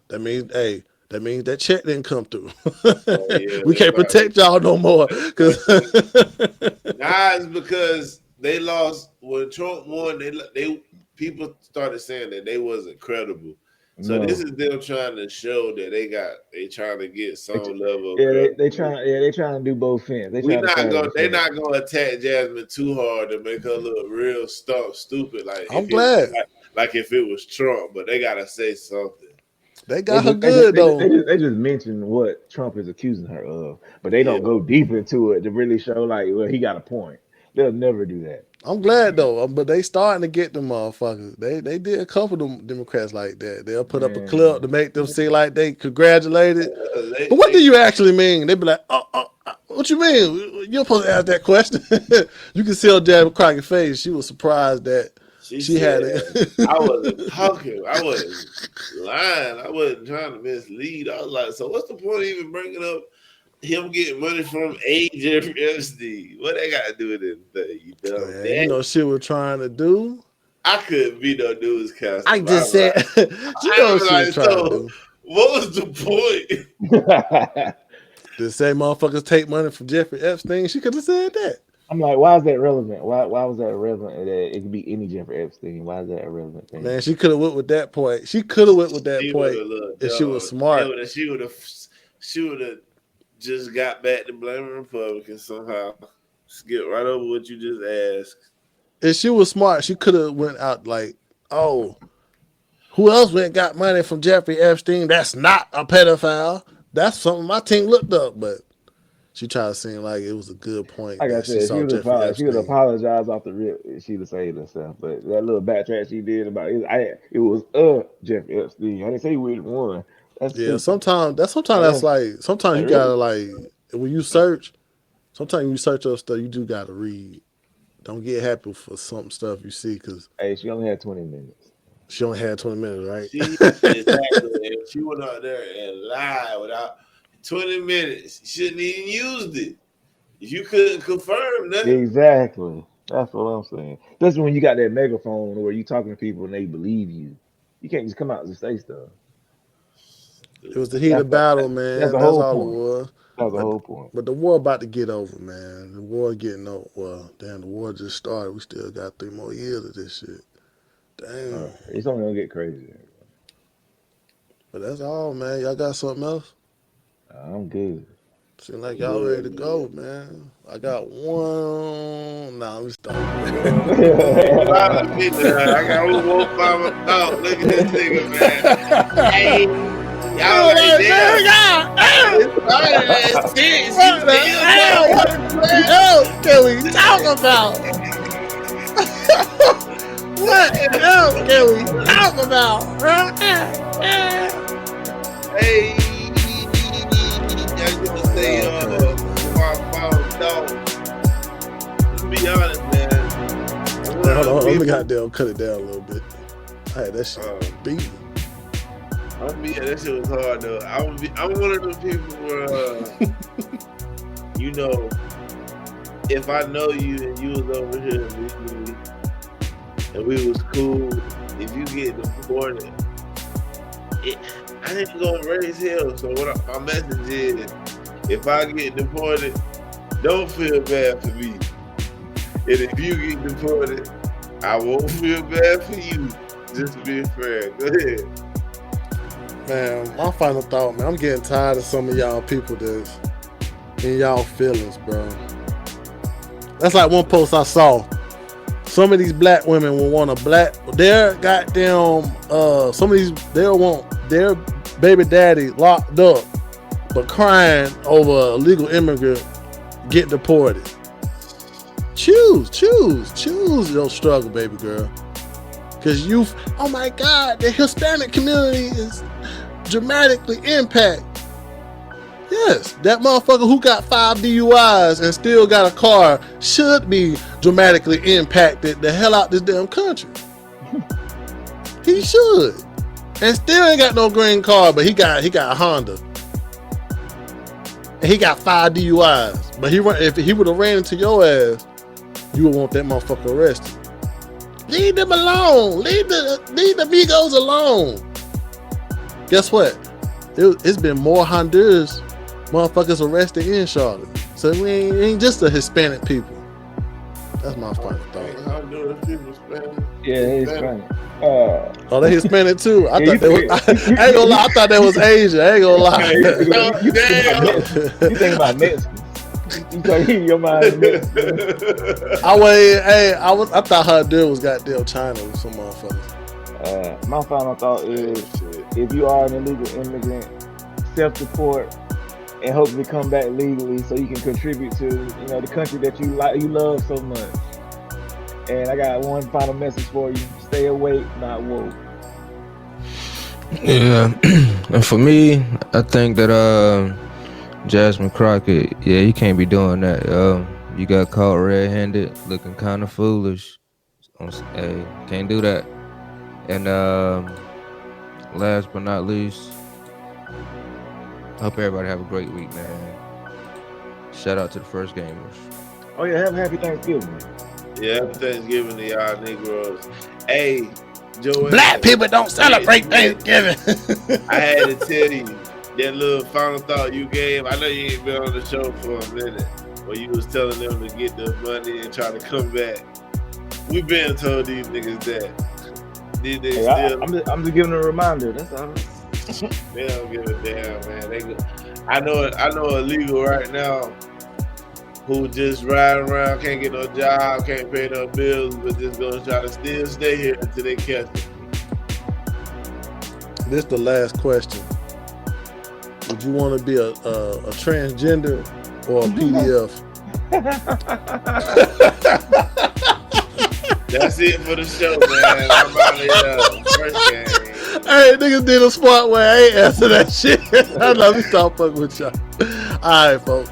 That means that check didn't come through. We can't protect y'all no more. It's because they lost when Trump won. They people started saying that they wasn't credible. So this is them trying to show that they trying to get some level. They trying to do both ends. They're not gonna attack Jasmine too hard to make her look real stupid. Like I'm glad. Like if it was Trump, but they gotta say something. They got her good though. They just mention what Trump is accusing her of, but they don't go deep into it to really show he got a point. They'll never do that. I'm glad though, but they starting to get them motherfuckers. They did a couple of them Democrats like that. They'll put up a clip to make them seem like they congratulated. But what do you actually mean? They be like, What you mean? You're supposed to ask that question. You can see her Dad Crockett's face. She was surprised that she had it. I wasn't talking. I wasn't lying. I wasn't trying to mislead. I was like, so what's the point of even bringing up him getting money from Jeffrey Epstein? What they got to do with anything? You dumb Man, dad? you know shit we're trying to do. I couldn't be no newscaster. I just said, like, you know what she was trying to do. What was the point? To say motherfuckers take money from Jeffrey Epstein, she could have said that. I'm like, why is that relevant? Why was that relevant? That it could be any Jeffrey Epstein. Why is that a relevant thing? Man, she could have went with that point. She could have went with that point if she was smart. She would have just got back to blaming Republicans somehow. Skip right over what you just asked. If she was smart, she could have went out like, oh, who else went and got money from Jeffrey Epstein? That's not a pedophile. That's something my team looked up, but she tried to seem like it was a good point. Like I said, she would apologize off the rip. She'd have saved herself. But that little backtrack she did about it was Jeffrey Epstein. I didn't say which one. Sometimes that's like sometimes you gotta like when you search. Sometimes when you search up stuff, you do gotta read. Don't get happy for some stuff you see because she only had 20 minutes. She only had 20 minutes, right? Exactly. She went out there and lied without 20 minutes. She shouldn't even used it. You couldn't confirm nothing. Exactly. That's what I'm saying. That's when you got that megaphone where you talking to people and they believe you. You can't just come out and just say stuff. It was the heat of battle, man. That's all point. it was. That was the whole point. But the war about to get over, man. The war getting over. Well, damn, the war just started. We still got 3 more years of this shit. Damn. It's only gonna get crazier. But that's all, man. Y'all got something else? I'm good. Seem like y'all ready to go, man. I got one. Nah, let me stop. I got one more final thought. Look at this nigga, man. Hey, y'all right there. What else can we talk about? What else can we talk about? Hey, I was gonna say, my final thought. To be honest, man. Hold on, let me goddamn cut it down a little bit. I had that shit beat. That shit was hard though. I'm one of those people where, you know, if I know you and you was over here legally, and we was cool, if you get deported, I ain't gonna raise hell. So my message is, if I get deported, don't feel bad for me. And if you get deported, I won't feel bad for you. Just to be fair. Go ahead. Man, my final thought, man, I'm getting tired of some of y'all people that's in y'all feelings, bro. That's like one post I saw. Some of these black women will want their goddamn, some of these, they'll want their baby daddy locked up, but crying over a illegal immigrant getting deported. Choose your struggle, baby girl. Because oh my God, the Hispanic community is dramatically impacted. Yes, that motherfucker who got 5 DUIs and still got a car should be dramatically impacted the hell out this damn country. He should. And still ain't got no green card, but he got a Honda. And he got 5 DUIs. But if he would have ran into your ass, you would want that motherfucker arrested. Leave them alone. Leave the Migos alone. Guess what? It's been more Honduras motherfuckers arrested in Charlotte. So we ain't just the Hispanic people. That's my final thought. Honduras people Spanish. Yeah, they Hispanic. Oh, they Hispanic too. I thought I ain't gonna lie. I thought that was Asia. I ain't gonna lie. You think about Mexican. You thought your mind Mexican. I thought Honduras was goddamn China with some motherfuckers. My final thought is, if you are an illegal immigrant, self-deport and hopefully come back legally so you can contribute to the country that you love so much. And I got one final message for you: stay awake, not woke. Yeah, and for me, I think that Jasmine Crockett, yeah, you can't be doing that. You got caught red-handed, looking kind of foolish. Hey, can't do that. And last but not least, hope everybody have a great week, man. Shout out to the First Gamers. Oh yeah, have a happy Thanksgiving. Yeah, happy Thanksgiving to y'all Negroes. Hey, Joey. Black people don't celebrate Thanksgiving. I had to tell you that little final thought you gave. I know you ain't been on the show for a minute, where you was telling them to get the money and try to come back. We been told these niggas that. Did they still? I'm just giving them a reminder. That's all. They don't give a damn, man. I know illegal right now who just riding around, can't get no job, can't pay no bills, but just gonna try to still stay here until they catch it. This is the last question. Would you want to be a transgender or a PDF? That's it for the show, man. I'm out of here. First game. Hey, niggas did a smart way. I ain't answer that shit. I love you. Stop fucking with y'all. All right, folks.